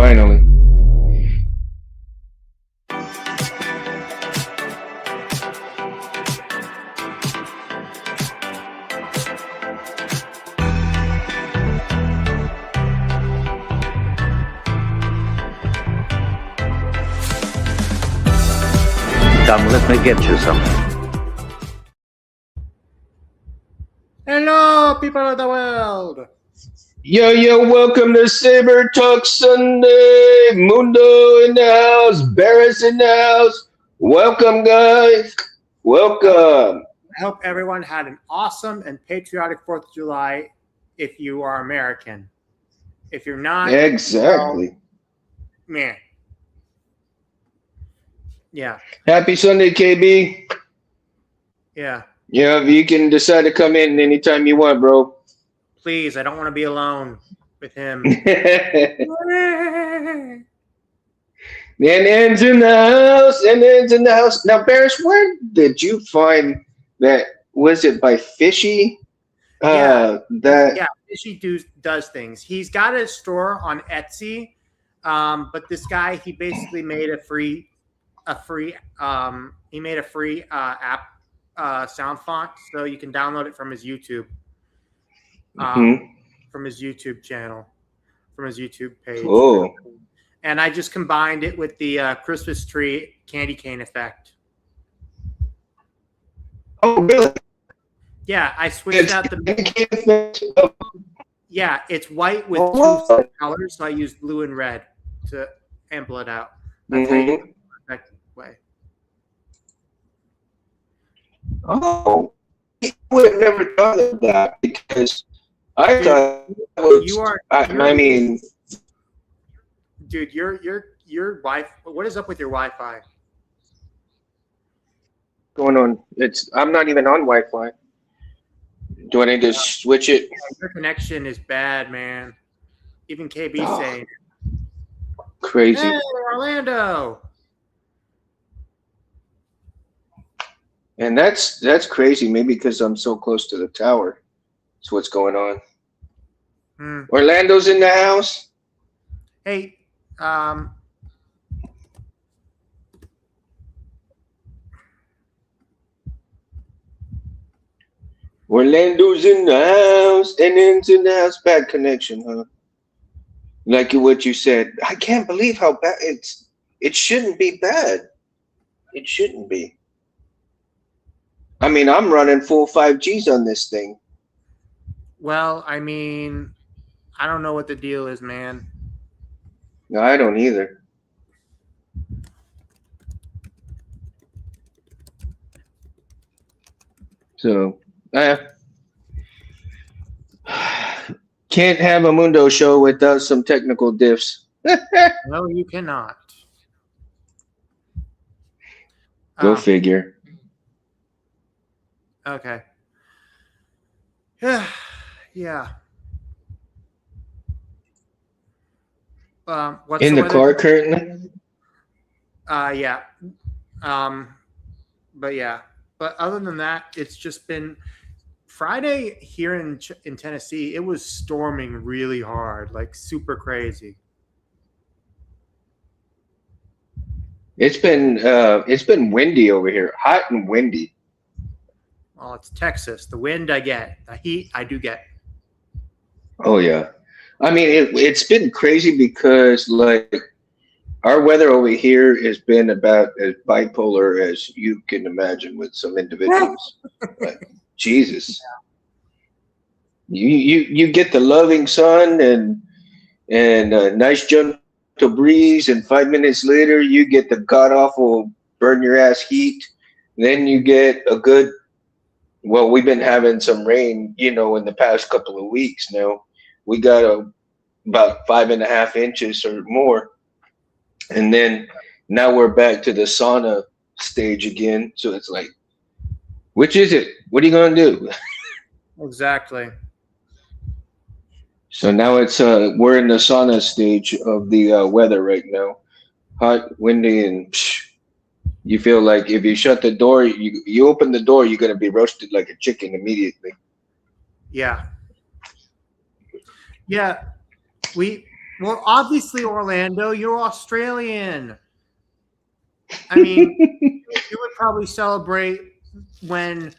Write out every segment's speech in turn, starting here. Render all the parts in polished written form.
Finally. Come, let me get you something. Hello, people of the world. Yo, welcome to Saber Talk Sunday. Mundo in the house, Barris in the house. Welcome, guys. Welcome. I hope everyone had an awesome and patriotic 4th of July if you are American. If you're not, Exactly. well, man. Yeah. Happy Sunday, KB. Yeah. Yeah, you can decide to come in anytime you want, bro. Please, I don't want to be alone with him. And ends in the house, and ends in the house. Now, Barris, where did you find that? Was it by Fishy? Yeah, That Fishy does things. He's got a store on Etsy, but this guy, he basically made a free app sound font, so you can download it from his YouTube, from his YouTube channel, from his YouTube page. Cool. And I just combined it with the Christmas tree candy cane effect. Oh, really? Yeah, I switched out the. Yeah, it's white with two colors, so I used blue and red to ample it out. That's how you do it the effective way. Oh, I would have never thought of that because I thought that was, you are. I mean, dude, your Wi-Fi. What is up with your Wi-Fi? going on? I'm not even on Wi-Fi. Do I need to switch it? Your connection is bad, man. Even KB saying crazy. Hey, Orlando. And that's crazy. Maybe because I'm so close to the tower. That's what's going on. Orlando's in the house. Hey, Orlando's in the house, and it's in the house. Bad connection, huh? Like what you said. I can't believe how bad it shouldn't be bad. It shouldn't be. I mean, I'm running full 5Gs on this thing. Well, I mean, I don't know what the deal is, man. No, I don't either. So, can't have a Mundo show without some technical diffs. No, you cannot. Go figure. Okay. Yeah. What's in the car currently? Yeah. But yeah. But other than that, it's just been Friday here in Tennessee. It was storming really hard, like super crazy. It's been windy over here, hot and windy. Well, it's Texas. The wind I get, the heat I do get. Oh yeah, I mean it's been crazy because like our weather over here has been about as bipolar as you can imagine with some individuals. Like, Jesus, you get the loving sun and a nice gentle breeze, and 5 minutes later you get the god awful burn your ass heat. Then you get a good. Well, we've been having some rain, in the past couple of weeks now. We got about 5.5 inches or more. And then now we're back to the sauna stage again. So it's like, which is it? What are you going to do? Exactly. So now we're in the sauna stage of the weather right now. Hot, windy, and you feel like if you shut the door, you open the door, you're going to be roasted like a chicken immediately. Yeah. Yeah. Well, obviously, Orlando, you're Australian. I mean, you would probably celebrate when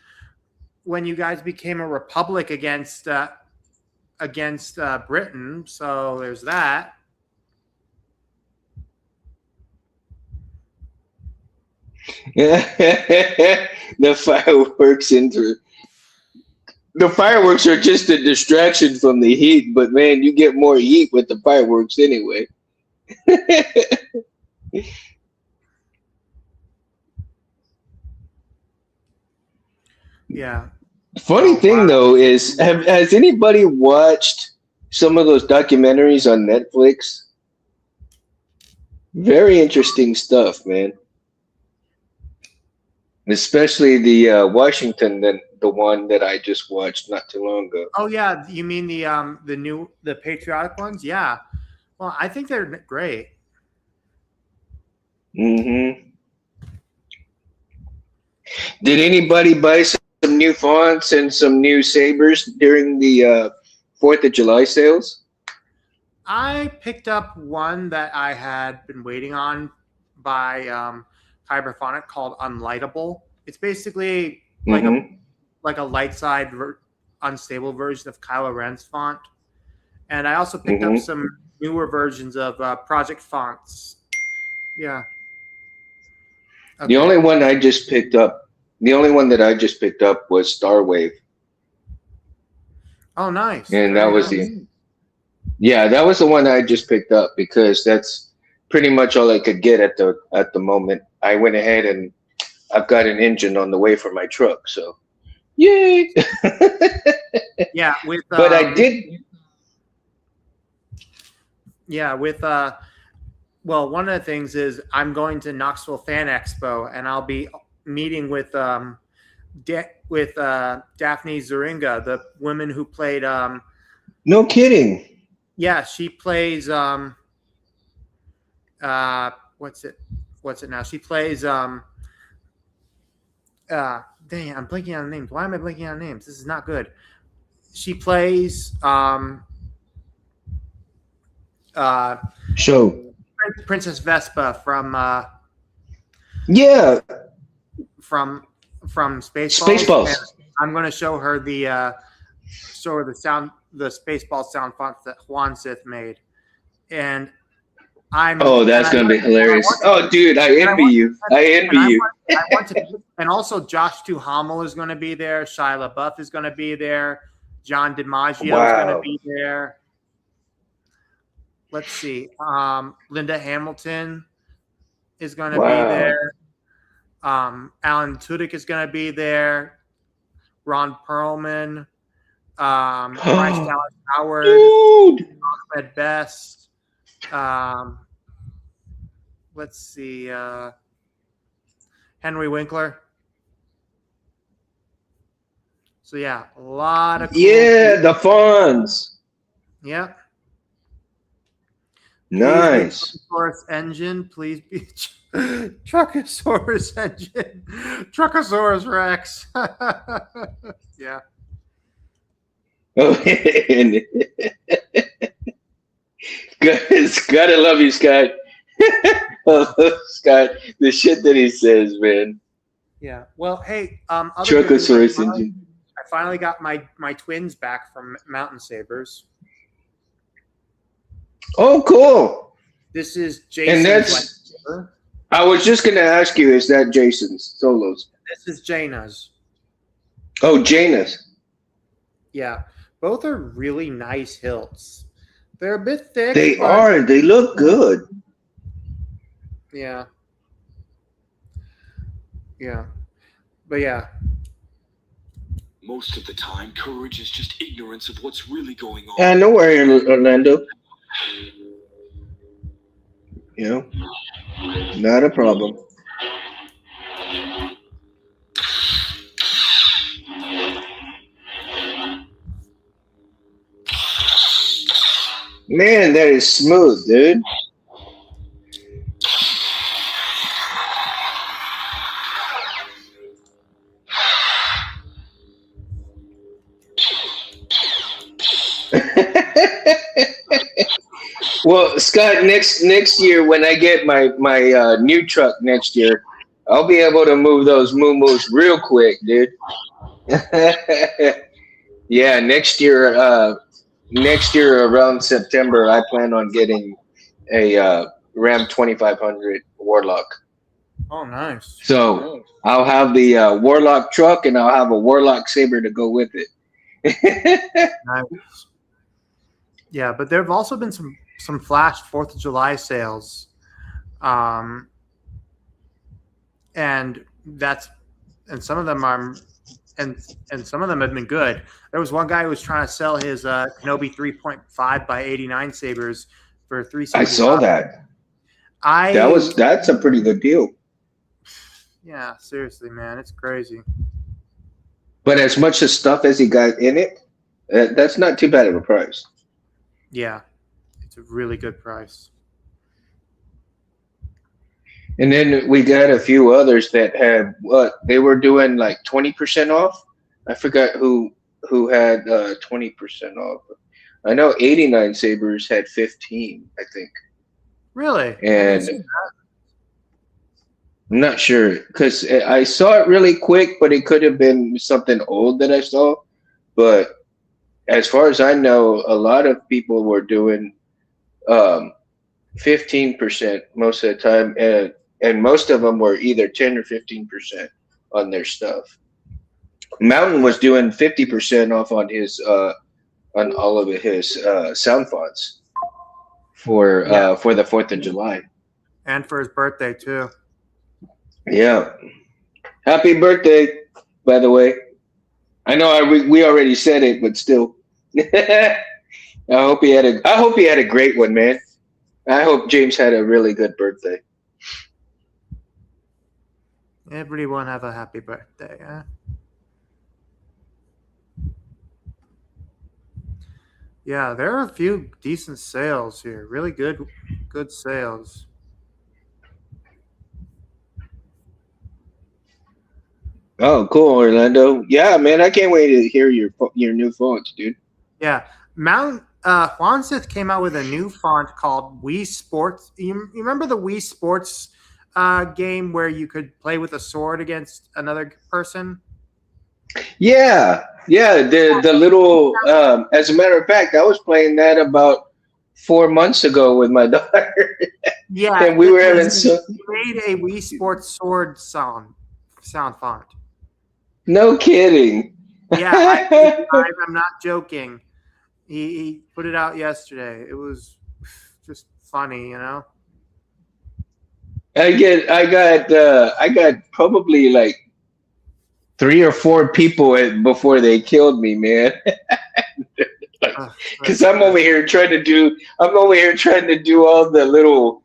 you guys became a republic against Britain. So there's that. the fireworks into the fireworks are just a distraction from the heat, but man, you get more heat with the fireworks anyway. Yeah. Funny Oh, thing wow. though is, has anybody watched some of those documentaries on Netflix? Very interesting stuff, man. Especially the Washington, the one that I just watched not too long ago. Oh yeah, you mean the patriotic ones? Yeah. Well, I think they're great. Hmm. Did anybody buy some new fonts and some new sabers during the 4th of July sales? I picked up one that I had been waiting on by Hyperphonic called Unlightable. It's basically Hmm. like a light side unstable version of Kylo Ren's font. And I also picked up Hmm. some newer versions of Project Fonts. Yeah. The Okay. only one I just picked up, the only one that I just picked up was Starwave, Oh, nice. and that Very was nice. the yeah, that was the one I just picked up because that's pretty much all I could get at the moment. I went ahead and I've got an engine on the way for my truck, so yay! Yeah, with But I did. yeah, with well, one of the things is I'm going to Knoxville Fan Expo and I'll be meeting with Daphne Zuringa, the woman who played No kidding. yeah, she plays what's it now? She plays dang, I'm blanking on names. Why am I blanking on names? This is not good. She plays So Princess Vespa yeah, from Spaceballs. And Spaceballs. I'm going to show her the the Spaceball sound fonts that Juan Sith made, and Oh, that's gonna be hilarious. Oh, dude, I envy you. I envy you. I want to, and also Josh Duhamel is going to be there. Shia LaBeouf is going to be there. John DiMaggio is going to Wow. be there. Let's see. Linda Hamilton is going to be Wow. there. Alan Tudyk is going to be there. Ron Perlman, Bryce Dallas Howard, Dude. Ahmed Best. Let's see. Henry Winkler. So yeah, a lot of cool Yeah, the Fonz. Yeah. Nice. Truckosaurus engine, please be Truckosaurus engine. Truckosaurus Rex. Yeah. Oh, and gotta love you, Scott. Scott, the shit that he says, man. Yeah. Well, hey, other good news, Truckosaurus engine. I finally got my twins back from Mountain Sabers. Oh, cool. This is Jason's And that's. lightsaber. I was just gonna ask you, is that Jason's solos? This is Jaina's. Oh, Janus. Yeah. Both are really nice hilts. They're a bit thick. They but- are. They look good. Yeah. Yeah. But yeah. Most of the time, courage is just ignorance of what's really going on. I know where in Orlando. You know, not a problem. Man, that is smooth, dude. Well, Scott, next year when I get my new truck next year, I'll be able to move those moo real quick, dude. Yeah, next year around September, I plan on getting a Ram 2500 Warlock. Oh, nice. So I'll have the Warlock truck and I'll have a Warlock Saber to go with it. Nice. Yeah, but there have also been some flash 4th of July sales, and some of them are and some of them have been good. There was one guy who was trying to sell his Kenobi 3.5 by 89 sabers for I saw that. That's a pretty good deal. Yeah, seriously, man, it's crazy. But as much as stuff as he got in it, that's not too bad of a price. Yeah, it's a really good price. And then we got a few others that had they were doing like 20% off. I forgot who had 20% off. I know 89 Sabers had 15, I think. Really? And I'm not sure because I saw it really quick, but it could have been something old that I saw. But as far as I know, a lot of people were doing 15% most of the time, and most of them were either 10 or 15% on their stuff. Mountain was doing 50% off on his on all of his sound fonts for the 4th of July. And for his birthday too. Yeah. Happy birthday, by the way. I know we already said it, but still. I hope he had a great one, man. I hope James had a really good birthday. Everyone have a happy birthday, huh? Yeah, there are a few decent sales here. Really good sales. Oh, cool, Orlando. Yeah, man, I can't wait to hear your new fonts, dude. Yeah, Juan Sith came out with a new font called Wii Sports. You remember the Wii Sports game where you could play with a sword against another person? Yeah, the little. As a matter of fact, I was playing that about 4 months ago with my daughter. Yeah, and we were having made a Wii Sports sword sound font. No kidding. Yeah, I'm not joking. He put it out yesterday. It was just funny, you know. I got probably like 3 or 4 people before they killed me, man. Because I'm over here trying to do all the little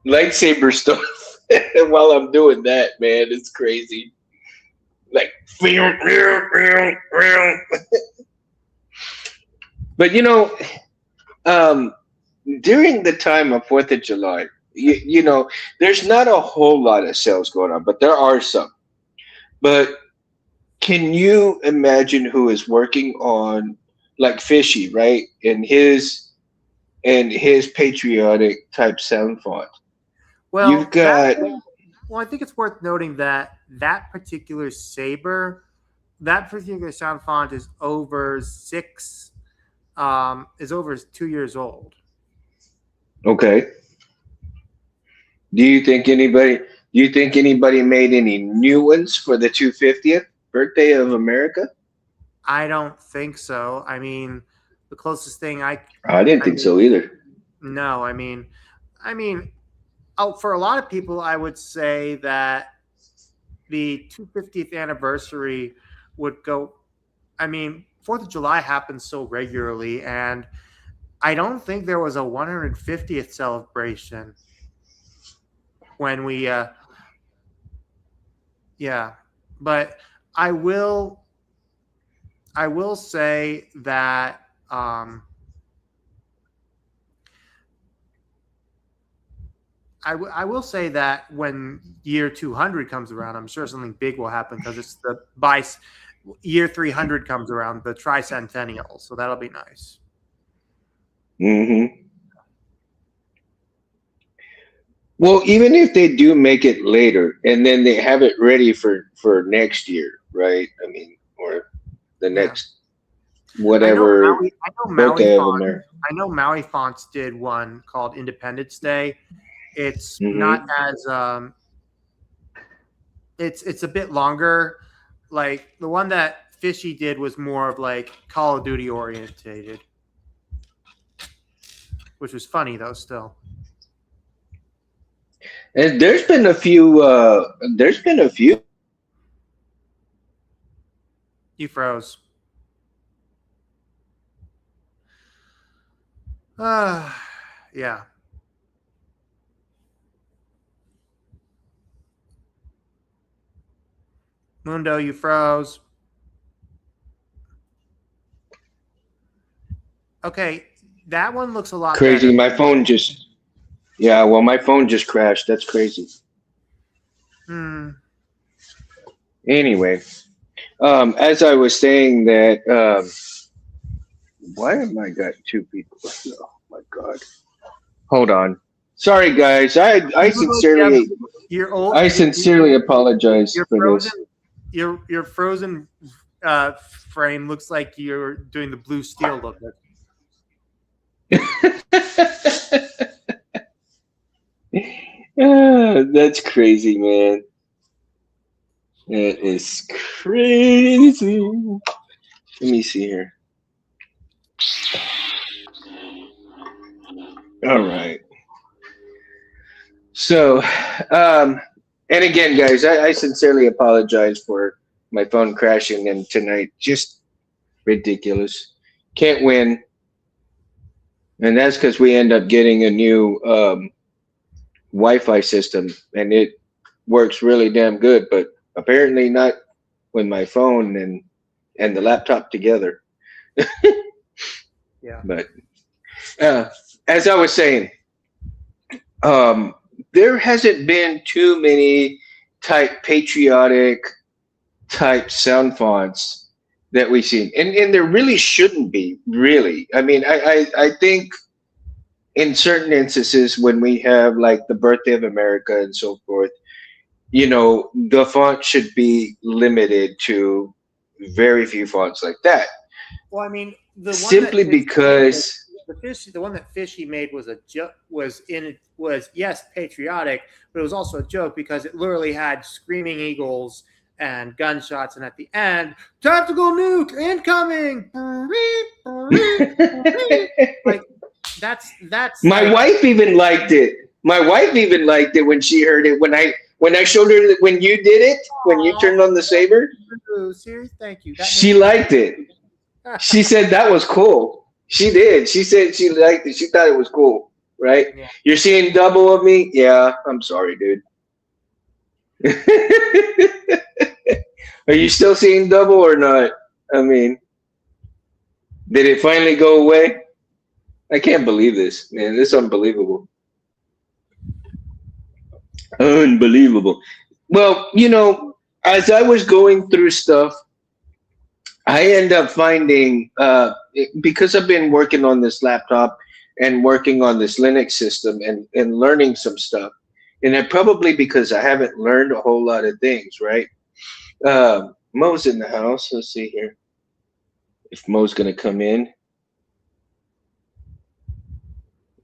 lightsaber stuff while I'm doing that, man. It's crazy. Like, but you know, during the time of 4th of July, you know, there's not a whole lot of sales going on, but there are some. But can you imagine who is working on like Fishy, right? And his patriotic type sound font. Well, you've got. I think it's worth noting that particular saber, that particular sound font is over 2 years old. Okay. Do you think anybody made any new ones for the 250th birthday of America? I don't think so. I mean, the closest thing I didn't think so either. No, I mean, for a lot of people, I would say that the 250th anniversary would go. I mean, 4th of July happens so regularly, and I don't think there was a 150th celebration when we. Yeah, but I will say that. I will say that when year 200 comes around, I'm sure something big will happen because it's year 300 comes around, the tricentennial. So that'll be nice. Hmm. Well, even if they do make it later, and then they have it ready for next year, right? I mean, or the Yeah. next whatever I know Maui birthday of Fonts. America. I know Maui Fonts did one called Independence Day. It's not Hmm. as it's a bit longer. Like the one that Fishy did was more of like Call of Duty orientated, which was funny though. Still, And there's been a few. There's been a few. you froze. Yeah. Mundo, you froze. Okay, that one looks a lot Crazy. better. My phone just. Yeah. Well, my phone just crashed. That's crazy. Hmm. Anyway, as I was saying that. Why am I got two people? Oh my god. Hold on. Sorry, guys. I You look like you have sincerely your old. I sincerely apologize Your for frozen. this. Your frozen frame looks like you're doing the blue steel look. That's crazy, man. That is crazy. Let me see here. All right. So, and again, guys, I sincerely apologize for my phone crashing and tonight. Just ridiculous. Can't win. And that's because we end up getting a new Wi-Fi system, and it works really damn good. But apparently not with my phone and the laptop together. Yeah. But uh, as I was saying, um, there hasn't been too many type patriotic type sound fonts that we've seen, and there really shouldn't be. Really, I mean, I think in certain instances when we have like the birthday of America and so forth, the font should be limited to very few fonts like that. Well, I mean, Simply because, the one that Fishy made was a joke. Was yes patriotic, but it was also a joke because it literally had screaming eagles and gunshots, and at the end, tactical nuke incoming. Like that's my like wife even liked it. My wife even liked it when she heard it. When I showed her that when you did it, when you turned on the saber, serious. Thank you. That she makes me. liked it. She said that was cool. She did. She said she liked it. She thought it was cool. Right? Yeah. You're seeing double of me? Yeah. I'm sorry, dude. Are you still seeing double or not? I mean, did it finally go away? I can't believe this, man. This is unbelievable. Unbelievable. Well, as I was going through stuff, I end up finding because I've been working on this laptop and working on this Linux system and learning some stuff, and probably because I haven't learned a whole lot of things, right? Mo's in the house. Let's see here if Mo's gonna come in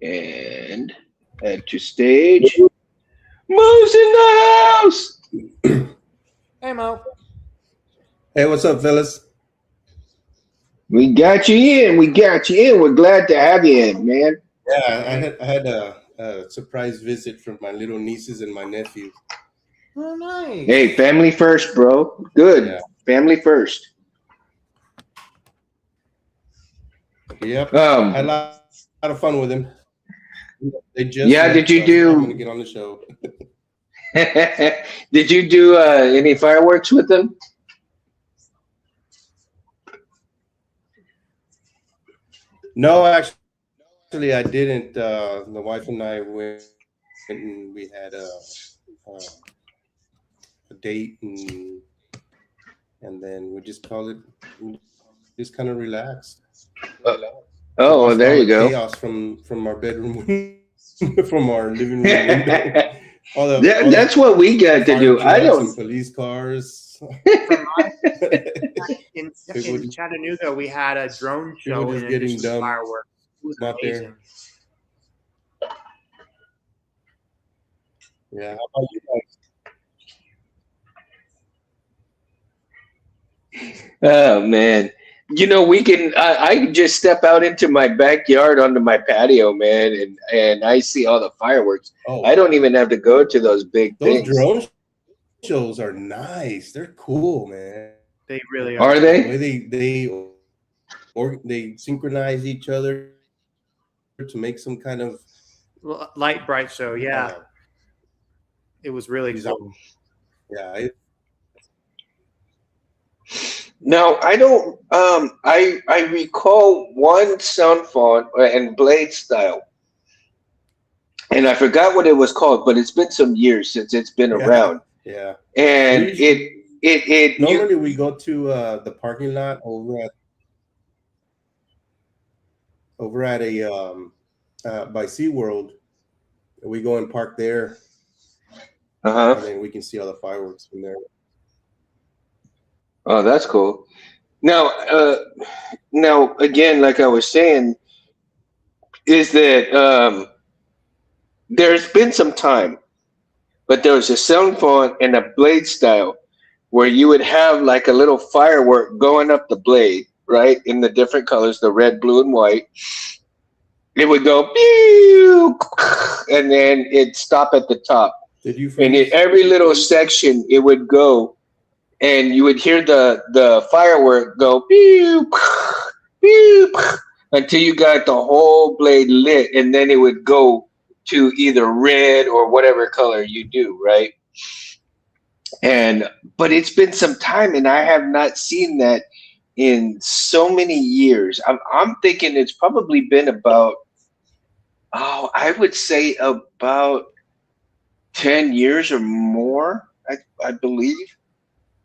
and add to stage. Mo's in the house. Hey Mo. Hey, what's up, fellas? We got you in. We got you in. We're glad to have you in, man. Yeah, Hey. I had a surprise visit from my little nieces and my nephew. Oh, nice. Hey, family first, bro. Good. Yeah. Family first. Yep. I had a Um, lot of fun with them. They just yeah, left, did so you I said I'm going to do get on the show. did you do any fireworks with them? No, actually, I didn't. The wife and I went and we had a date, and then we just called it. We just kind of relaxed. Uh, to Oh, well, watch there all you the go. chaos from our bedroom, from our living room window. That's what we got to Fire do. I trucks don't. and police cars. From my People, in Chattanooga, we had a drone people show in just getting addition to dumb fireworks. It was out there. amazing. Yeah. How about you guys? Oh man. We can. I can just step out into my backyard onto my patio, man, and I see all the fireworks. Oh, I don't wow. even have to go to those big Those things. drone shows are nice. They're cool, man. They really are. Are The way they? they synchronize each other to make some kind of Light bright show. Yeah, uh, it was really design. cool. Yeah, No, I don't. I recall one sound font and blade style, and I forgot what it was called, but it's been some years since it's been yeah, around. yeah. And We usually you normally we go to the parking lot over at a by SeaWorld. We go and park there, uh-huh. and then we can see all the fireworks from there. Oh, that's cool. Now, now again, like I was saying, is that there's been some time, but there was a sound font and a blade style where you would have like a little firework going up the blade, right, in the different colors, the red, blue, and white. It would go, pew, and then it'd stop at the top. Did you And in freeze? every little section, it would go, and you would hear the firework go, pew, pew, until you got the whole blade lit, and then it would go to either red or whatever color you do, right? And but it's been some time, and I have not seen that in so many years. I'm thinking it's probably been about, oh, I would say about 10 years or more. I believe.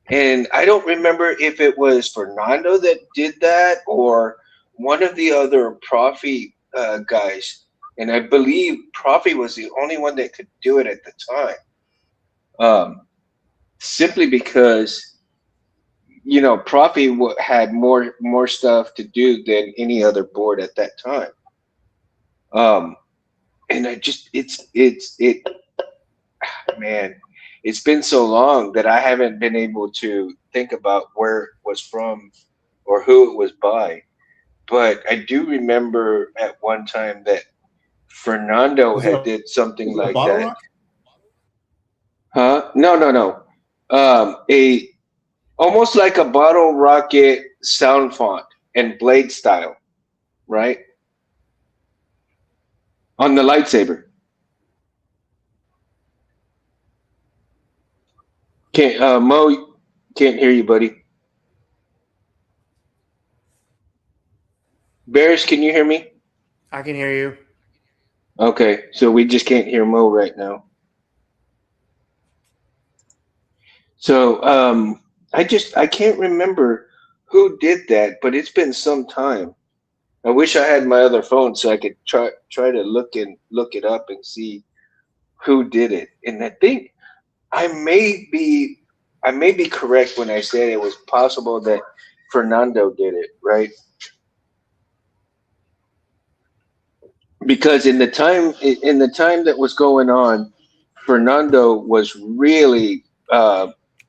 And I don't remember if it was Fernando that did that or one of the other Profi guys. And I believe Profi was the only one that could do it at the time. Simply because Profi had more stuff to do than any other board at that time. And I just it man, it's been so long that I haven't been able to think about where it was from or who it was by. But I do remember at one time that Fernando Was it had did something a like bottle that. rock? Huh? No, no, no. A almost like a bottle rocket sound font and blade style, right? On the lightsaber. Can't Mo can't hear you, buddy. Bears, can you hear me? I can hear you. Okay, so we just can't hear Mo right now. So I can't remember who did that, but it's been some time. I wish I had my other phone so I could try to look it up and see who did it. And I think I may be I may be correct when I say it was possible that Fernando did it, right? Because in the time that was going on, Fernando was really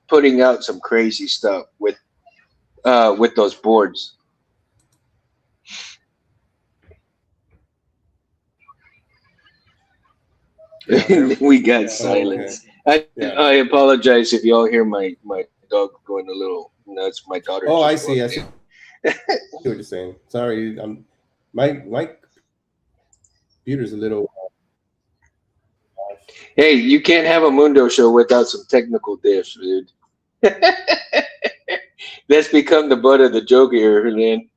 putting out some crazy stuff with those boards. Yeah, We got Oh, okay. silence. I Yeah. I apologize if y'all hear my dog going a little nuts. My daughter Oh, I just see. I walked see in. what you're saying. Sorry, my computer's a little. Hey, you can't have a Mundo show without some technical diffs, dude. That's become the butt of the joke here, man.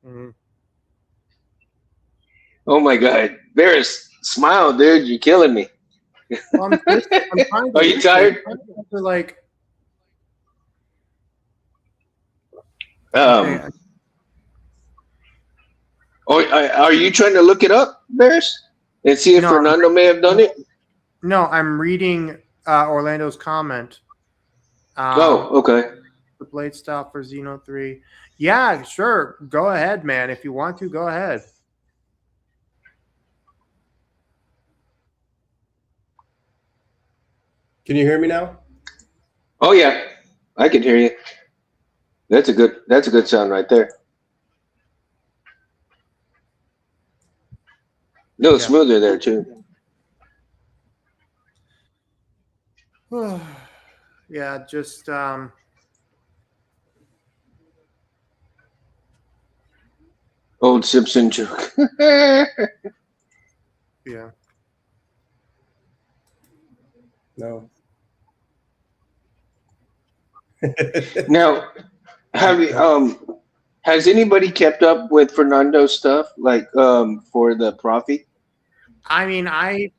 Mhm. Oh my God, Barris, smile, dude. You're killing me. Well, I'm trying to Are you listen. tired? I'm trying to like, Um, okay, Oh, are you trying to look it up, Bears, and see if No, Fernando may have done it? no, I'm reading Orlando's comment. Oh, okay. The blade style for Xeno 3. Yeah, sure. Go ahead, man. If you want to, go ahead. Can you hear me now? Oh yeah, I can hear you. That's a good sound right there. A little Yeah. smoother there too. Yeah, just Old Simpson joke. yeah. No. Now, have you has anybody kept up with Fernando's stuff like for the Profi? I mean, I'm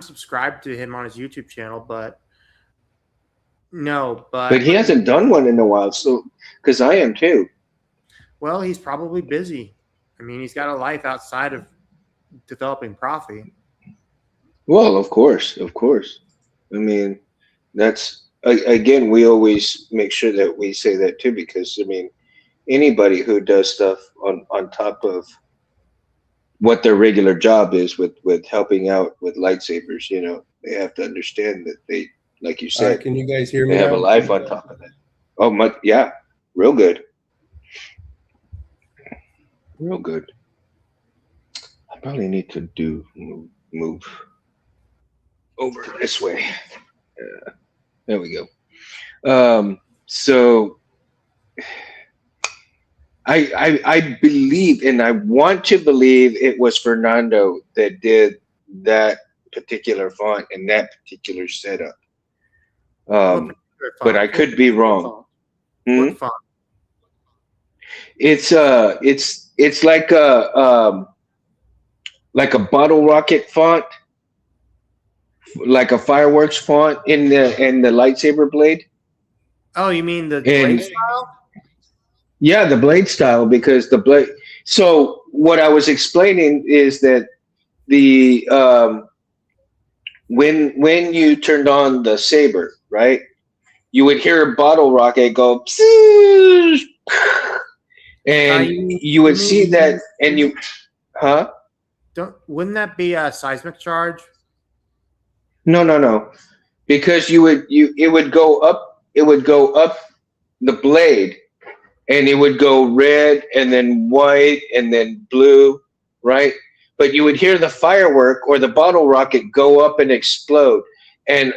subscribed to him on his YouTube channel, but no, But but he hasn't done one in a while, so because I am too. well, he's probably busy. I mean, he's got a life outside of developing Profi. Well, of course, of course. I mean, that's again, we always make sure that we say that too, because I mean, anybody who does stuff on top of what their regular job is with helping out with lightsabers, you know, they have to understand that they, like you All right, said, can you guys hear they me have a now? life on top of that. Oh my, yeah, real good, real good. I probably need to move over this way. There we go. So I believe, and I want to believe it was Fernando that did that particular font and that particular setup. What Um, particular but I font? could be wrong. Hmm? What font? It's like a bottle rocket font, like a fireworks font in the lightsaber blade. Oh, you mean the And blade style? yeah, the blade style, because the blade. So what I was explaining is that the when you turned on the saber, right, you would hear a bottle rocket go, and you would see that, and you, huh? Wouldn't that be a seismic charge? No, no, no, because it would go up, the blade, and it would go red and then white and then blue, right? But you would hear the firework or the bottle rocket go up and explode, and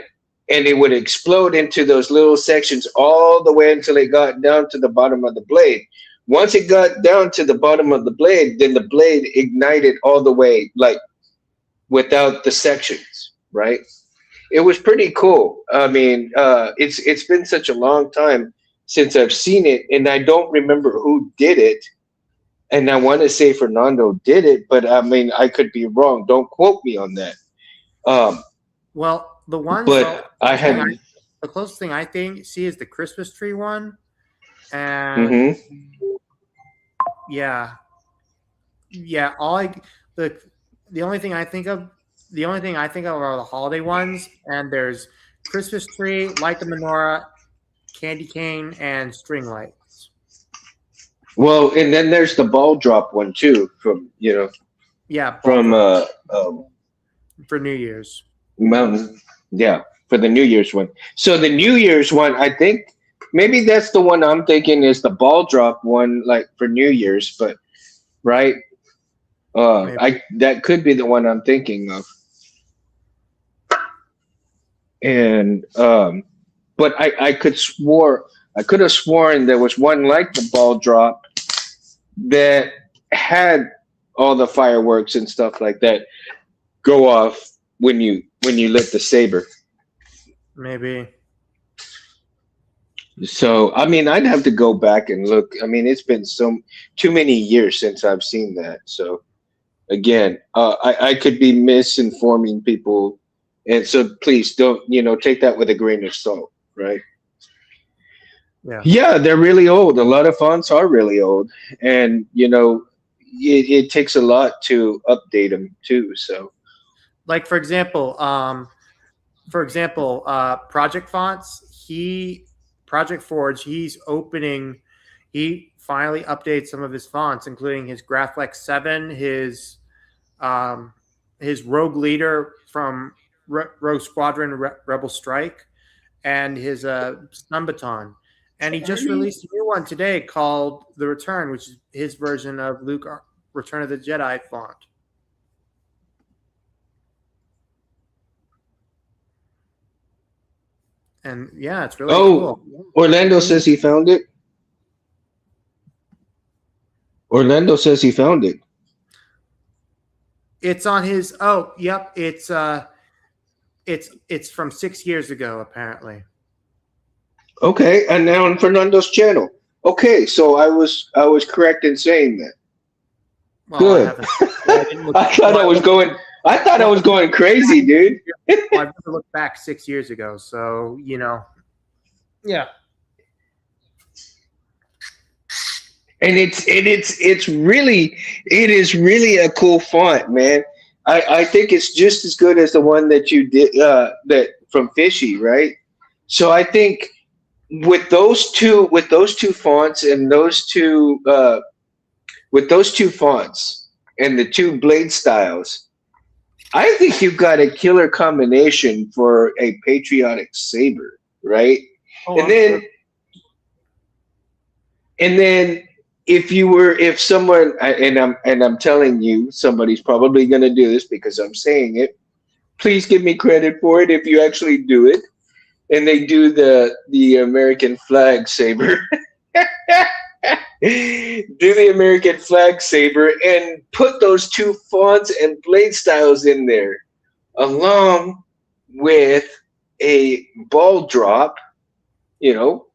it would explode into those little sections all the way until it got down to the bottom of the blade. Once it got down to the bottom of the blade, then the blade ignited all the way, like without the sections, right? It was pretty cool. I mean, it's been such a long time since I've seen it, and I don't remember who did it. And I want to say Fernando did it, but I mean, I could be wrong. Don't quote me on that. Um, Well, the ones but I had. the closest thing I think see is the Christmas tree one, and Mm-hmm. yeah, the only thing I think of are the holiday ones, and there's Christmas tree, light the menorah, candy cane, and string lights. Well, and then there's the ball drop one too, from Yeah, from for New Year's. Mountain. Yeah, for the New Year's one. So the New Year's one, I think maybe that's the one I'm thinking is the ball drop one, like for New Year's, but right. Maybe. That could be the one I'm thinking of. And but I could have sworn there was one like the ball drop that had all the fireworks and stuff like that go off when you lit the saber. Maybe. So I mean, I'd have to go back and look. I mean, it's been too many years since I've seen that. So again, I could be misinforming people, and so please don't take that with a grain of salt, right? Yeah. Yeah, they're really old. A lot of fonts are really old, and it takes a lot to update them too. So, Like for example, Project Fonts, Project Forge, he finally updates some of his fonts, including his Graphics 7, um, his Rogue Leader from Rogue Squadron Rebel Strike, and his Snumbaton. And he just released a new one today called The Return, which is his version of Luke Return of the Jedi font. And yeah, it's really oh, cool. Orlando says he found it. Orlando says he found it. It's on his. Oh, yep. It's from 6 years ago, apparently. Okay, and now on Fernando's channel. Okay, so I was correct in saying that. Well, I Good. haven't. I didn't look, I thought I was going. I thought I was going crazy, dude. well, I've never looked back 6 years ago, so yeah. And it is really a cool font, man. I think it's just as good as the one that you did that from Fishy, right? So I think with those two fonts and with those two fonts and the two blade styles, I think you've got a killer combination for a patriotic saber, right? Oh, And then if someone, and I'm telling you, somebody's probably going to do this because I'm saying it. Please give me credit for it if you actually do it, and they do the American flag saber. Do the American flag saber and put those two fonts and blade styles in there, along with a ball drop,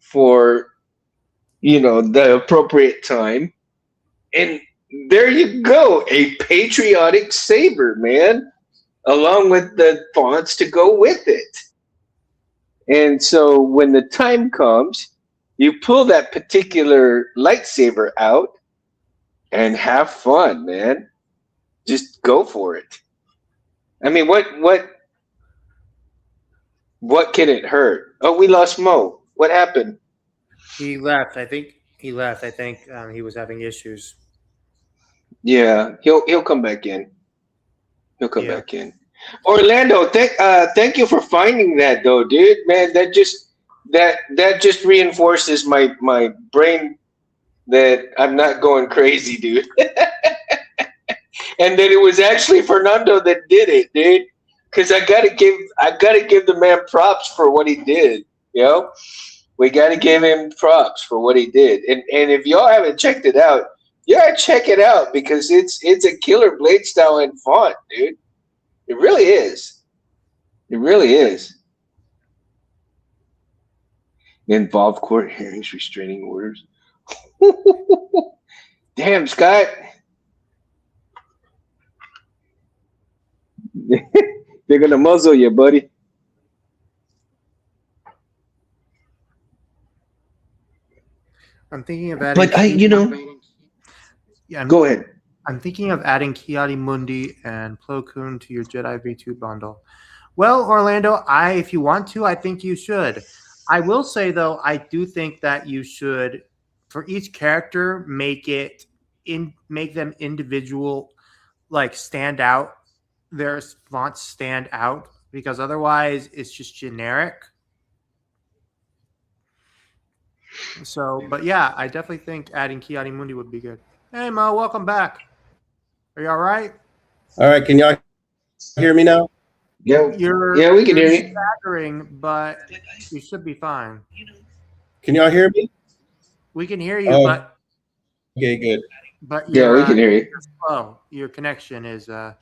for the appropriate time. And there you go, a patriotic saber, man, along with the fonts to go with it. And so when the time comes, you pull that particular lightsaber out and have fun, man. Just go for it. I mean, what can it hurt? Oh, we lost Mo. What happened? He left. I think he left. I think he was having issues. Yeah, he'll come back in. He'll come Yeah. back in. Orlando, thank you for finding that though, dude. Man, that just reinforces my brain that I'm not going crazy, dude. And that it was actually Fernando that did it, dude. Because I gotta give the man props for what he did. We gotta give him props for what he did. And if y'all haven't checked it out, you gotta check it out because it's a killer blade style and font, dude. It really is. It really is. Involved court hearings, restraining orders. Damn, Scott. They're gonna muzzle you, buddy. I'm thinking of adding. Yeah, Go ahead. I'm thinking of adding Kiadi Mundi and Plo Koon to your Jedi V2 bundle. Well, Orlando, if you want to, I think you should. I will say though, I do think that you should, for each character, make them individual, like stand out. Their fonts stand out because otherwise it's just generic. So, but yeah, I definitely think adding Kiadi Mundi would be good. Hey Mo, welcome back. Are you all right? All right, can y'all hear me now? Yeah, we can hear you. Staggering, but you should be fine. Can y'all hear me? We can hear you, Oh, okay, good. but Yeah, we can hear you. slow. Your connection is A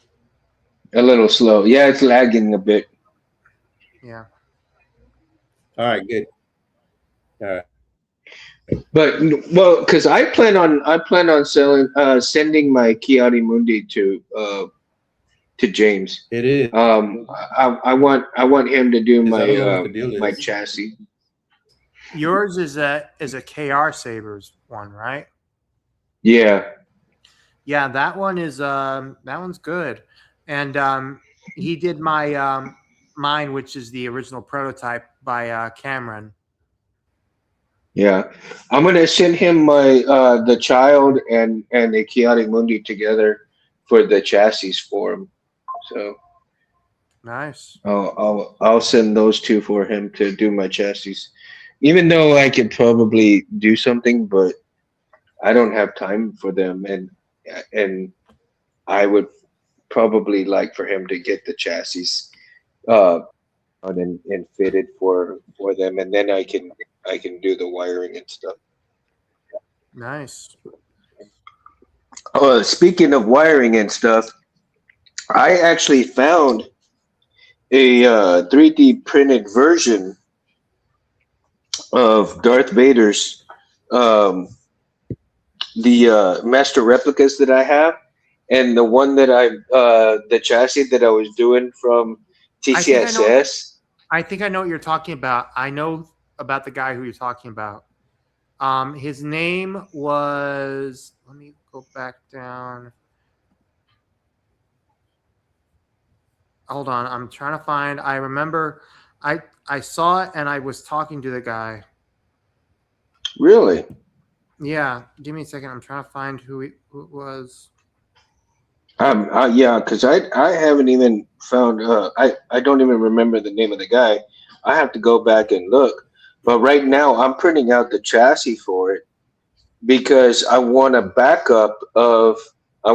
little slow. Yeah, it's lagging a bit. yeah. All right, good. All right. But because I plan on sending my Kiadi Mundi to James. It is. I want him to do I don't know what the deal my is. chassis. yours is a KR Sabers one, right? Yeah. Yeah, that one is that one's good. And he did my mine, which is the original prototype by Cameron. Yeah, I'm gonna send him my the child and the Chaotic Mundi together for the chassis for him. So Nice. I'll send those two for him to do my chassis. Even though I could probably do something, but I don't have time for them, and I would probably like for him to get the chassis uh and fitted for them, and then I can do the wiring and stuff. Nice. Speaking of wiring and stuff, I actually found a 3D printed version of Darth Vader's um, the master replicas that I have, and the one that the chassis that I was doing from I think I know. TCSS. I think I know what you're talking about. I know about the guy who you're talking about. His name was. Let me go back down. Hold on, I'm trying to find. I remember, I saw it and I was talking to the guy. Really? Yeah, give me a second. I'm trying to find who it was. Yeah, because I haven't even found I don't even remember the name of the guy. I have to go back and look. But right now I'm printing out the chassis for it because I want a backup of the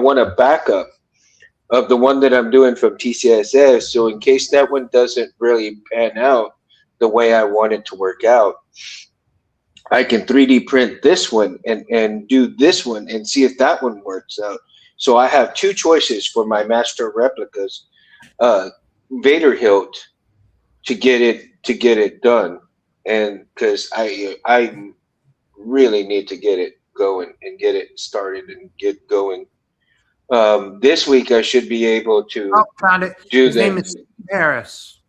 one that I'm doing from TCSS. So in case that one doesn't really pan out the way I want it to work out, I can 3D print this one and do this one and see if that one works out. So I have two choices for my master replicas, Vader hilt to get it done, and because I really need to get it going and get it started and get going. This week I should be able Oh, to found it. do His name that. is Steve Harris.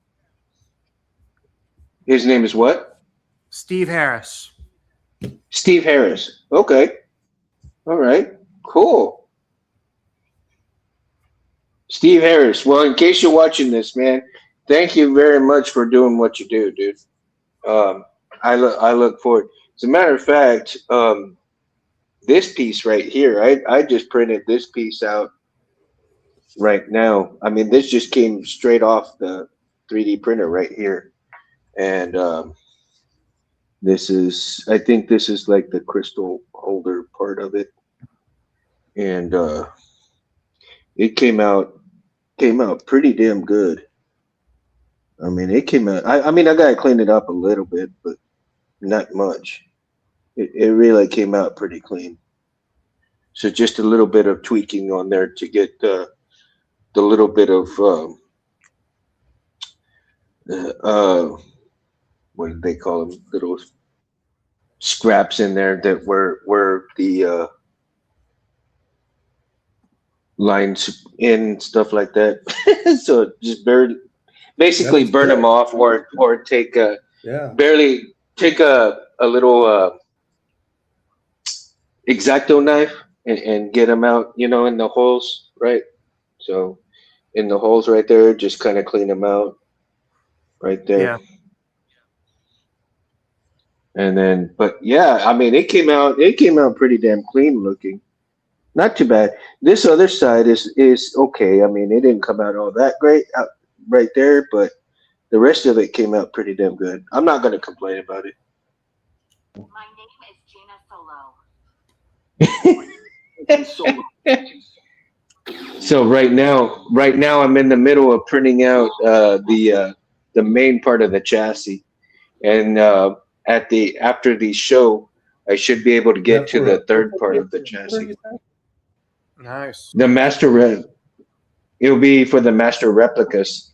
His name is what? Steve Harris. Steve Harris. Okay. All right. Cool. Steve Harris. Well, in case you're watching this, man, thank you very much for doing what you do, dude. Um, I look forward. As a matter of fact, this piece right here, I just printed this piece out right now. I mean, this just came straight off the 3D printer right here, and I think this is like the crystal holder part of it, and it came out pretty damn good. I mean, it came out. I mean, I gotta clean it up a little bit, but not much. It really came out pretty clean. So just a little bit of tweaking on there to get the little bit of what do they call them? Little scraps in there that were the lines in stuff like that. So just That basically was burn them good. off or take Yeah. barely take a little X-Acto knife and get them out, you know, in the holes, right? So in the holes right there, just kind of clean them out right there. Yeah. And then, but yeah, I mean, it came out pretty damn clean looking. Not too bad. This other side is okay. I mean, it didn't come out all that great out right there, but the rest of it came out pretty damn good. I'm not going to complain about it. My name is Gina Solo. So right now I'm in the middle of printing out the main part of the chassis, and after the show, I should be able to get to the third part of the chassis. Nice. The it'll be for the master replicas,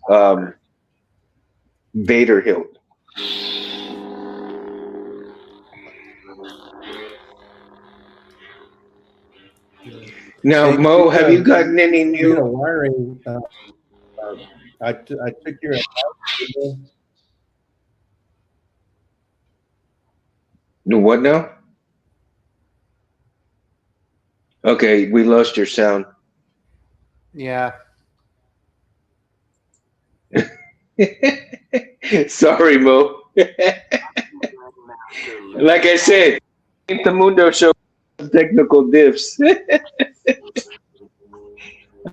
Vader hilt. Now, Hey, Mo, have you gotten any speaking of new? wiring, I took your advice. No, what now? Okay, we lost your sound. Yeah. Sorry, Mo. Like I said, the Mundo show technical diffs.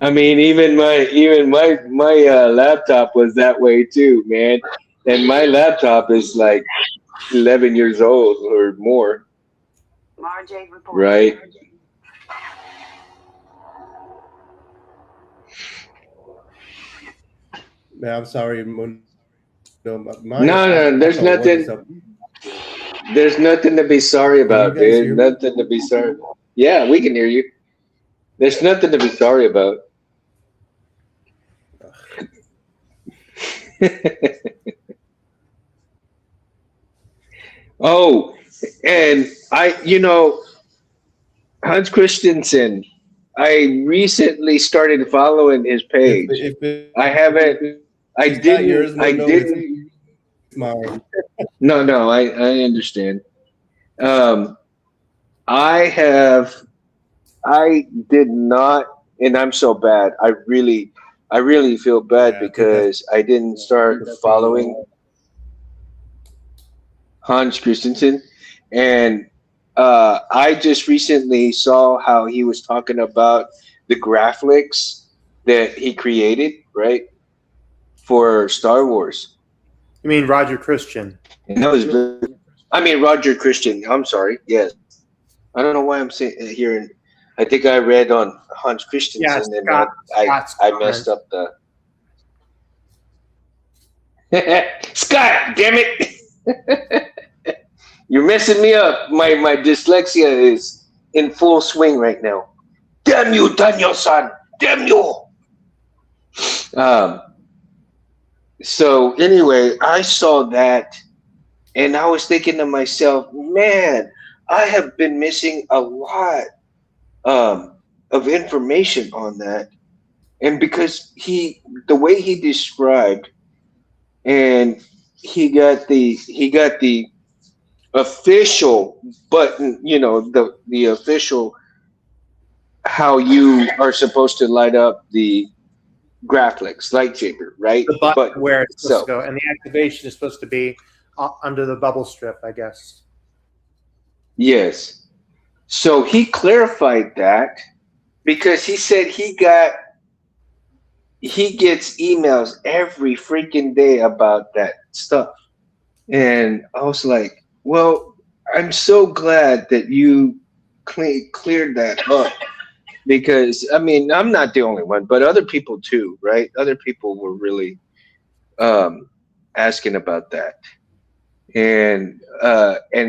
I mean, even my laptop was that way too, man. And my laptop is like 11 years old or more, right? Man, I'm sorry, Mundo. My No, no, there's iPhone wasn't nothing. so. There's nothing to be sorry Can you about, guys dude. hear me? Nothing to be sorry about. Yeah, we can hear you. There's nothing to be sorry about. Oh, and Hans Christensen, I recently started following his page. If I haven't, it's not yours, I Mundo, it's didn't, mine. no, I understand. Um, I have, I did not, and I'm so bad. I really feel bad Yeah, I think that's because I didn't start the following problem. Hans Christensen, and I just recently saw how he was talking about the graphics that he created, right, for Star Wars, You mean Roger Christian? and that was I mean Roger Christian. I'm sorry. Yes, I don't know why I'm saying hearing. I think I read on Hans Yeah, Christensen, and Scott's I messed comment. up the Scott. Damn it! You're messing me up. My dyslexia is in full swing right now. Damn you, Daniel-san! Damn you! Um. So anyway, I saw that, and I was thinking to myself, man, I have been missing a lot of information on that, and because the way he described, and he got the official button, the official how you are supposed to light up the graphics lightsaber, right? The button Button. where it's supposed to So go, and the activation is supposed to be under the bubble strip, I guess. yes. So he clarified that because he said he gets emails every freaking day about that stuff. And I was like, well, I'm so glad that you cleared that up because I mean, I'm not the only one, but other people too, right? Other people were really um, asking about that. And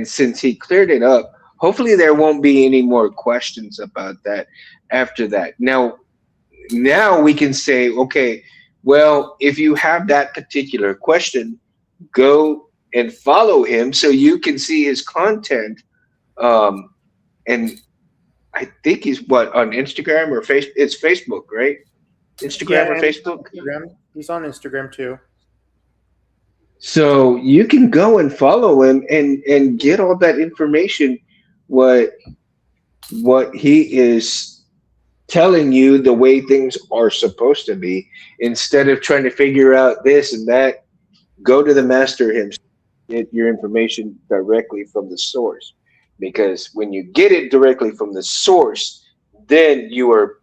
since he cleared it up, hopefully there won't be any more questions about that after that. Now we can say, okay, well, if you have that particular question, go and follow him so you can see his content. Um, and I think he's what on Instagram or face. It's Facebook, right? Yeah, Instagram or and Facebook. Instagram. He's on Instagram too. So you can go and follow him and get all that information. What he is telling you the way things are supposed to be instead of trying to figure out this and that. Go to the master himself. Get your information directly from the source, because when you get it directly from the source, then you are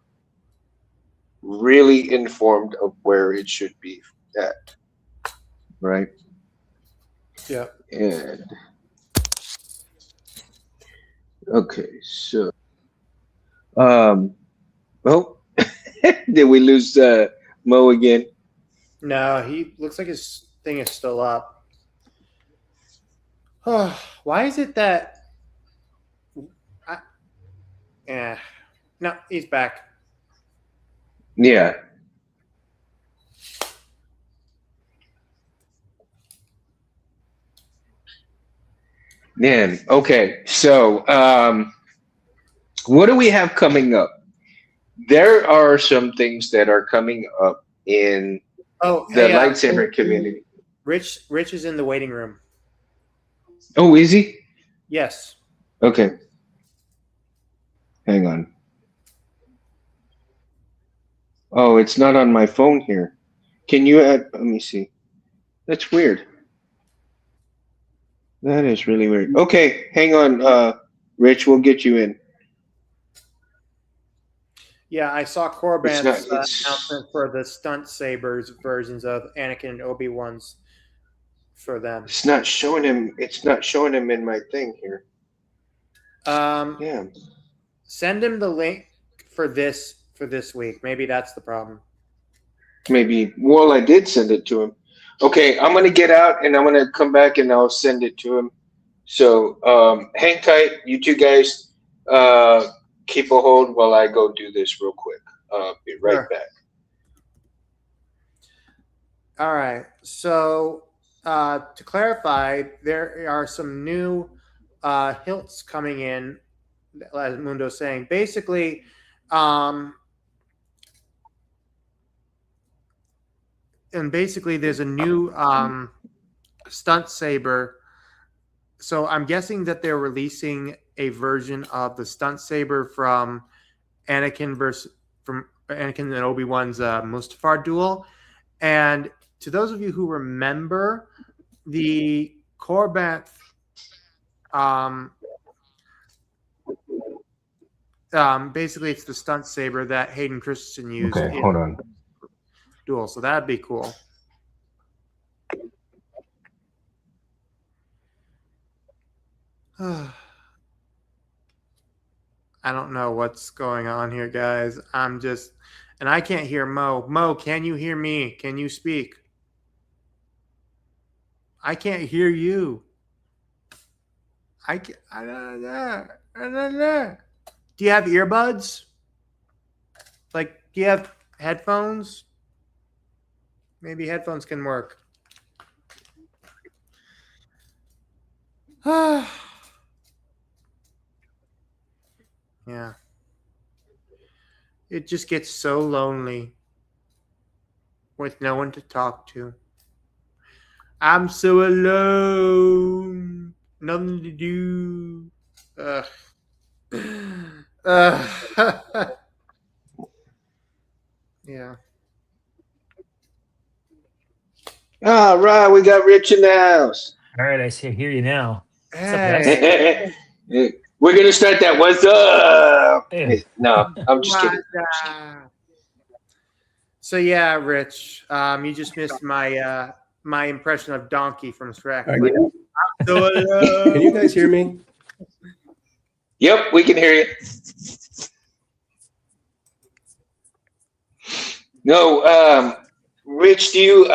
really informed of where it should be at, right? Yeah. And okay, so well, did we lose Mo again? No, he looks like his thing is still up. Why is it that? Yeah. No, he's back. Yeah. Man, okay. So, what do we have coming up? There are some things that are coming up in Oh, the hey, lightsaber community. Rich is in the waiting room. Oh, is he? Yes. Okay. Hang on. Oh, it's not on my phone here. Can you add? Let me see. That's weird. That is really weird. Okay, hang on, Rich. We'll get you in. Yeah, I saw It's not. Corbant's It's announcement for the stunt sabers versions of Anakin and Obi-Wan's for them. it's not showing him. It's not showing him in my thing here. Um, Yeah. send him the link for this week. Maybe that's the problem. Maybe. Well, I did send it to him. Okay, I'm gonna get out and I'm gonna come back and I'll send it to him. So hang tight, you two guys. Keep a hold while I go do this real quick. Be right Sure. back. All right. So to clarify, there are some new hilts coming in, as Mundo's saying. Basically, there's a new stunt saber. So I'm guessing that they're releasing a version of the stunt saber from Anakin and Obi-Wan's Mustafar duel. And to those of you who remember the Corbett basically it's the stunt saber that Hayden Christensen used Okay, in hold on. duel. So that'd be cool. I don't know what's going on here, guys. And I can't hear Mo. Mo, can you hear me? Can you speak? I can't hear you. I can't. Do you have earbuds? Like, do you have headphones? Maybe headphones can work. Yeah. It just gets so lonely with no one to talk to. I'm so alone. Nothing to do. Ugh. Yeah. All right, we got Rich in the house. All right, hear you now. What's up, Hey. guys? We're gonna start that. What's up? Yeah. No, I'm just kidding. So yeah, Rich, you just missed my my impression of Donkey from Shrek. All Like, right, I'm so alone. can you guys hear me? Yep, we can hear you. No, Rich, do you?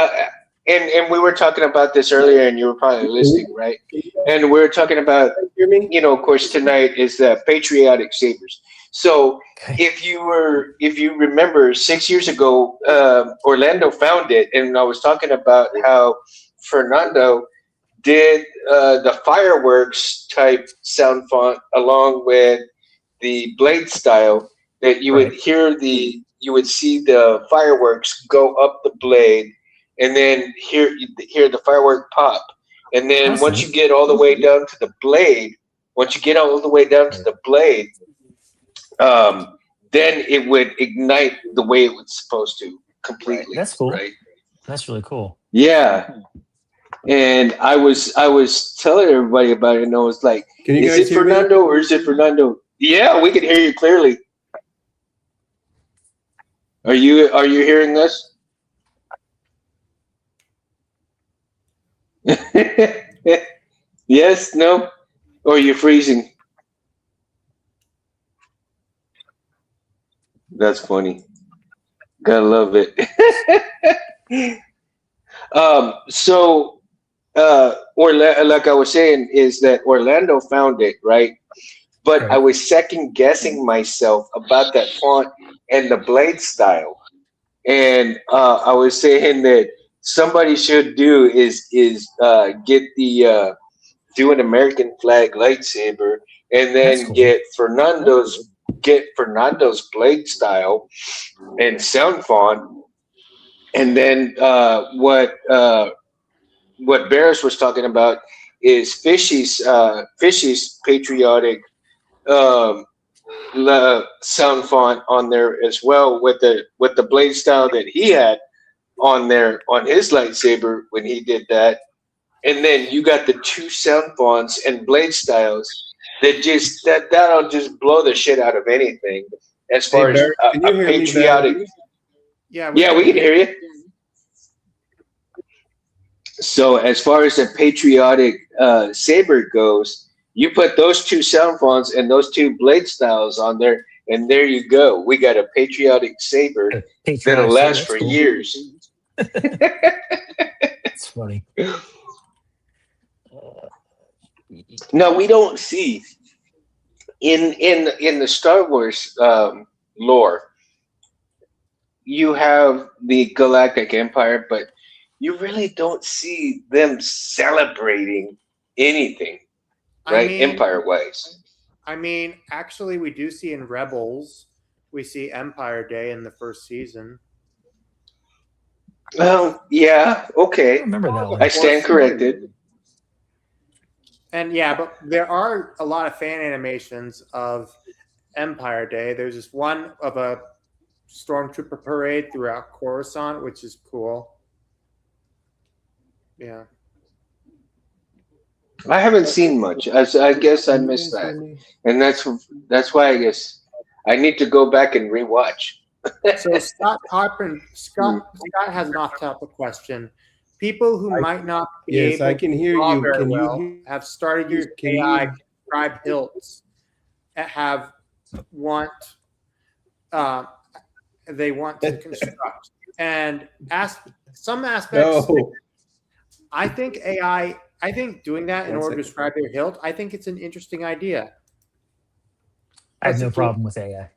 And we were talking about this earlier, and you were probably listening, right? And we were talking about, Hear me? of course, tonight is the Patriotic Sabers. So Okay. if you remember, 6 years ago, Orlando found it, and I was talking about how Fernando did the fireworks type sound font along with the blade style that you would you would see the fireworks go up the blade and then hear the firework pop. And then That's once you neat. get all the way down to the blade, then it would ignite the way it was supposed to completely. That's cool. Right? That's really cool. Yeah. And I was telling everybody about it, and I was like, Can you "Is guys it hear me? Fernando or is it Fernando?" Yeah, we can hear you clearly. Are you hearing us? Yes, no, or are you freezing? That's funny. Gotta love it. So like I was saying, is that Orlando found it, right? But Right. I was second guessing myself about that font and the blade style. And I was saying that somebody should get the do an American flag lightsaber and That's then cool. get Fernando's blade style and sound font. And then what Barris was talking about is Fishy's patriotic um, sound font on there as well, with the blade style that he had on there on his lightsaber when he did that. And then you got the two sound fonts and blade styles that'll just blow the shit out of anything as Hey, far as Barry, can you a hear me better? patriotic. Yeah, Yeah, we can hear you. So as far as a patriotic saber goes, you put those two sound fonts and those two blade styles on there, and there you go. We got a patriotic saber A that'll patriotic saber. last That's for cool. years. It's funny. Now we don't see in the Star Wars lore. You have the Galactic Empire, but you really don't see them celebrating anything, I right? mean, Empire wise. actually, we do see in Rebels, we see Empire Day in the first season. Oh, yeah, I okay. remember that one. I stand corrected. And yeah, but there are a lot of fan animations of Empire Day. There's this one of a stormtrooper parade throughout Coruscant, which is cool. Yeah. I haven't seen much. I guess I missed that, and that's why I guess I need to go back and rewatch. So Scott has an off-topic question. People who might not be Yes, able I can hear to draw you. very Can you well hear- have started using Can you- AI to describe hilts. They want to construct and ask some aspects. No. I think doing that in order to describe their hilt, I think it's an interesting idea. I have That's no a cool- problem with AI.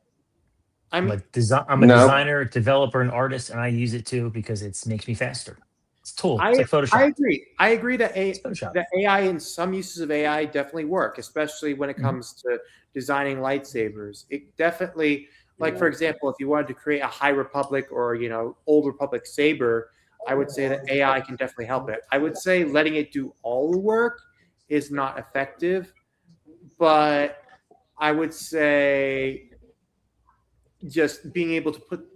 I'm No. a designer, developer, and artist, and I use it too because it makes me faster. It's a tool. It's like Photoshop. I agree that Photoshop. that AI and some uses of AI definitely work, especially when it Mm-hmm. comes to designing lightsabers. It definitely, like for example, if you wanted to create a High Republic or Old Republic saber, I would say that AI can definitely help it. I would say letting it do all the work is not effective, but I would say just being able to put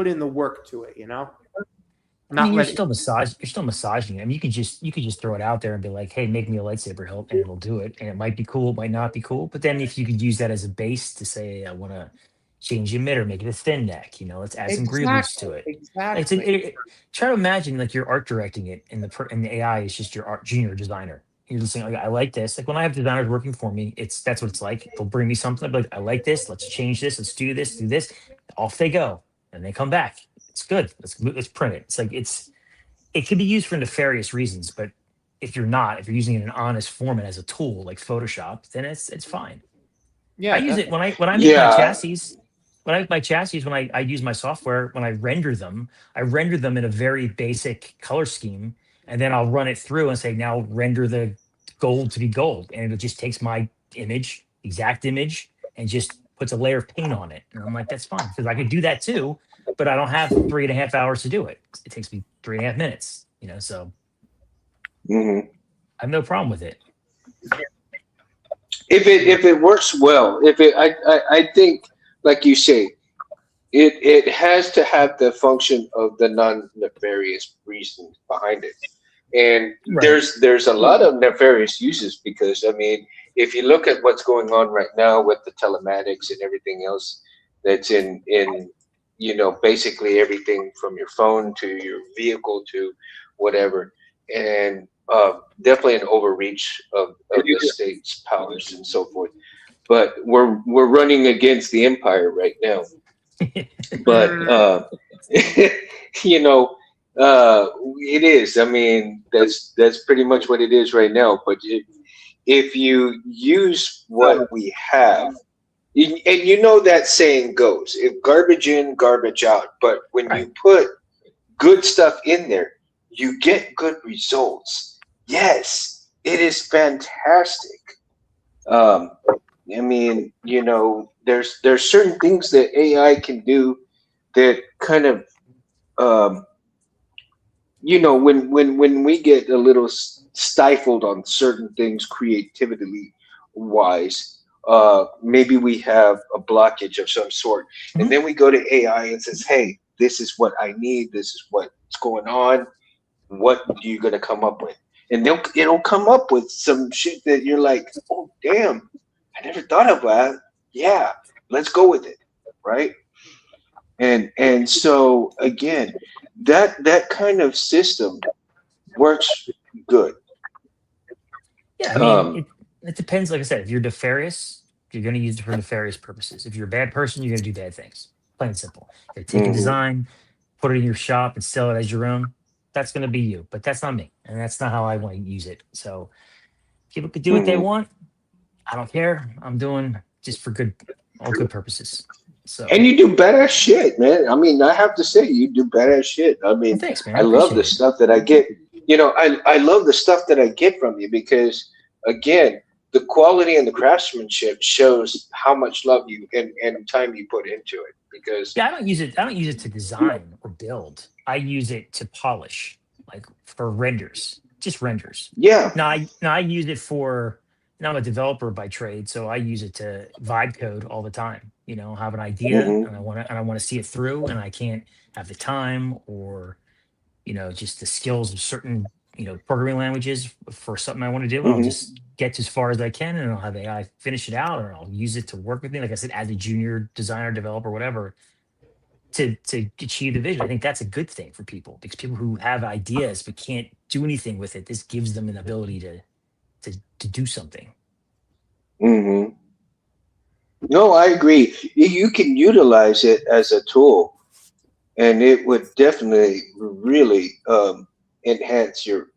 in the work to it, I mean, you're still massaging it. I mean, you could just throw it out there and be like, "Hey, make me a lightsaber hilt," and it'll do it. And it might be cool, it might not be cool. But then if you could use that as a base to say, "I want to change the emitter, make it a thin neck," let's add some greaves to it. Exactly. Try to imagine like you're art directing it, and the AI is just your art junior designer. You're just saying, like, "I like this." Like when I have designers working for me, that's what it's like. They'll bring me something, I'll be like, "I like this. Let's change this. Let's do this. Do this." Off they go, and they come back. It's good. Let's print it. It's like it can be used for nefarious reasons, but if you're using it in an honest format as a tool like Photoshop, then it's fine. Yeah, I use it when I make my Yeah. chassis. When I make my chassis, when I use my software, when I render them in a very basic color scheme, and then I'll run it through and say, now render the gold to be gold, and it just takes my exact image, and just puts a layer of paint on it. And I'm like, that's fine because I could do that too, but I don't have 3.5 hours to do it. It takes me 3.5 minutes. So Mhm. I have no problem with it. If it works well, I think, like you say, it has to have the function of the non-nefarious reason behind it. And Right. there's a lot of nefarious uses, because I mean, if you look at what's going on right now with the telematics and everything else that's in basically everything from your phone to your vehicle to whatever, and definitely an overreach of the state's powers and so forth. But we're running against the empire right now. But it is. I mean, that's pretty much what it is right now. But if you use what we have, and that saying goes, if garbage in, garbage out. But when you put good stuff in there, you get good results. Yes, it is fantastic. I mean, there's certain things that AI can do that kind of when we get a little stifled on certain things creativity wise, maybe we have a blockage of some sort, and Mhm. then we go to AI and says, "Hey, this is what I need. This is what's going on. What are you gonna come up with?" And it'll come up with some shit that you're like, "Oh, damn, I never thought of that. Yeah, let's go with it." Right? And so again, that kind of system works good. Yeah, I mean, Um, it depends. Like I said, if you're nefarious, you're going to use it for nefarious purposes. If you're a bad person, you're going to do bad things. Plain and simple. If you take a mhm, design, put it in your shop, and sell it as your own, that's going to be you. But that's not me, and that's not how I want to use it. So people could do what they mhm. want. I don't care. I'm doing just for good, all good purposes. So, And you do badass shit, man. I mean, I have to say, you do badass shit. I well, mean, thanks, man. I I love the appreciate it. stuff that I get. I love the stuff that I get from you because, again, the quality and the craftsmanship shows how much love and time you put into it. Because, Yeah, I don't use it. I don't use it to design or build. I use it to polish, like for renders, just renders. yeah, Now I use it for. Now I'm a developer by trade, so I use it to vibe code all the time. I have an idea hmm and I want to see it through, and I can't have the time or just the skills of certain programming languages for something I want to do. I'll hmm just get to as far as I can, and I'll have AI finish it out, or I'll use it to work with me. Like I said, as a junior designer, developer, whatever to achieve the vision. I think that's a good thing for people because people who have ideas but can't do anything with it, this gives them an ability to do something. hmm No, I agree. You can utilize it as a tool, and it would definitely really enhance your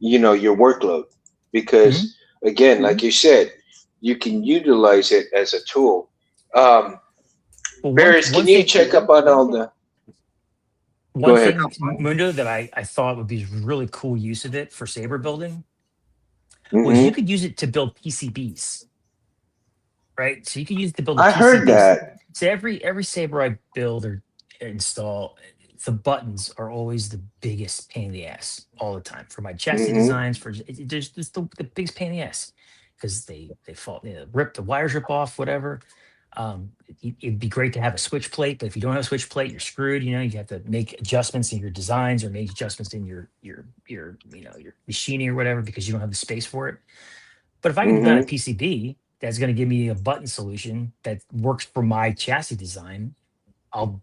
workload Mhm. because again, like you said, you can utilize it as a tool. um Well, one Barris, one can you thing check up on all the go one ahead. thing Mundo that I thought would be really cool use of it for saber building was you Hmm could use it to build PCBs, right? So you could use it to build a I heard PCB. that. So every saber I build or install, the buttons are always the biggest pain in the ass all the time for my chassis Hmm designs. There's just the biggest pain in the ass because they fall, rip the wires rip off, whatever. It'd be great to have a switch plate, but if you don't have a switch plate, you're screwed. You have to make adjustments in your designs or make adjustments in your machining or whatever because you don't have the space for it. But if I can design a hmm PCB that's going to give me a button solution that works for my chassis design, I'll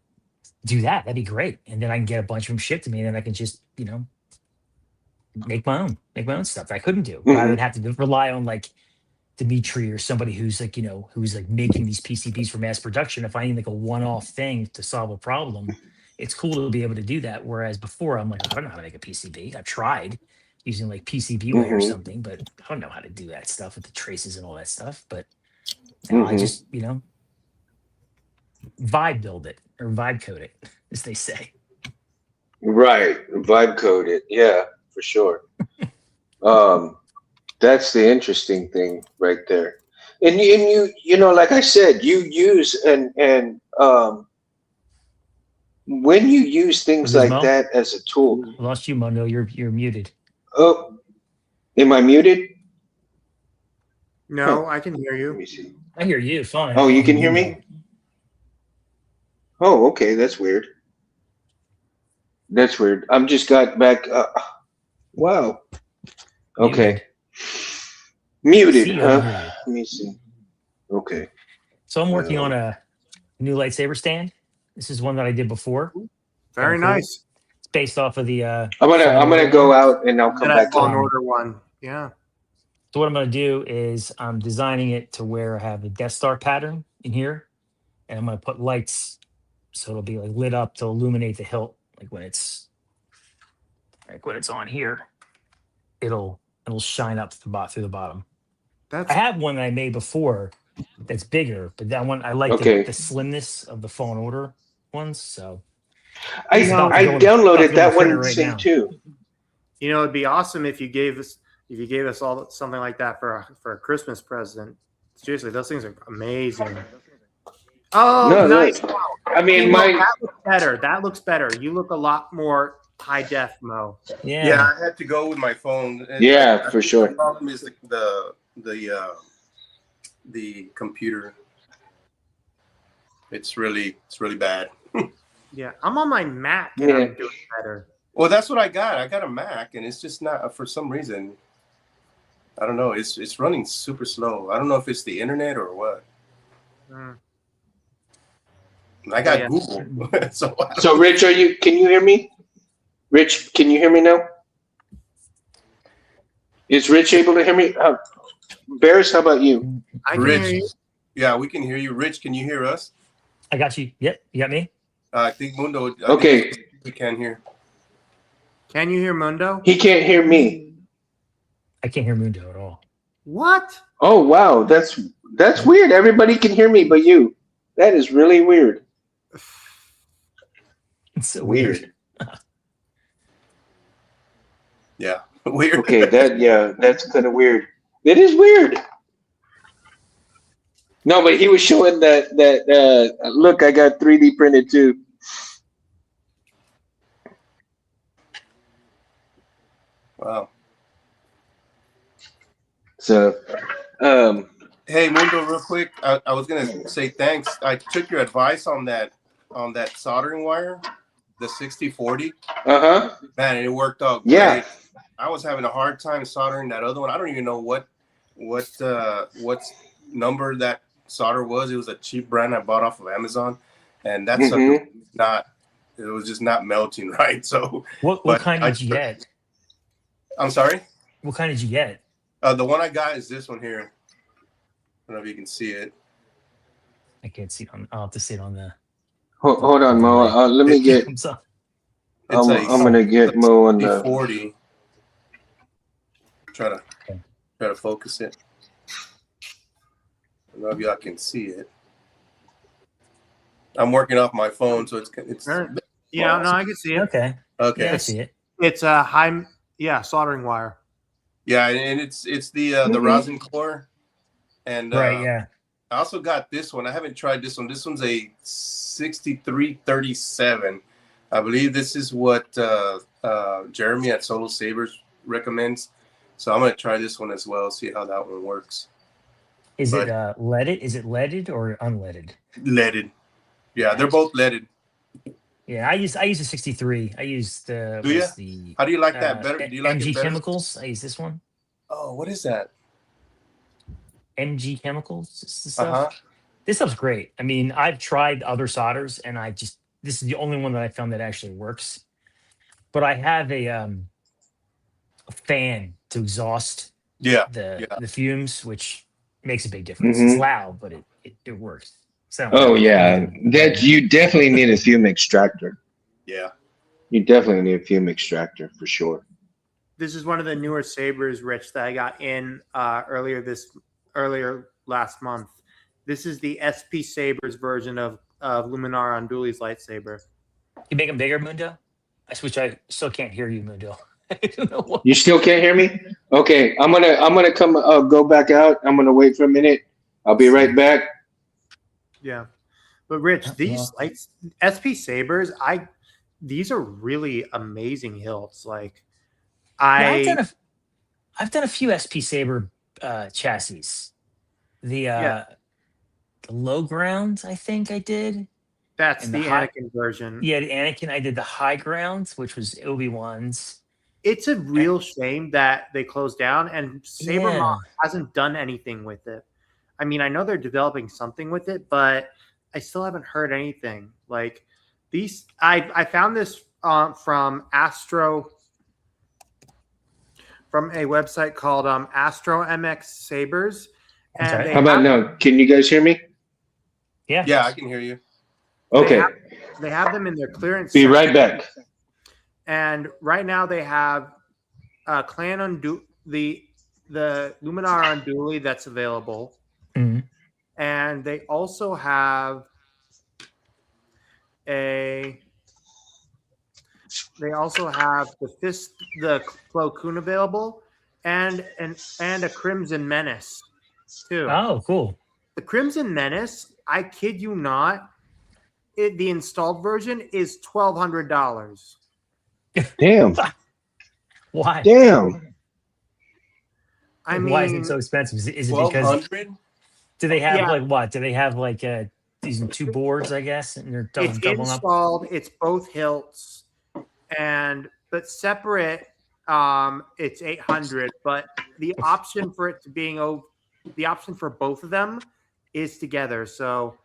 do that. That'd be great. And then I can get a bunch of them shipped to me, and then I can just, make my own stuff. I couldn't do rather hmm than have to rely on like Dimitri or somebody who's like, who's like making these PCBs for mass production. If I need like a one-off thing to solve a problem, it's cool to be able to do that. Whereas before, I'm like, I don't know how to make a PCB. I've tried using like PCBway or hmm something, but I don't know how to do that stuff with the traces and all that stuff. But now I hmm just, vibe build it or vibe code it, as they say. right, vibe code it, yeah, for sure. um that's the interesting thing right there. And you like I said, you use and when you use With things like Ismo, that as a tool. I lost you, Mundo. You're muted. Oh, am I muted? Huh. No, I can hear Let you. me see. I hear you fine. I Oh, don't you know can hear Mundo. me? Oh, okay. That's weird. That's weird. I'm just got back. Wow. Okay. Muted. I Muted, see you. I don't huh? hear you. Let me see. Okay. So I'm working on Um, a new lightsaber stand. This is one that I did before. Kind Very of cool. nice. It's based off of the I'm gonna Fallen I'm Order gonna go one. out and I'll come That back Fallen in. Order one. Yeah. So what I'm going to do is I'm designing it to where I have the Death Star pattern in here, and I'm going to put lights so it'll be like lit up to illuminate the hilt. Like when it's on here, it'll shine up through the bottom. I That's have one that I made before that's bigger, but that one I like the Okay. slimness of the Fallen Order ones. So you it's I know, about to I go in the downloaded that printer one right thing now. too. it'd be awesome if you gave us all something like that for a Christmas present. Seriously, those things are amazing. Oh, No, nice. look. I mean, Mo, my that looks better. That looks better. You look a lot more high def, Mo. Yeah, I had to go with my phone. Yeah, I for think sure. The problem is the computer. It's really bad. Yeah, I'm on my Mac and Yeah. I'm doing better. Well, that's what I got. I got a Mac, and it's just not for some reason. I don't know. It's running super slow. I don't know if it's the internet or what. Mm. I got Yeah. Google, so So, Rich, can you hear me? Rich, can you hear me now? Is Rich able to hear me? Barris, how about you? I can Rich, hear you. yeah, we can hear you. Rich, can you hear us? I got you. Yep, you got me. I think Mundo. Okay. We can hear. Can you hear Mundo? He can't hear me. I can't hear Mundo at all. What? Oh, wow. That's weird. Everybody can hear me but you. That is really weird. It's so weird. Yeah, weird. Okay, that's kind of weird. It is weird. No, but he was showing that look, I got 3D printed too. Wow. So, Hey, Mundo, real quick, I was gonna say thanks. I took your advice on that soldering wire, the 6040. uh-huh. Man, it worked out great. Yeah. I was having a hard time soldering that other one. I don't even know what number that solder was. It was a cheap brand I bought off of Amazon, and that sucker was not. It was just not melting right. So What kind did you get? I'm sorry. What kind did you get? The one I got is this one here. I don't know if you can see it. I can't see it on. I'll have to see it on the. Hold on, Mo. Let me get. I'm sorry. It's I'm gonna get Mo on the 40. Try to focus it. I don't know if y'all can see it. I'm working off my phone, so it's Yeah, no, I can see it. Okay. okay. Yeah, I see it. It's a high, soldering wire. Yeah, and it's the rosin core, and Right. Yeah. I also got this one. I haven't tried this one. This one's a 6337. I believe this is what Jeremy at Solo Sabers recommends. So I'm gonna try this one as well. See how that one works. Is it leaded? Is it leaded or unleaded? Leaded. Yeah, they're both leaded. Yeah, I use a 63. I use the. Do you? The, How do you like that better? Do you like MG it better? Chemicals. I use this one. Oh, what is that? MG Chemicals. This stuff. This stuff's great. I mean, I've tried other solders, and this is the only one that I found that actually works. But I have a fan to exhaust the fumes, which makes a big difference. It's loud, but it works. So Oh yeah, that you definitely need a fume extractor. Yeah, you definitely need a fume extractor for sure. This is one of the newer sabers, Rich, that I got in earlier last month. This is the SP Sabers version of Luminar Onduli's lightsaber. You make them bigger, Mundo? I still can't hear you, Mundo. I don't know what. You still can't hear me? Okay, I'm gonna come go back out. I'm gonna wait for a minute. I'll be right back. Yeah, but Rich, these SP Sabers, these are really amazing hilts. Like, I've done a few SP Saber chassis. The low grounds, I think I did. That's the Anakin version. Yeah, the Anakin. I did the high grounds, which was Obi-Wan's. It's a real shame that they closed down, and Sabermont hasn't done anything with it. I mean, I know they're developing something with it, but I still haven't heard anything. Like these, I found this from a website called Astro MX Sabers. And how about now? Can you guys hear me? Yeah. Yeah, I can hear you. Okay. They have them in their clearance. Be right back. And right now they have the Luminar Onduli that's available. Mm-hmm. And they also have the Plo Koon available and a Crimson Menace too. Oh, cool. The Crimson Menace, I kid you not, the installed version is $1,200. Damn. Why? Damn. I Why is it mean, so expensive? Is it because 1,200. do they have yeah, like what? Do they have like these two boards? I guess, and they're it's doubling up. installed. It's both hilts, but separate. It's 800, but the option for it to the option for both of them is together. So,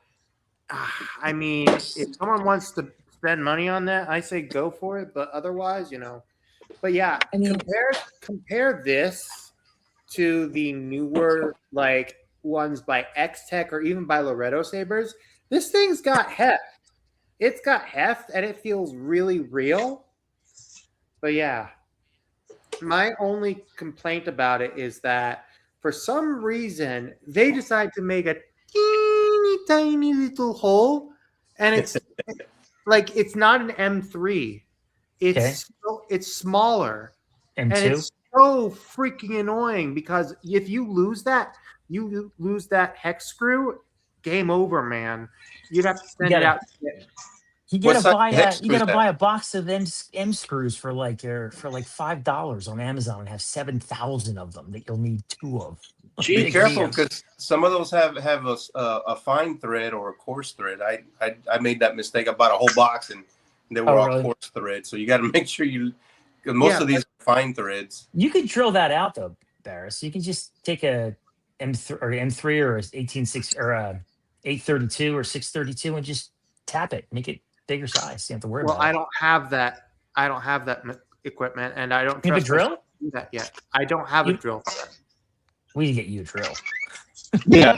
I mean, if someone wants to spend money on that, I say go for it. But otherwise, But yeah, I mean, compare this to the newer like ones by X Tech or even by Loretto Sabers. This thing's got heft. It's got heft and it feels really real. But yeah, my only complaint about it is that for some reason they decide to make a teeny tiny little hole, and it's like it's not an M3. Okay. It's smaller, and M2. it's so freaking annoying because if you lose that hex screw, game over, man. You'd have to send it out. You What gotta size buy hex a you screw is gotta that? buy a box of M screws for like $5 on Amazon and have 7,000 of them that you'll need 2 of. Be Big careful deal. because some of those have a fine thread or a coarse thread. I made that mistake. I bought a whole box and they were all really? coarse thread. So you got to make sure because most of these are fine threads. You could drill that out though, Barris. You can just take a M3 or 18.6 or 832 or 632 and just tap it, make it bigger size. You don't have to worry Well, about it. I don't have that equipment, and I don't You have a trust drill? myself to do that yet. I don't have a drill. We need to get you a drill. Yeah.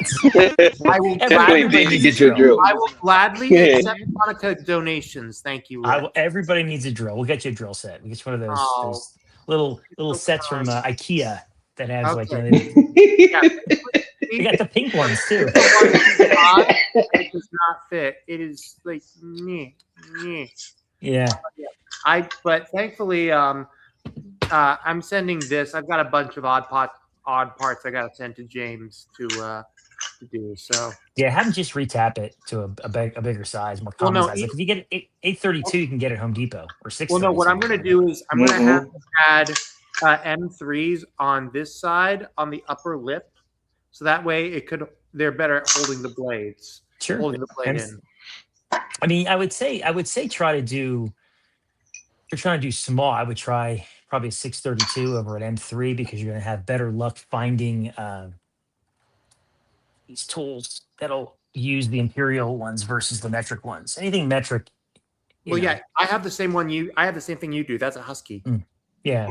I will Definitely gladly, need to get you a drill. I will gladly accept Monica donations. Thank you. Rick. Everybody needs a drill. We'll get you a drill set. We get you one of those, Oh, those little so sets from kind. IKEA that has like Okay. they Yeah, got the pink ones too. it does not fit. It is like meh. Yeah. But thankfully, I'm sending this. I've got a bunch of odd parts I got to send to James to do. So Yeah, have them just retap it to a bigger size, more Well, common no, size. Like if you get 832, you can get it at Home Depot or 632. well, no. What I'm going to do is I'm going to have to add M3s on this side on the upper lip, so that way they're better at holding the blades. Sure. Holding the blade in. I mean, I would say try to do. If you're trying to do small, I would try probably a 632 over an M3 because you're going to have better luck finding these tools that'll use the imperial ones versus the metric ones. Anything metric. Well, yeah, I have the same one I have the same thing you do. That's a Husky. Yeah.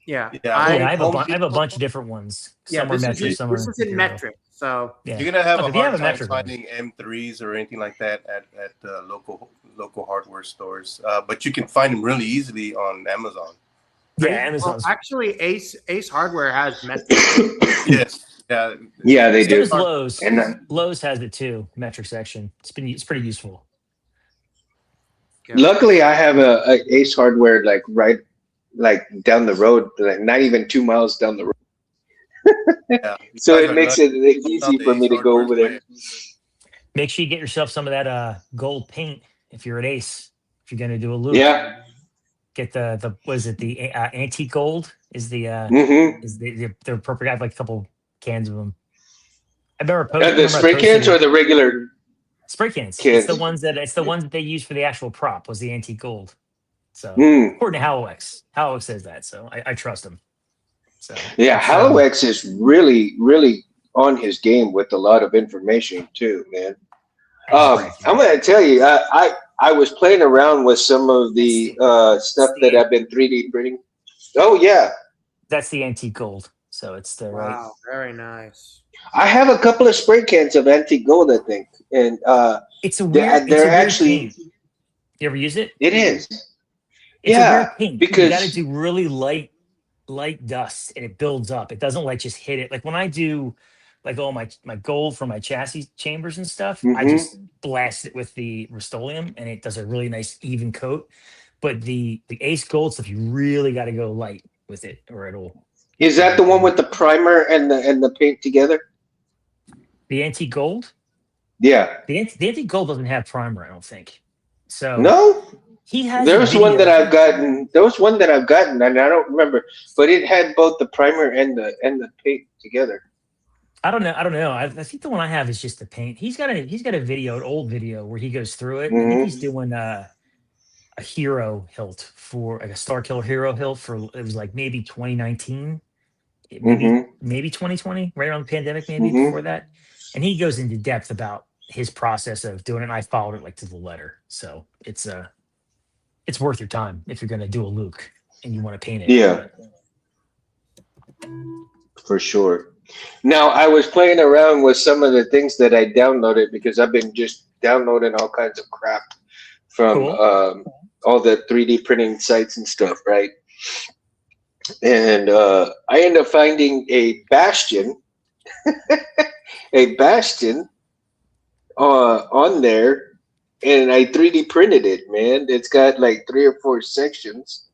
Yeah. I have a bunch of different ones. Some are metric, some are this is in imperial. metric. So Yeah. You're gonna have Look, a if you have hard a time metric one. finding M3s or anything like that at local hardware stores, but you can find them really easily on Amazon. Yeah, Well, Amazon's. actually, Ace Hardware has metric. Yes. Yeah, they So do. does Lowe's. And Lowe's has it too. Metric section. It's pretty useful. luckily, I have a Ace Hardware like down the road, like not even 2 miles down the road. Yeah. So it makes it easy for me to go over there. Make sure you get yourself some of that gold paint if you're at Ace. If you're gonna do a loop, Yeah. get the what is it? The antique gold is the Mm-hmm. is the appropriate. I have like a couple cans of them. I remember posting The spray cans or the regular? spray cans. Cans. It's the ones that they use for the actual prop was the antique gold. So according to Hallowex says that. So I trust him. So Yeah, Hallowex is really, really on his game with a lot of information too, man. I'm gonna tell you, I was playing around with some of the stuff that I've been 3D printing. Oh yeah, that's the antique gold. So it's the right. Wow, very nice. I have a couple of spray cans of antique gold, I think, and It's a weird. they're it's a weird actually. paint. You ever use it? It is. It's a Yeah, weird paint. because You got to do really light dust, and it builds up. It doesn't like just hit it. Like when I do, like all my gold for my chassis chambers and stuff, I just blast it with the Rust-Oleum, and it does a really nice even coat. But the Ace Gold stuff, you really got to go light with it, or it'll. Is that the one with the primer and the paint together? The antique gold? Yeah. The anti-gold doesn't have primer, I don't think. So No, he has a there's one video. that I've gotten. There was one that I've gotten, and I don't remember, but it had both the primer and the paint together. I don't know. I don't know. I think the one I have is just the paint. He's got a video, an old video where he goes through it. I think he's Hmm. doing a hero hilt for like a Star Killer hero hilt for it was like maybe 2019, maybe Hmm. 2020, right around the pandemic, maybe Hmm. before that. And he goes into depth about his process of doing it. And I followed it like to the letter. So it's worth your time if you're gonna do a Luke and you want to paint it. Yeah, for sure. Now I was playing around with some of the things that I downloaded because I've been just downloading all kinds of crap from Cool. all the 3D printing sites and stuff, right? And I ended up finding a bastion on there, and I 3D printed it, man. It's got like 3 or 4 sections.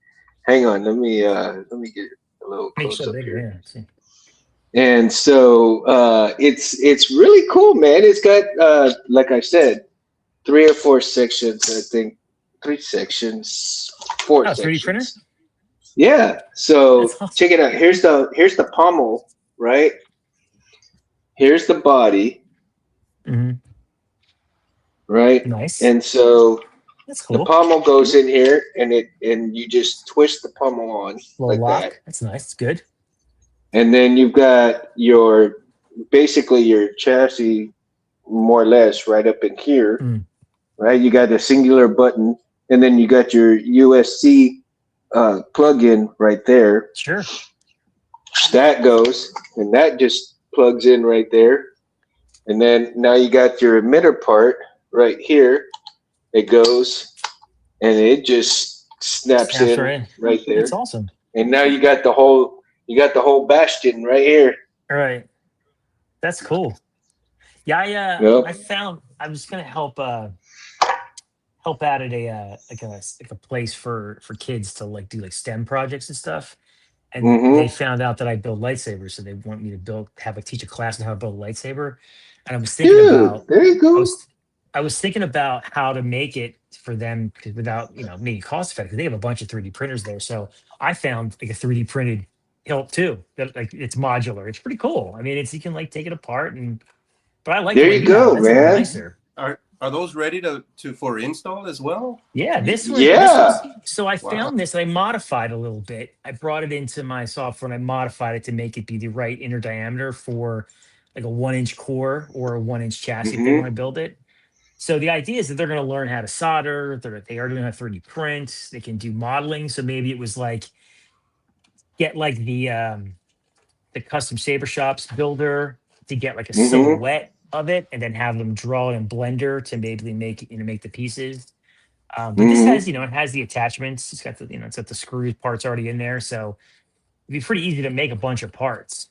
Hang on, let me get a little Make close sure up bigger. here. Yeah. See. And so it's really cool, man. It's got like I said, 3 or 4 sections. I think 3 sections, four Oh, 3D printer. sections. Yeah. So That's awesome. check it out. Here's the pommel, right? Here's the body, Hmm. right? Nice. And so That's the cool. pommel goes in here, and you just twist the pommel on Little like that, lock. That's nice. It's good. and then you've got your basically your chassis more or less right up in here, Mm, right? You got a singular button, and then you got your USC plug-in right there. sure. That goes, and that just plugs in right there. And then now you got your emitter part right here. It goes, and it just snaps Snaps in right in. right That's there. awesome. And now you got the whole bastion right here. All right. That's cool. Yeah, Yep. I found I was gonna help out at a like a place for kids to like do like STEM projects and stuff. And they Mm-hmm. found out that I build lightsabers, so they want me to teach a class on how to build a lightsaber. And Dude, there you I go. was I was thinking about how to make it for them 'cause without making it cost effective. They have a bunch of 3D printers there, so I found like a 3D printed hilt too. That like it's modular. It's pretty cool. I mean, it's you can like take it apart and but I like the There way you you have it. go, That's even man. nicer. Are those ready to for install as well? Yeah, this Yeah. was so I Wow. found this and I modified a little bit. I brought it into my software and I modified it to make it be the right inner diameter for like a 1 inch core or a 1 inch chassis if they want to Mm-hmm. build it. So the idea is that they're going to learn how to solder. They are doing how to 3D print. They can do modeling. So maybe it was like get like the custom saber shops builder to get like a Mm-hmm. silhouette of it and then have them draw it in Blender to maybe make the pieces. But this has, Mm-hmm. it has the attachments. It's got it's got the screw parts already in there. So it'd be pretty easy to make a bunch of parts.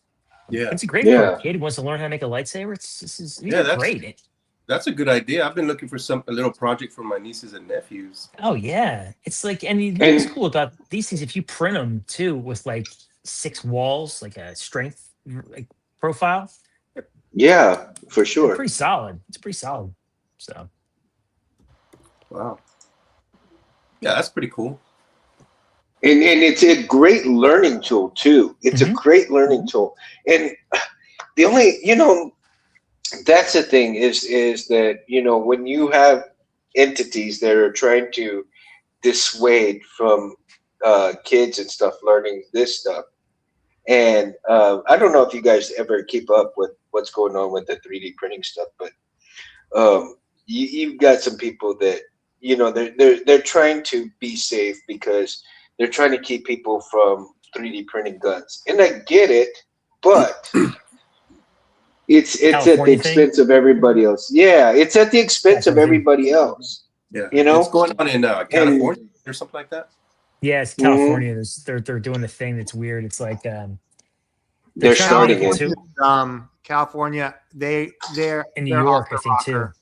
Yeah. It's great for a Yeah. kid who wants to learn how to make a lightsaber. These Yeah, are that's great. that's a good idea. I've been looking for a little project for my nieces and nephews. Oh yeah. It's like, and the thing that's And cool about these things, if you print them too with like 6 walls, like a strength like profile, they're, yeah, for they're sure. pretty solid. It's pretty solid. So Wow. Yeah, that's pretty cool. And it's a great learning tool too. It's a mhm. great learning tool. And the only, that's the thing is that, when you have entities that are trying to dissuade from kids and stuff learning this stuff. And I don't know if you guys ever keep up with what's going on with the 3D printing stuff, but you've got some people that they're trying to be safe because they're trying to keep people from 3D printing guns, and I get it, but it's at the California thing. expense of everybody else. Yeah, it's at the expense of California thing. everybody else. Yeah. You It's know, going on in and California or something like that. Yeah, it's mhm, California. They're doing the thing that's weird. It's like they're they're trying to make starting it it. too California, in New they're off York, I their think too. rocker.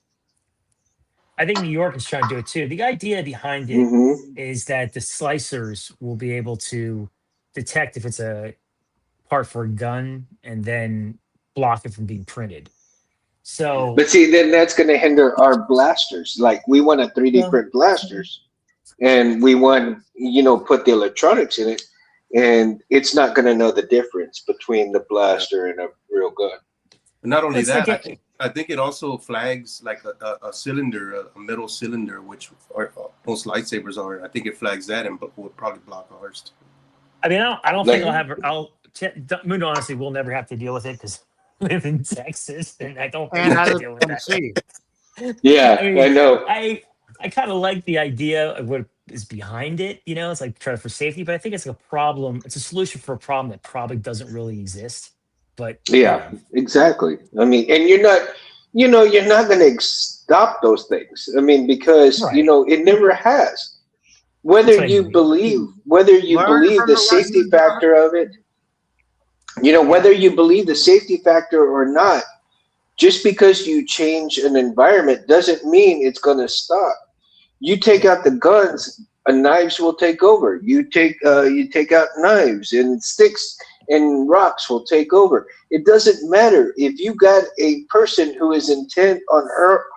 I think New York is trying to do it too. The idea behind it Hmm. is that the slicers will be able to detect if it's a part for a gun and then block it from being printed. So, But see, then that's going to hinder our blasters. Like we want a 3D well, print blasters, and we want put the electronics in it, and it's not going to know the difference between the Yeah. blaster and a real gun. But not only it's that, like it, I think it also flags like a cylinder, a metal cylinder, which most lightsabers are. I think it flags that and would probably block ours too. I mean, I don't Like, think Mundo, honestly, we'll never have to deal with it because I live in Texas and I don't think And we'll I have to live deal with in that. Tennessee. yeah, I mean, I know. I kind of like the idea of what is behind it. It's like try for safety, but I think it's like a problem. It's a solution for a problem that probably doesn't really exist. But Yeah, exactly. I mean, and you're not going to stop those things. I mean, because right, it never has. that's what I mean. Whether you Learn believe from the the safety lessons factor of it, whether you believe the safety factor or not, just because you change an environment doesn't mean it's going to stop. You take out the guns, knives will take over. You take out knives and sticks and rocks will take over. It doesn't matter if you got a person who is intent on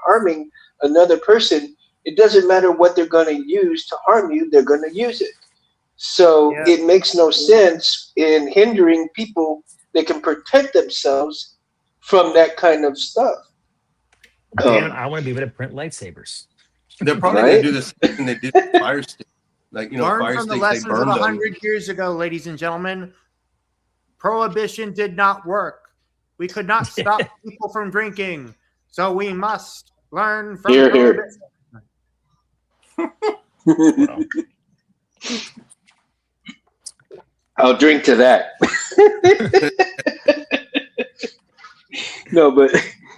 harming another person. It doesn't matter what they're going to use to harm you. They're going to use it. So Yeah. it makes no sense in hindering people that can protect themselves from that kind of stuff. Damn it, I want to be able to print lightsabers. They're probably Right? going to do the same thing they did with fire stick. Like Learn fire from the sticks, they lessons of burned them. 100 years ago, ladies and gentlemen. Prohibition did not work. We could not stop people from drinking, so we must learn from Hear, hear. prohibition. Well, I'll drink to that. No, but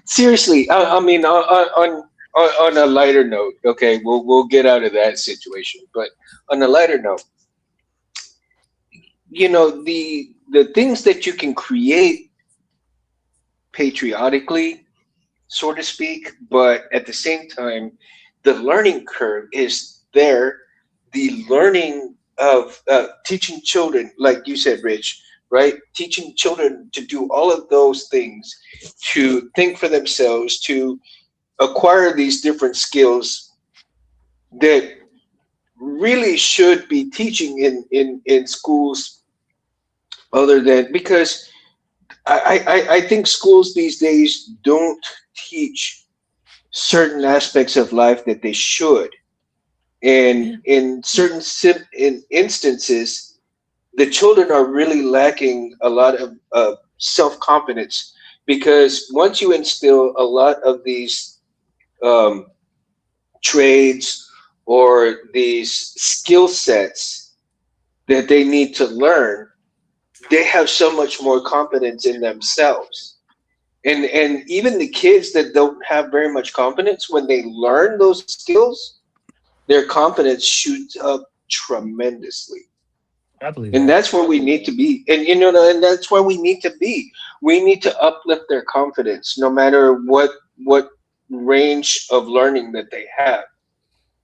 seriously, I mean, on a lighter note, okay, we'll get out of that situation. But on a lighter note, the things that you can create patriotically, so to speak, but at the same time, the learning curve is there. The learning of teaching children, like you said, Rich, right? Teaching children to do all of those things, to think for themselves, to acquire these different skills that really should be teaching in schools other than, because I think schools these days don't teach certain aspects of life that they should. And in certain instances, the children are really lacking a lot of self-confidence, because once you instill a lot of these um, trades or these skill sets that they need to learn, they have so much more confidence in themselves. And even the kids that don't have very much confidence, when they learn those skills, their confidence shoots up tremendously. I believe And that. that's where we need to be. And that's where we need to be. We need to uplift their confidence no matter what range of learning that they have.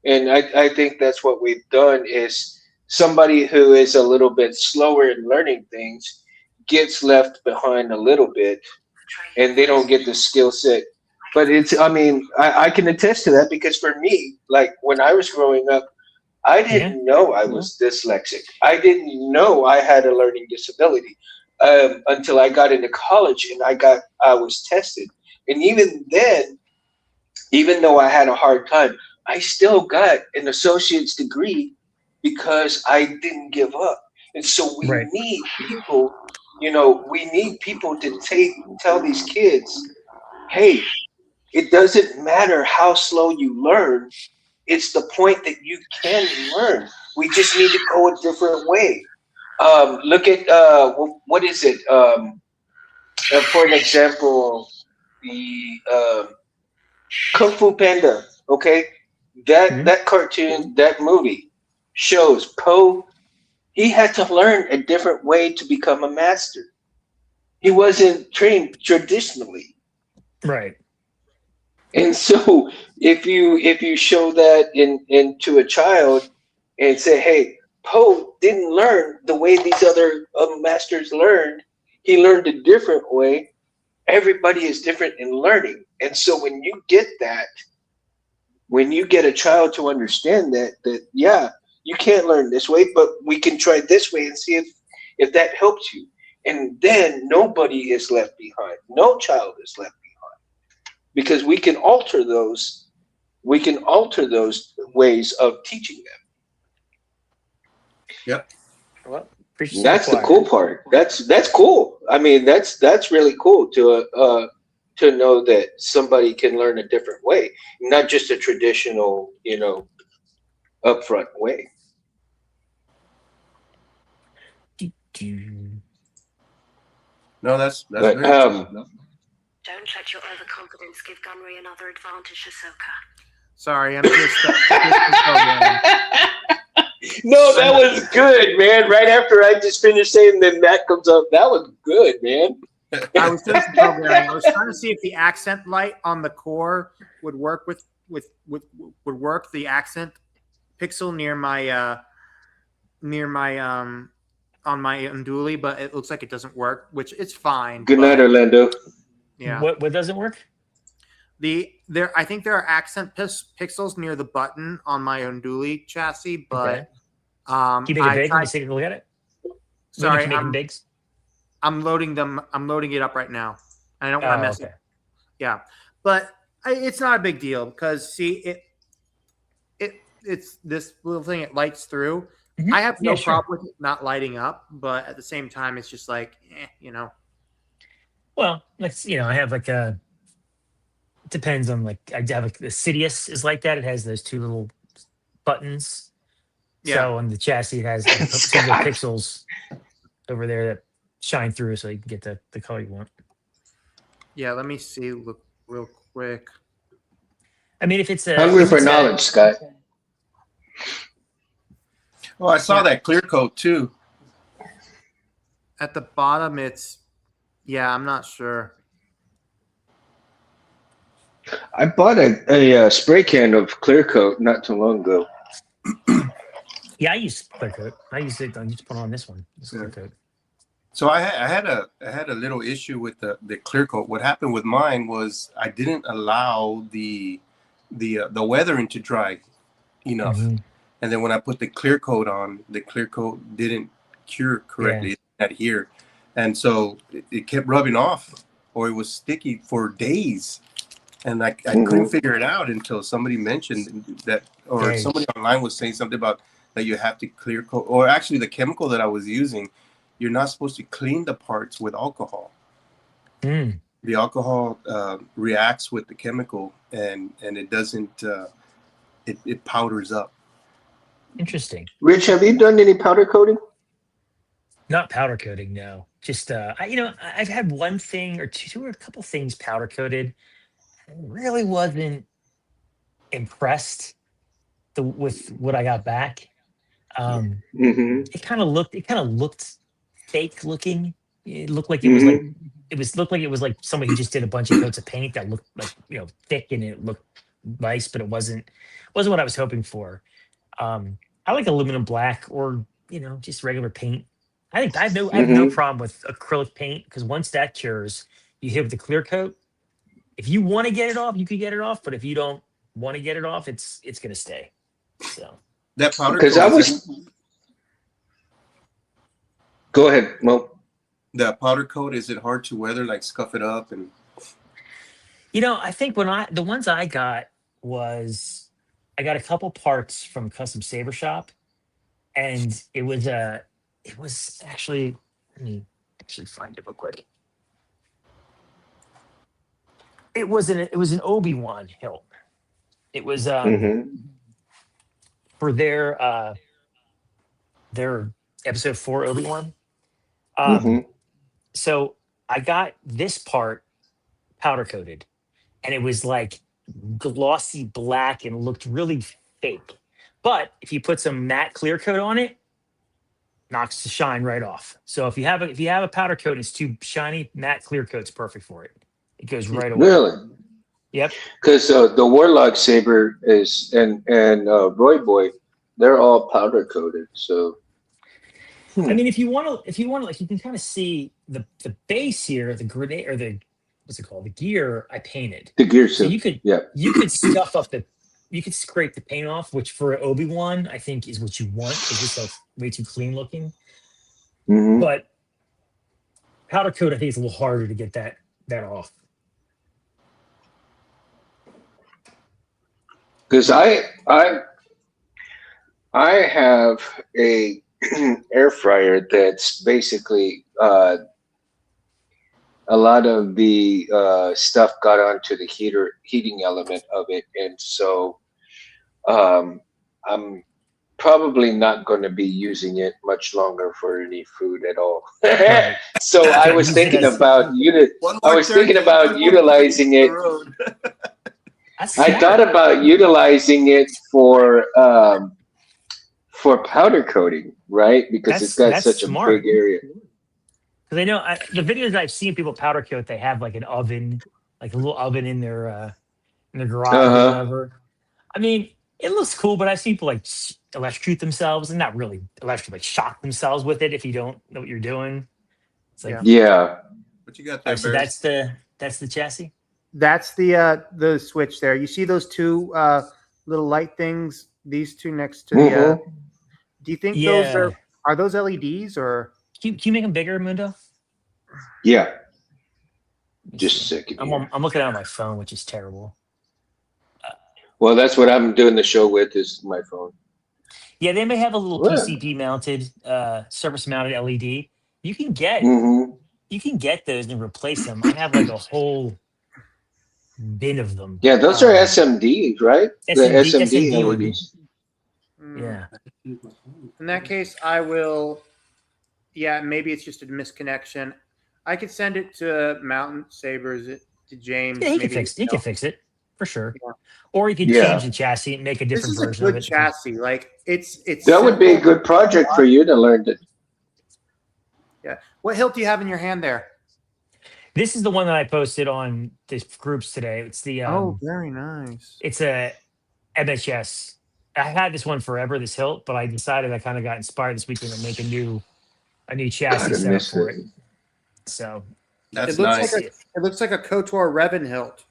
And I think that's what we've done is somebody who is a little bit slower in learning things gets left behind a little bit, and they don't get the skill set. But I mean, I can attest to that, because for me, like when I was growing up, I Yeah. didn't know I was dyslexic. I didn't know I had a learning disability until I got into college and I was tested. And even then, even though I had a hard time, I still got an associate's degree because I didn't give up. And so we Right. need people, we need people to tell these kids, hey, it doesn't matter how slow you learn. It's the point that you can learn. We just need to go a different way. Look at what is it? For an example, the Kung Fu Panda. Okay, Mhm. that cartoon, that movie shows Po. He had to learn a different way to become a master. He wasn't trained traditionally. Right. And so if you show that into a child and say, hey, Poe didn't learn the way these other masters learned. He learned a different way. Everybody is different in learning. And so when you get that, when you get a child to understand that yeah, you can't learn this way, but we can try this way and see if that helps you. And then nobody is left behind. No child is left behind because we can alter those ways of teaching them. Yep. Well, preach to That's the choir. cool part. That's cool. I mean, that's really cool to know that somebody can learn a different way, not just a traditional, upfront way. No, that's But very true. Don't let your overconfidence give Gunry another advantage, Ahsoka. Sorry, I'm just programming. No, that was good, man. Right after I just finished saying, then that comes up. That was good, man. I was doing some programming. I was trying to see if the accent light on the core would work would work the accent pixel near my on my Unduli, but it looks like it doesn't work, which it's fine. Good night, Orlando. Yeah. What doesn't work? I think there are accent pixels near the button on my Unduli chassis, but Can you make it big? Let me take a look at it. Sorry, Can you make them big? I'm loading them. I'm loading it up right now. I don't want to mess it. Yeah, but it's not a big deal because see it's this little thing. It lights through. Mm-hmm. I have no problem with it not lighting up, but at the same time, it's just like Well, I have like a. It depends on I have like the Sidious is like that. It has those two little buttons. Yeah. So on the chassis, it has two little pixels over there that shine through, so you can get the color you want. Yeah, let me see. Look real quick. I mean, if it's hungry for knowledge, Scott. Oh, I saw that clear coat too. At the bottom, I'm not sure. I bought a spray can of clear coat not too long ago. Yeah, I use clear coat. I use it. I just put on this one. This clear coat. So I had a little issue with the clear coat. What happened with mine was I didn't allow the weathering to dry enough, and then when I put the clear coat on, the clear coat didn't cure correctly, it didn't adhere, and so it kept rubbing off, or it was sticky for days, and I couldn't figure it out until somebody mentioned that, or somebody online was saying something about that you have to clear coat, or actually the chemical that I was using. You're not supposed to clean the parts with alcohol. The alcohol reacts with the chemical, and it doesn't. It powders up. Interesting. Rich, have you done any powder coating? Not powder coating, no. Just I've had one thing or two or a couple things powder coated. I really wasn't impressed with what I got back. It kind of looked fake looking. It looked like it was like somebody who just did a bunch of coats of paint that looked like thick, and it looked nice, but it wasn't what I was hoping for. I like aluminum black or just regular paint. I think I have no problem with acrylic paint, because once that cures, you hit with the clear coat. If you want to get it off, you can get it off, but if you don't want to get it off, it's gonna stay. So that powder because I was. Go ahead, Mo. The powder coat, is it hard to weather, like scuff it up? And I think the ones I got was I got a couple parts from a custom saber shop, and it was actually, let me actually find it real quick. It was an Obi-Wan hilt. It was for their episode 4 Obi-Wan. So I got this part powder coated, and it was like glossy black and looked really fake. But if you put some matte clear coat on it, knocks the shine right off. So if you have a powder coat and it's too shiny, matte clear coat's perfect for it. It goes right away. Really? Yep. Because the Warlock Saber is and Roy Boy, they're all powder coated. So I mean, if you want to, like, you can kind of see the base here, the grenade or the what's it called? The gear I painted. The gear So suit. Yeah. you could scuff up you could scrape the paint off, which for Obi-Wan I think is what you want because it's like way too clean looking. Mm-hmm. But powder coat I think is a little harder to get that off. Because I have a air fryer that's basically a lot of the stuff got onto the heating element of it, and so I'm probably not going to be using it much longer for any food at all. Right. So I Yeah, was use it thinking as- about utilizing it. That's I smart. thought about utilizing it for powder coating, right? Because it's got That's such a smart. big area. Because I know the videos I've seen people powder coat, they have like an oven, like a little oven in their garage or Uh-huh. whatever. I mean, it looks cool, but I've seen people like electrocute themselves and not really electrocute, like shock themselves with it if you don't know what you're doing. It's like, Yeah. What you got all there, right, so Bears? that's the chassis. That's the switch there. You see those two little light things? These two next to the. Mhm. Do you think those Yeah. are those LEDs or? Can you make them bigger, Mundo? Yeah. Let me Just a see. second here. I'm looking at it on my phone, which is terrible. Well, that's what I'm doing the show with is my phone. Yeah, they may have a little Yeah. PCB mounted, surface mounted LED. You can get those and replace them. I have like a whole bin of them. Yeah, those are SMDs, right? The SMD would be. LEDs. Yeah. In that case, I will. Yeah, maybe it's just a misconnection. I could send it to Mountain Sabers to James. Yeah, he can fix it for sure. Yeah. Or you could change the chassis and make a different version of it. This is a good chassis. Like it's that would be a good project for you to learn to. Yeah. What hilt do you have in your hand there? This is the one that I posted on the groups today. It's the oh, very nice. It's a MHS. I had this one forever, this hilt, but I decided I kind of got inspired this weekend to make a new chassis setup for it. So that's nice. It looks like a KOTOR Revan hilt.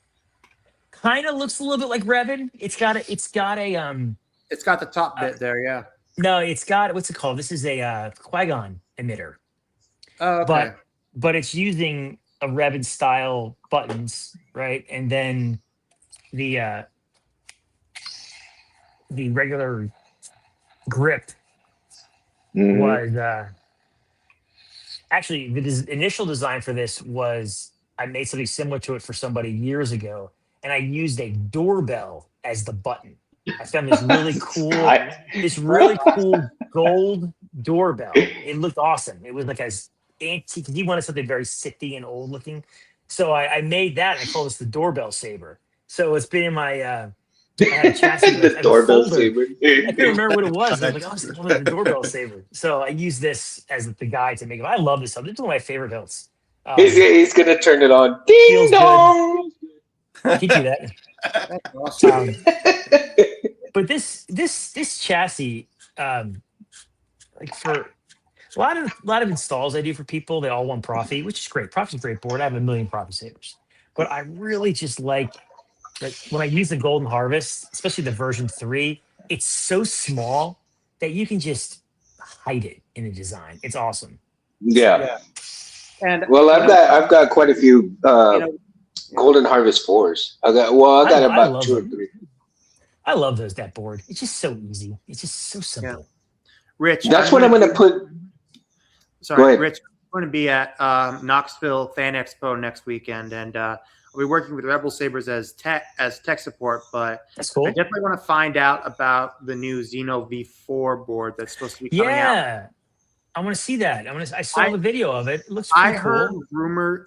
Kind of looks a little bit like Revan. It's got the top bit there, yeah. No, it's got what's it called? This is a Qui-Gon emitter. Oh, okay. But it's using a Revan style buttons, right? And then the regular grip was actually the initial design for this was I made something similar to it for somebody years ago, and I used a doorbell as the button. I found this really cool gold doorbell. It looked awesome. It was like as antique. He wanted something very Sithy and old looking, so I made that and I called this the doorbell saber. So it's been in my I had a chassis the doorbell saber. I couldn't remember what it was. I was like, it's the doorbell saber. So I use this as the guide to make it. I love this. This is one of my favorite hilts. He's gonna turn it on. Ding dong. I can do that. That's awesome. But this chassis, like for a lot of installs I do for people, they all want Profi, which is great. Profi's a great board. I have a million Profi Sabers, but I really just like when I use the Golden Harvest, especially the version 3, it's so small that you can just hide it in a design. It's awesome. Yeah. And I've got quite a few Golden Harvest 4s. I got about 2 or 3. I love that board. It's just so easy. It's just so simple. Yeah. Rich, that's what I'm going to put. Sorry, Rich. I'm going to be at Knoxville Fan Expo next weekend, and I'll be working with Rebel Sabers as tech support. But that's cool. I definitely want to find out about the new Xeno V4 board that's supposed to be coming out. Yeah, I want to see that. I saw the video of it. It looks pretty cool.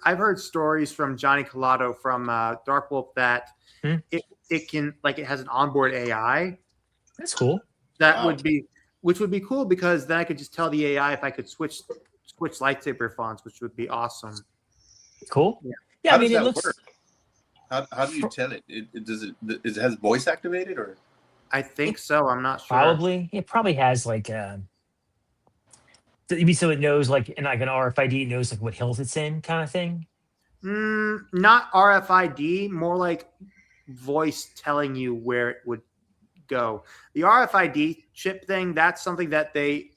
I've heard stories from Johnny Collado from Dark Wolf that it can it has an onboard AI. That's cool. Which would be cool because then I could just tell the AI if I could switch lightsaber fonts, which would be awesome. Cool. Yeah, I mean it looks. Work? How do you tell it? It has voice activated or? I think so. I'm not sure. Probably. It probably has so it knows like an RFID, it knows like what hilt it's in kind of thing. Not RFID, more like voice telling you where it would go. The RFID chip thing, that's something that they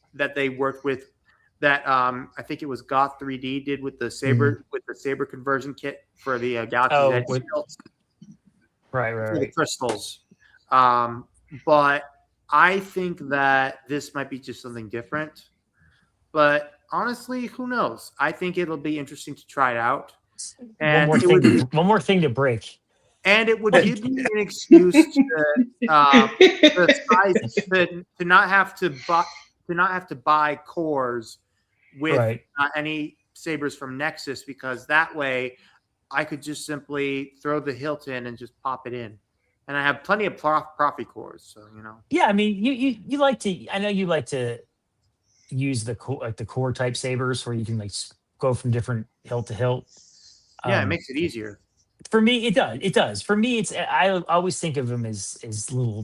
worked with. That I think it was Goth 3D did with the Saber conversion kit for the Galaxy's Oh, Edge with, hilts right, for the right. crystals. But I think that this might be just something different. But honestly, who knows? I think it'll be interesting to try it out, One and more it thing would to one more thing to break. give me an excuse to size to not have to buy cores with Right. any sabers from Nexus, because that way I could just simply throw the hilt in and just pop it in, and I have plenty of profi cores. So Yeah, I mean, you like to. I know you like to use the core type sabers where you can go from different hilt to hilt. yeah, it Um, makes it easier. for me, it does. It does. For me, I always think of them as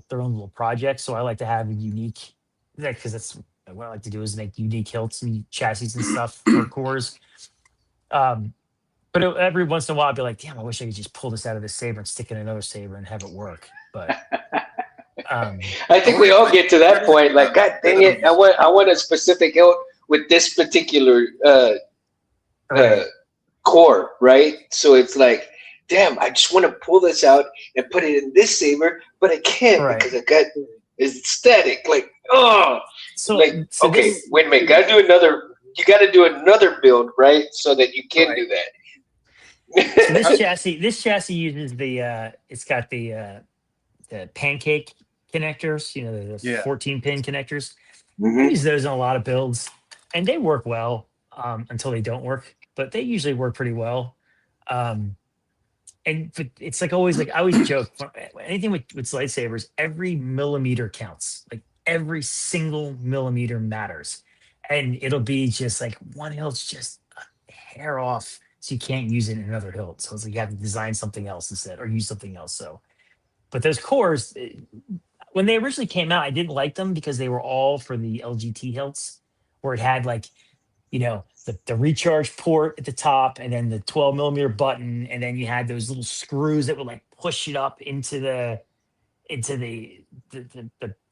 their own little projects. So I like to have a unique, because that's what I like to do is make unique hilts and chassis and stuff for cores. Um, but every once in a while, I'd be like, damn, I wish I could just pull this out of this saber and stick in another saber and have it work. But um, I think we all get to that point. Like, God dang it, I want a specific hilt with this particular right, core, right? So it's like, damn, I just want to pull this out and put it in this saber, but I can't right. because I got it's static. Like, oh, like So okay, this wait a minute, gotta do another. You got to do another build, right? So that you can do so that. this chassis uses it's got the pancake connectors, the Yeah. 14 pin connectors. I Mhm. use those in a lot of builds, and they work well until they don't work, but they usually work pretty well. Um, but it's like always, like I always joke, anything with lightsabers, every millimeter counts. Like every single millimeter matters, and it'll be just like one hilt's just a hair off, so you can't use it in another hilt. So it's like you have to design something else instead, or use something else. So, but those cores, when they originally came out, I didn't like them because they were all for the LGT hilts, where it had like, the recharge port at the top, and then the 12 millimeter button, and then you had those little screws that would like push it up into the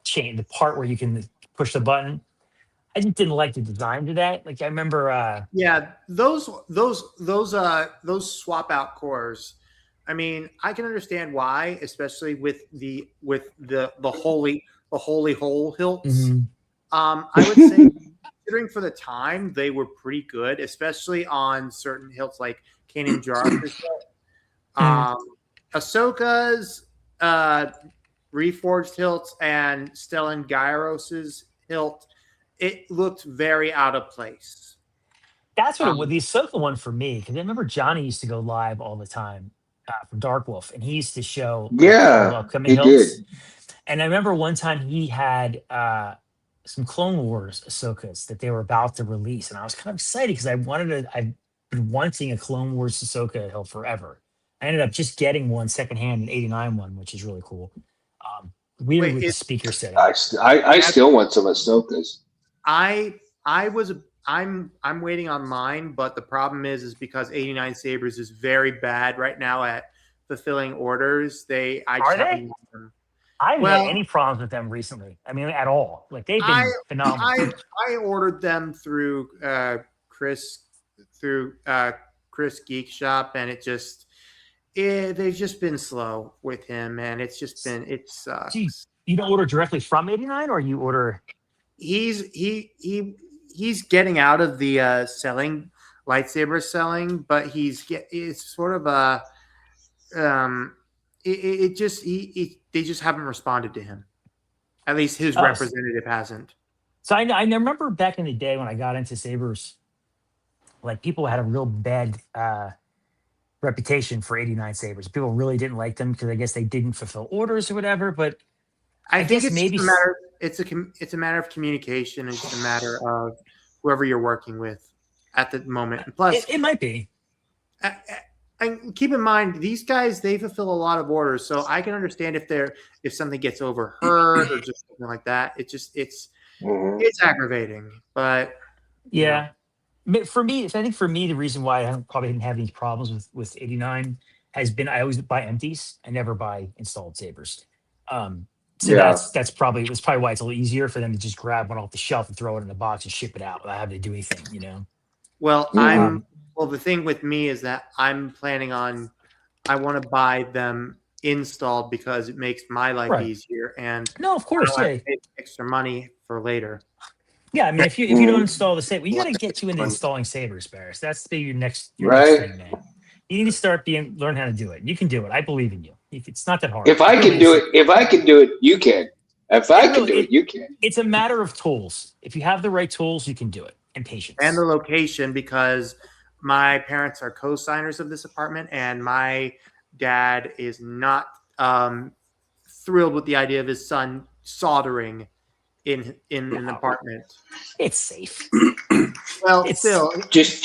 chain, the part where you can push the button. I just didn't like the design to that. Like I remember, Yeah, those swap out cores. I mean, I can understand why, especially with the holy hole hilts. mhm, I would say, considering for the time, they were pretty good, especially on certain hilts like Kanan Jarrus's hilt. mhm. Um, Ahsoka's reforged hilts and Stellan Gyros's hilt, it looked very out of place. That's what it was. Um, The Ahsoka one for me, because I remember Johnny used to go live all the time from Dark Wolf, and he used to show like all the Yeah, upcoming he hilts. did. And I remember one time he had some Clone Wars Ahsokas that they were about to release, and I was kind of excited because I've been wanting a Clone Wars Ahsoka hilt forever. I ended up just getting one secondhand, an '89 one, which is really cool. Weird wait, with the it, speaker setup. I still want some Ahsokas. I was I'm waiting on mine, but the problem is because 89 Sabers is very bad right now at fulfilling orders. I just Are they? haven't gotten them. I haven't had Well, any problems with them recently. I mean, at all. Like they've I been phenomenal. I ordered them through Chris through Chris Geek Shop, and they've just been slow with him, and it Gee, sucks. you don't order directly from '89, or you order? He's getting out of the selling lightsaber selling, but it's sort of a they just haven't responded to him. At least his Oh, representative hasn't. so I remember back in the day when I got into sabers, like people had a real bad reputation for '89 sabers. People really didn't like them because I guess they didn't fulfill orders or whatever. But I I think guess it's just maybe a matter. It's a matter of communication. It's just a matter of whoever you're working with at the moment. And plus, it might be. and keep in mind these guys, they fulfill a lot of orders, so I can understand if something gets overheard or just something like that. It's Mhm. it's aggravating, but you know. Yeah. For me, I think for me, the reason why I probably didn't have any problems with 89 has been I always buy empties. I never buy installed sabers. Um, so Yeah. that's probably it was probably why it's a little easier for them to just grab one off the shelf and throw it in the box and ship it out without having to do anything. You know. Well, Mhm. the thing with me is that I'm planning on I want to buy them installed because it makes my life Right. easier and No, of I course, don't have yeah, to pay extra money for later. yeah. I mean, if you don't Mhm. install the saber, we got to get you into Fun. installing sabers, Barris. That's your next Right. thing, man. You need to learn how to do it. You can do it. I believe in you. It's not that hard. If I It really can do it, isn't. if I can do it, you can. If I It can really do it, you can. it's a matter of tools. If you have the right tools, you can do it, and And the patience. location because my parents are co-signers of this apartment and my dad is not thrilled with the idea of his son soldering in an apartment. It's safe. Well, It's still, Just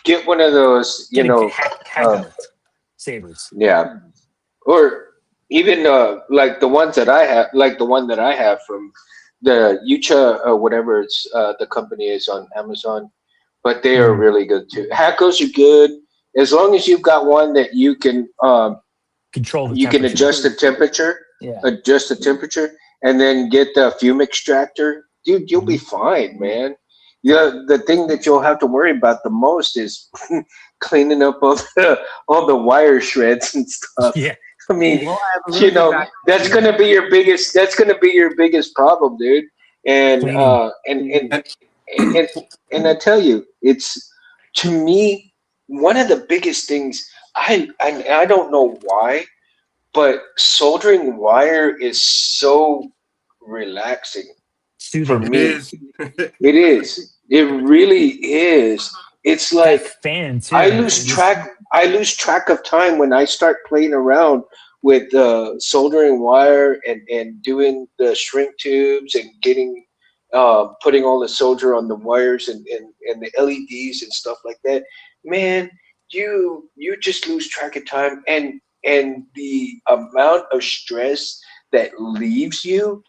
get one of those, get a Haggle sabers. yeah, or even like the ones that I have, like the one that I have from the Yucha or whatever it's the company is on Amazon, but they are Mhm. really good too. Hackles are good as long as you've got one that Control the you can temperature. Yeah. adjust the temperature, and then get the fume extractor, dude. You'll be Mhm. fine, man. Yeah, the thing that you'll have to worry about the most is cleaning up all the wire shreds and stuff. Yeah. I mean, well, I have a really good background that's here. gonna be your biggest. That's gonna be your biggest problem, dude. And Cleaning. and and I tell you, it's to me one of the biggest things. I don't know why, but soldering wire is so relaxing for Soothing. It me. is. It is. It really is. It's That like fan I too. lose track. I lose track of time when I start playing around with soldering wire and doing the shrink tubes and getting putting all the solder on the wires and the LEDs and stuff like that. Man, you just lose track of time and the amount of stress that leaves you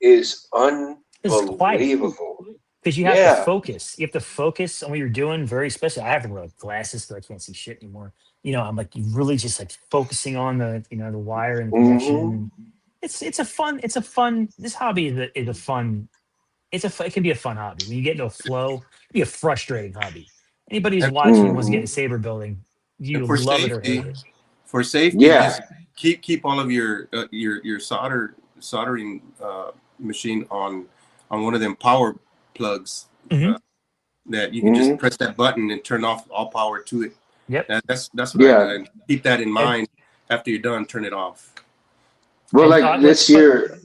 is It's quiet. unbelievable. Because you have to Yeah. focus. You have to focus on what you're doing. Very especially, I have to wear like glasses so I can't see shit anymore. You know, I'm like really just like focusing on the wire and the connection. Hmm. And it's a fun. This hobby is a fun. It can be a fun hobby when you get into a flow. It can be a frustrating hobby. Anybody who's and, watching and wants to get Hmm. into saber building, and you love it or hate it. for safety, Yeah. just keep all of your soldering machine on one of them power plugs Hmm. that you can just Hmm. press that button and turn off all power to it. Yep. That's what I do. Yeah. And keep that in And mind. After you're done, turn it off. Well, and like what's this fun, year.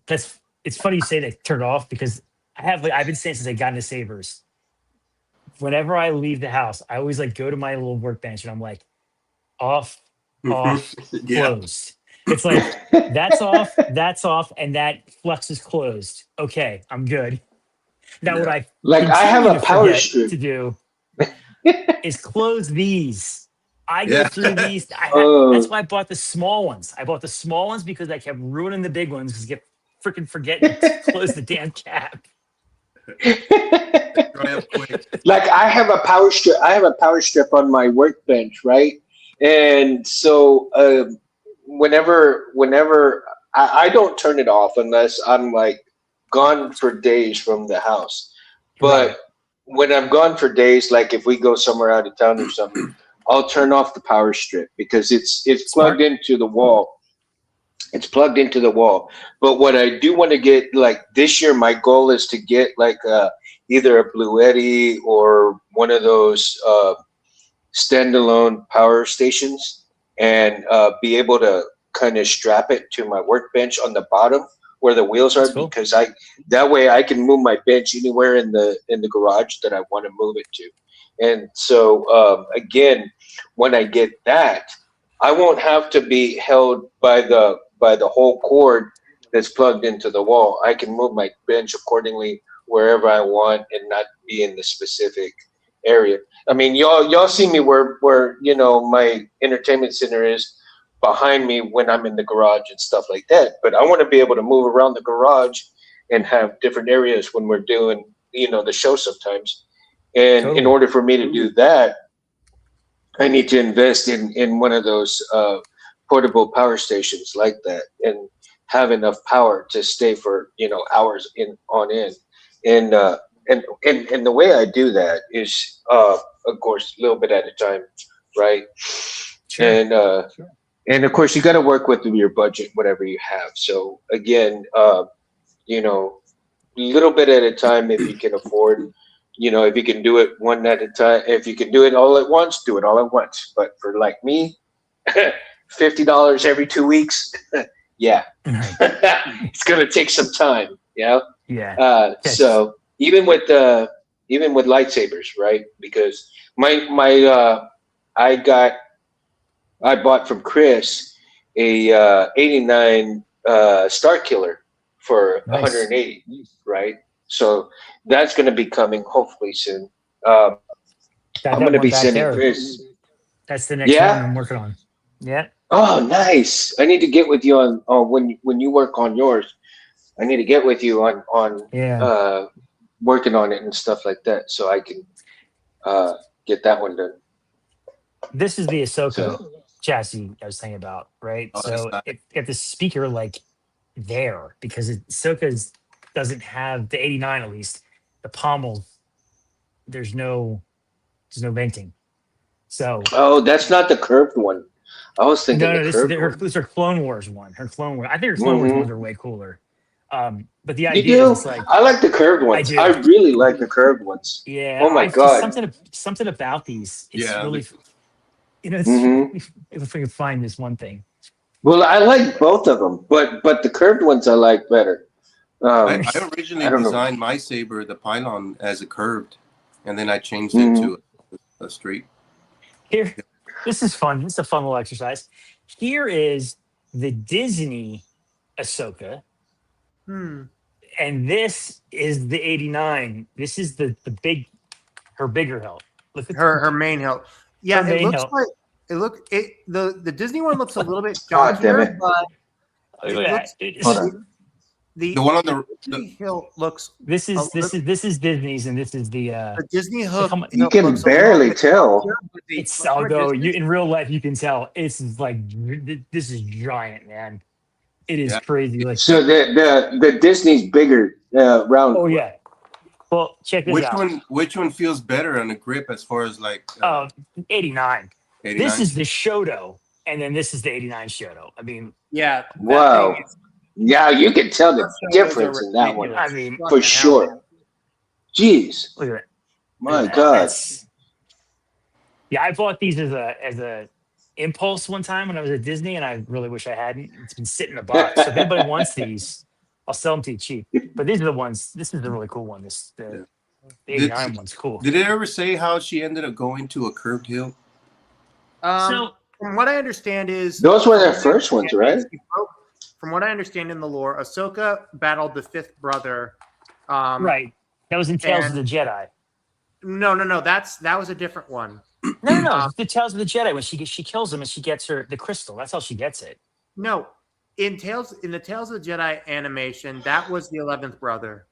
that's it's funny you say that turn it off because I've been saying since I got into sabers. Whenever I leave the house, I always like go to my little workbench and I'm like off, off, Yeah. closed. It's like that's off, and that flux is closed. Okay, I'm good. Now, what Yeah. I Like I have continue a to power forget strip. to do is close these. I go Yeah. through these. That's Oh. why I bought the small ones. I bought the small ones because I kept ruining the big ones because I kept freaking forgetting to close the damn cap. Dry up quick. Like I have a power strip. I have a power strip on my workbench, right? And so whenever I don't turn it off unless I'm like gone for days from the house. Right. But when I'm gone for days, like if we go somewhere out of town or something, I'll turn off the power strip because it's plugged Smart. into the wall. It's plugged into the wall. But what I do want to get, like this year, my goal is to get like either a Blue Eddy or one of those standalone power stations, and be able to kind of strap it to my workbench on the bottom where the wheels That's are, cool. because I that way I can move my bench anywhere in the garage that I want to move it to. And so again, when I get that, I won't have to be held by the whole cord that's plugged into the wall. I can move my bench accordingly wherever I want and not be in the specific area. I mean, y'all see me where my entertainment center is behind me when I'm in the garage and stuff like that. But I want to be able to move around the garage and have different areas when we're doing the show sometimes. And in Totally. order for me to do that, I need to invest in one of those portable power stations like that, and have enough power to stay for hours on end. And and the way I do that is, of course, a little bit at a time, right? Sure. And Sure. and of course, you got to work with your budget, whatever you have. So again, little bit at a time if you can afford. If you can do it one at a time, if you can do it all at once, do it all at once. But for like me, $50 every 2 weeks, yeah, Right. it's gonna take some time. Yeah. So even with lightsabers, right? Because I got I bought from Chris a 89 Star Killer for Nice. 180, right? So that's going to be coming hopefully soon. Um, Got I'm that going to one be back sending there. Chris. That's the next one Yeah. I'm working on. Yeah. Oh, nice. I need to get with you on when you work on yours. I need to get with you on Yeah. working on it and stuff like that, so I can get that one done. This is the Ahsoka So chassis I was thinking about, right? Oh, that's So nice. if the speaker like there, because Ahsoka's doesn't have the 89 at least, the pommel, there's no venting. So that's not the curved one. I was thinking the no, curved this is her Clone Wars one. Her Clone Wars. I think her Clone Wars one. ones are way cooler. But the You idea is do? it's like I like the curved I ones. I do. really like the curved ones. Yeah, Oh my I've just god. something about these. It's Yeah, really, it's Hmm. if we can find this one thing. Well, I like both of them, but the curved ones I like better. I I originally don't know. designed my saber, the pylon, as a curved, and then I changed it Hmm. to a straight. Here, this is fun. This is a fun little exercise. Here is the Disney Ahsoka, Hmm. and this is the 89. This is the big, her bigger hilt. Look at Her main hilt. Yeah, Her it main looks hilt. like the Disney one looks a little bit God damn chunkier, it. but look it at that. looks Hold the, on. the The one on the Disney hilt looks This a is little, Disney's, and this is the the Disney look how hilt much. You can looks a little barely bit tell. chunkier, but It's from a although distance, in real life you can tell it's like this is giant, man. It is yeah. crazy. Like, So the Disney's bigger, round. oh yeah. Well, check this out. Which one feels better on the grip as far as like 89. This 89? is the Shoto, and then this is the 89 Shoto. I mean, yeah, that Wow. thing is Yeah, you can tell the those shoulders difference are in that one ridiculous. I mean, What for the hell? sure. Jeez, look at that. my Look at that. God. Yeah, I bought these as a impulse one time when I was at Disney, and I really wish I hadn't. It's been sitting in a box. So if anybody wants these, I'll sell them to you cheap. But these are the ones. This is the really cool one. The 89 one's cool. Did it ever say how she ended up going to a curved hill? So From what I understand is Those were their from what I first ones, understand right? is from what I understand in the lore, Ahsoka battled the fifth brother. right, that was in Tales of and- the Jedi. No. That was a different one. No. It's the Tales of the Jedi when she kills him and she gets the crystal. That's how she gets it. No, in the Tales of the Jedi animation, that was the 11th brother.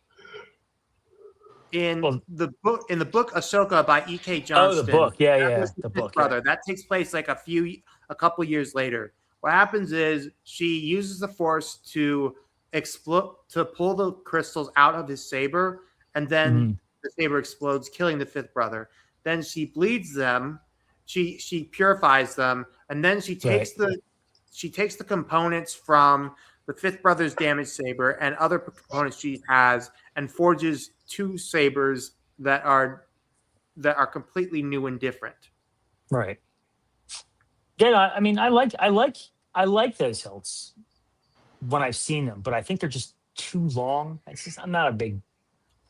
In the book Ahsoka by E.K. Johnston. Oh, the book. Yeah, that yeah. was The fifth book. brother. Yeah. That takes place like a couple years later. What happens is she uses the Force to pull the crystals out of his saber, and then the saber explodes, killing the fifth brother. Then she bleeds them, she purifies them, and then she takes the components from the fifth brother's damaged saber and other components she has, and forges two sabers that are completely new and different. Right. Yeah, I mean, I like those hilts when I've seen them, but I think they're just too long. I'm not a big.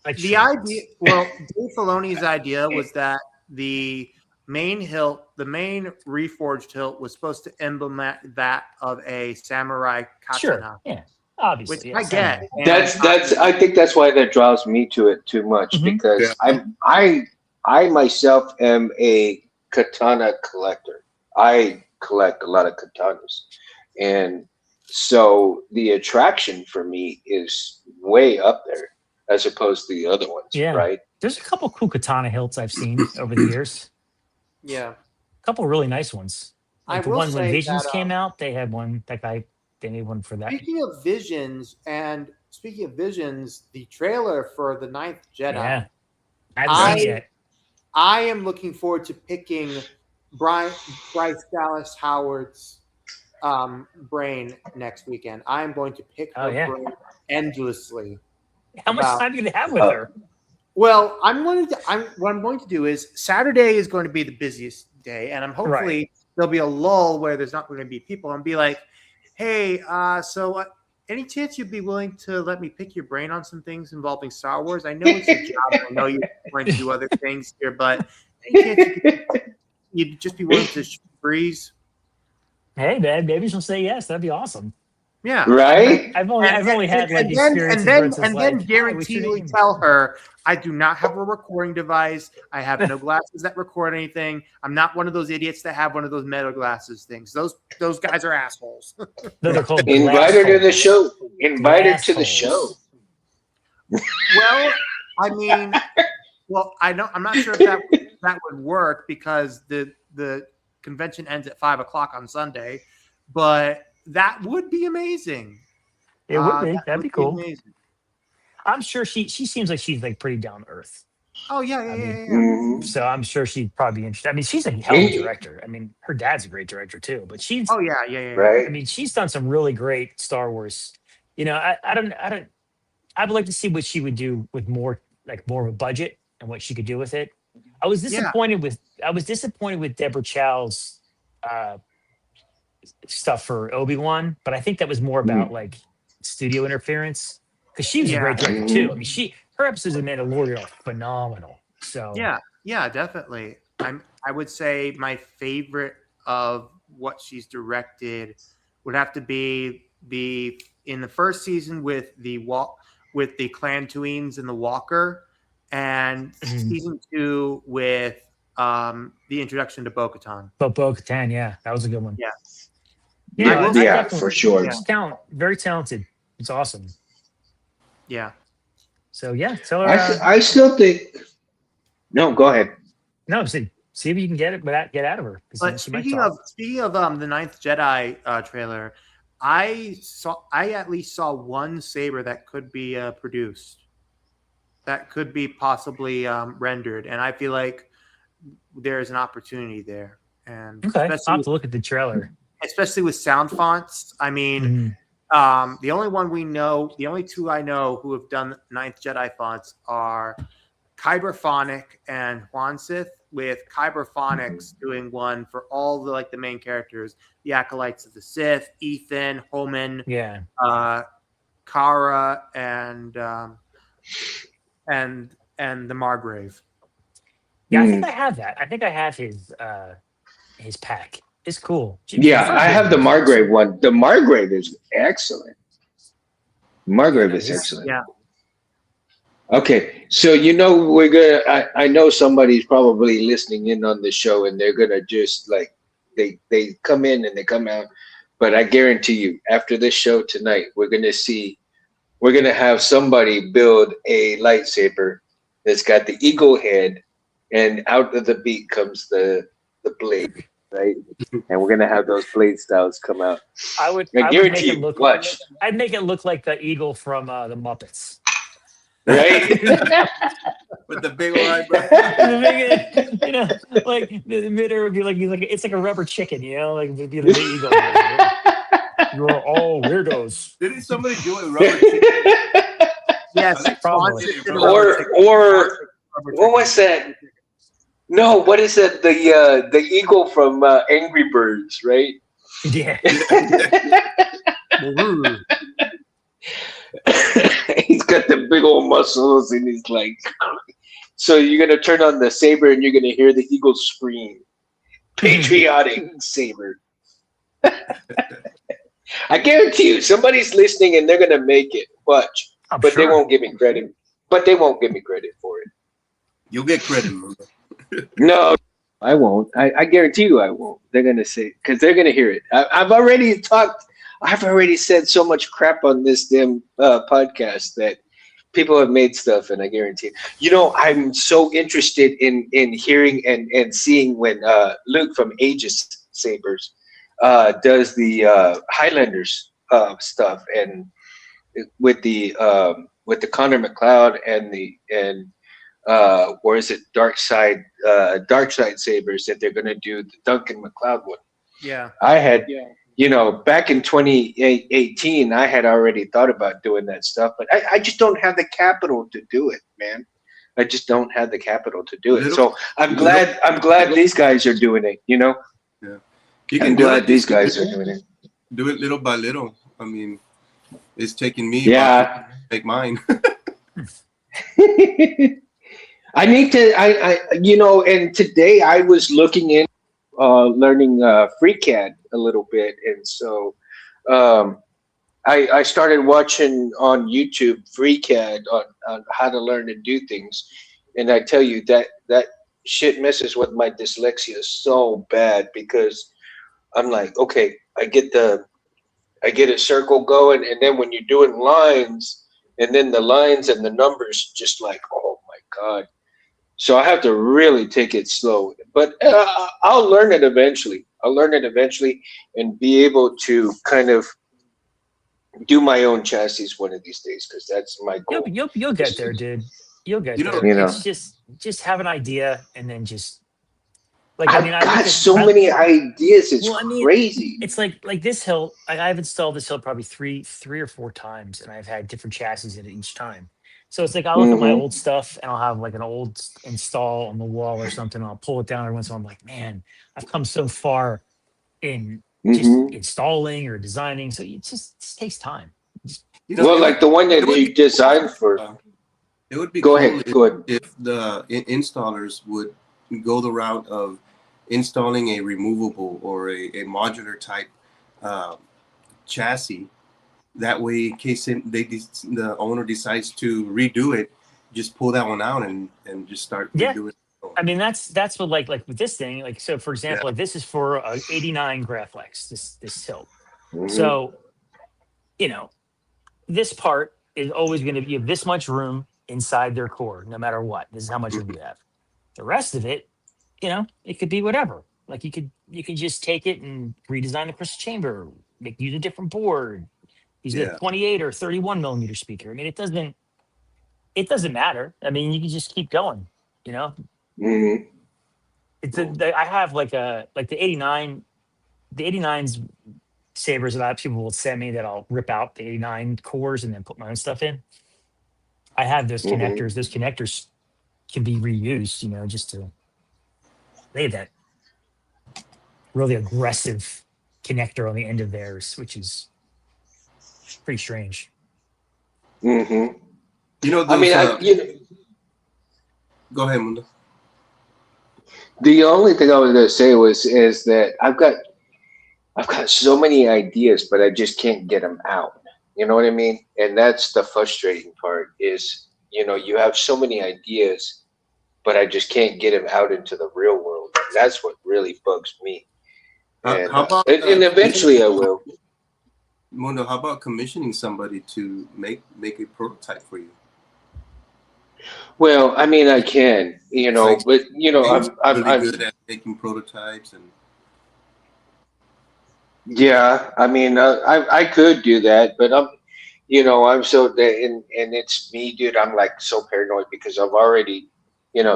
The idea, Dave Filoni's idea was that the main reforged hilt was supposed to emblematic that of a samurai katana. Sure. Yeah. Obviously. Which I get. That's I think that's why that draws me to it too much, because I myself am a katana collector. I collect a lot of katanas, and so the attraction for me is way up there. as opposed to the other ones, Yeah. right? There's a couple cool katana hilts I've seen over the years. Yeah. A couple really nice ones. I Like the will one when say Visions that, came out, they had one. That guy, they made one for that. speaking of Visions, the trailer for the Ninth Jedi. Yeah, I haven't seen it yet. I am looking forward to picking Bryce Dallas Howard's brain next weekend. I am going to pick her brain endlessly. How much time are you gonna have with her? Well, what I'm going to do is Saturday is going to be the busiest day, and I'm hopefully there'll be a lull where there's not going to be people, and be like, hey, any chance you'd be willing to let me pick your brain on some things involving Star Wars? I know it's your job. I know you're going to do other things here, but any chance you'd just be willing to breeze? Hey, man, maybe she'll say yes. That'd be awesome. Yeah, right. I've only had like experiences and then guaranteedly tell her I do not have a recording device. I have no glasses that record anything. I'm not one of those idiots that have one of those metal glasses things. Those guys are assholes. They're called Invite her to the show. Invite her to the show. Well, I mean, I'm not sure if that would work because the convention ends at 5:00 on Sunday, but that would be amazing. It would be. That'd be cool. Amazing. I'm sure she seems like she's like pretty down to earth. Oh yeah. Mm-hmm. So I'm sure she'd probably be interested. I mean, she's a hell of a director. I mean, her dad's a great director too. But she's yeah. Right. I mean, she's done some really great Star Wars. You know, I would like to see what she would do with more of a budget and what she could do with it. I was disappointed with Deborah Chow's stuff for Obi-Wan, but I think that was more about like studio interference because she was a great director too. I mean, her episodes of Mandalorian are phenomenal. So yeah, definitely. I would say my favorite of what she's directed would have to be in the first season with the Clan Tuines and the Walker, and season 2 with the introduction to Bo-Katan. Bo-Katan, yeah, that was a good one. Yeah, for sure. Yeah. Very talented. It's awesome. Yeah. So yeah, tell her. I still think. No, go ahead. No, see if you can get out of her. But speaking of the Ninth Jedi trailer, I at least saw one saber that could be produced, that could be possibly rendered, and I feel like there's an opportunity there. And okay, I'll have to look at the trailer. Especially with sound fonts. I mean, the only two I know who have done Ninth Jedi fonts are Kyberphonic and Juansith, with Kyberphonics doing one for all the main characters, the Acolytes of the Sith, Ethan, Homan, Kara, and the Margrave. Yeah, I think I have that. I think I have his pack. It's cool. Yeah, I have the Margrave one. The Margrave is excellent. Margrave is excellent. Yeah. Okay, so we're gonna. I know somebody's probably listening in on the show, and they're gonna just they come in and they come out. But I guarantee you, after this show tonight, we're gonna have somebody build a lightsaber that's got the eagle head, and out of the beak comes the blade. Right, and we're gonna have those blade styles come out. I guarantee you. Watch. I'd make it look like the eagle from the Muppets. Right, with the big eyebrow. Like the middle would be like it's like a rubber chicken, it'd be the eagle. You're all weirdos. Didn't somebody do a rubber chicken? Yes, probably. Or what was that? No, what is that? The eagle from Angry Birds, right? Yeah. He's got the big old muscles, and he's like. So you're gonna turn on the saber, and you're gonna hear the eagle scream, "Patriotic Saber." I guarantee you, somebody's listening, and they're gonna make it. Watch, but they won't give me credit. But they won't give me credit for it. You'll get credit, Luke. No, I won't. I guarantee you I won't. They're going to say, because they're going to hear it. I've already said so much crap on this damn podcast that People have made stuff, and I guarantee. You know, I'm so interested in hearing and seeing when Luke from Aegis Sabers does the Highlanders stuff, and with the Connor McLeod and or is it Dark Side Sabers that they're going to do the Duncan McLeod one. Yeah. I had, back in 2018, I had already thought about doing that stuff, but I just don't have the capital to do it, man. I just don't have the capital to do it. So I'm glad these guys are doing it. Yeah, I'm glad these guys are doing it. Do it little by little. I mean, it's taking me Yeah. to make mine. I need to. And today I was looking in, learning FreeCAD a little bit, and so I started watching on YouTube FreeCAD on how to learn to do things, and I tell you that shit messes with my dyslexia so bad because I'm like, okay, I get a circle going, and then when you're doing lines, and then the lines and the numbers, just like, oh my god. So I have to really take it slow, but I'll learn it eventually. I'll learn it eventually and be able to kind of do my own chassis one of these days, because that's my goal. You'll get there, dude. You'll get there. You know. It's just have an idea and then just I've got so many ideas. It's crazy. It's like this hill. I've installed this hill probably three or four times, and I've had different chassis in it each time. So it's like I'll look at my old stuff, and I'll have like an old install on the wall or something. And I'll pull it down every once in a while. I'm like, man, I've come so far in just installing or designing. So it just takes time. Like the one that you designed for. It would be go cool ahead. If the installers would go the route of installing a removable or a modular type chassis. That way, in case the owner decides to redo it, just pull that one out and just start redoing it. I mean, that's what like with this thing. Like, so for example, like this is for a 89 Graflex, this tilt. So, this part is always going to be this much room inside their core, no matter what. This is how much room you have. The rest of it, it could be whatever. Like you could just take it and redesign the crystal chamber, use a different board, use a 28 or 31 millimeter speaker. I mean, it doesn't matter. I mean, you can just keep going. It's I have like the 89, the 89's sabers that people will send me that I'll rip out the 89 cores and then put my own stuff in. I have those connectors. Those connectors can be reused, just to lay that really aggressive connector on the end of theirs, which is pretty strange. I mean, go ahead, Mundo. The only thing I was going to say is that I've got so many ideas, but I just can't get them out. You know what I mean? And that's the frustrating part is, you have so many ideas, but I just can't get them out into the real world. That's what really bugs me. And, and eventually I will. Mundo, how about commissioning somebody to make a prototype for you? Well, I mean, I can, but I'm really good at making prototypes and. Yeah, I mean, I could do that, but I'm so and it's me, dude. I'm like so paranoid because I've already,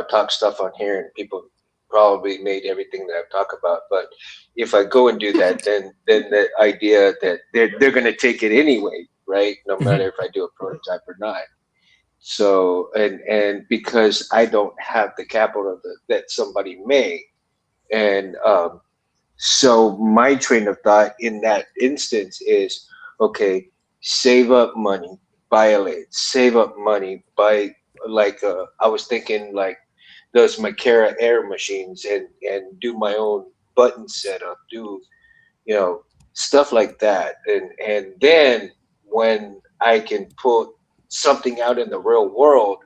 talked stuff on here, and people probably made everything that I've talked about. But if I go and do that, then the idea that they're gonna take it anyway, right? No matter if I do a prototype or not. So and because I don't have the capital that somebody may, and so my train of thought in that instance is, okay, save up money, buy a lathe, save up money, buy I was thinking like those Makera air machines and do my own button setup, do stuff like that, and then when I can put something out in the real world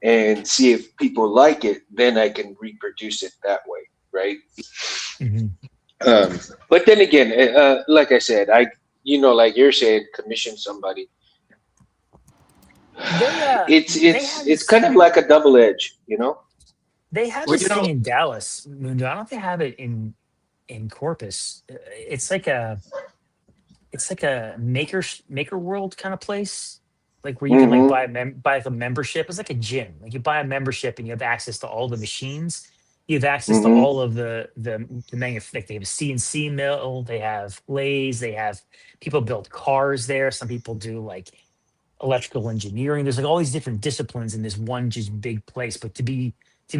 and see if people like it, then I can reproduce it that way, right? But then again, like I said, like you're saying, commission somebody. They It's they it's have it's this kind of like a double edge, you know. they have Well, this thing in Dallas, Mundo. I don't know if they have it in Corpus. It's like a maker world kind of place, like where you can like Mm-hmm. buy like a membership. It's like a gym. Like you buy a membership and you have access to all the machines. You have access to Mm-hmm. all of like they have a CNC mill. They have lathes. They have people build cars there. Some people do like electrical engineering. There's like all these different disciplines in this one just big place. But to be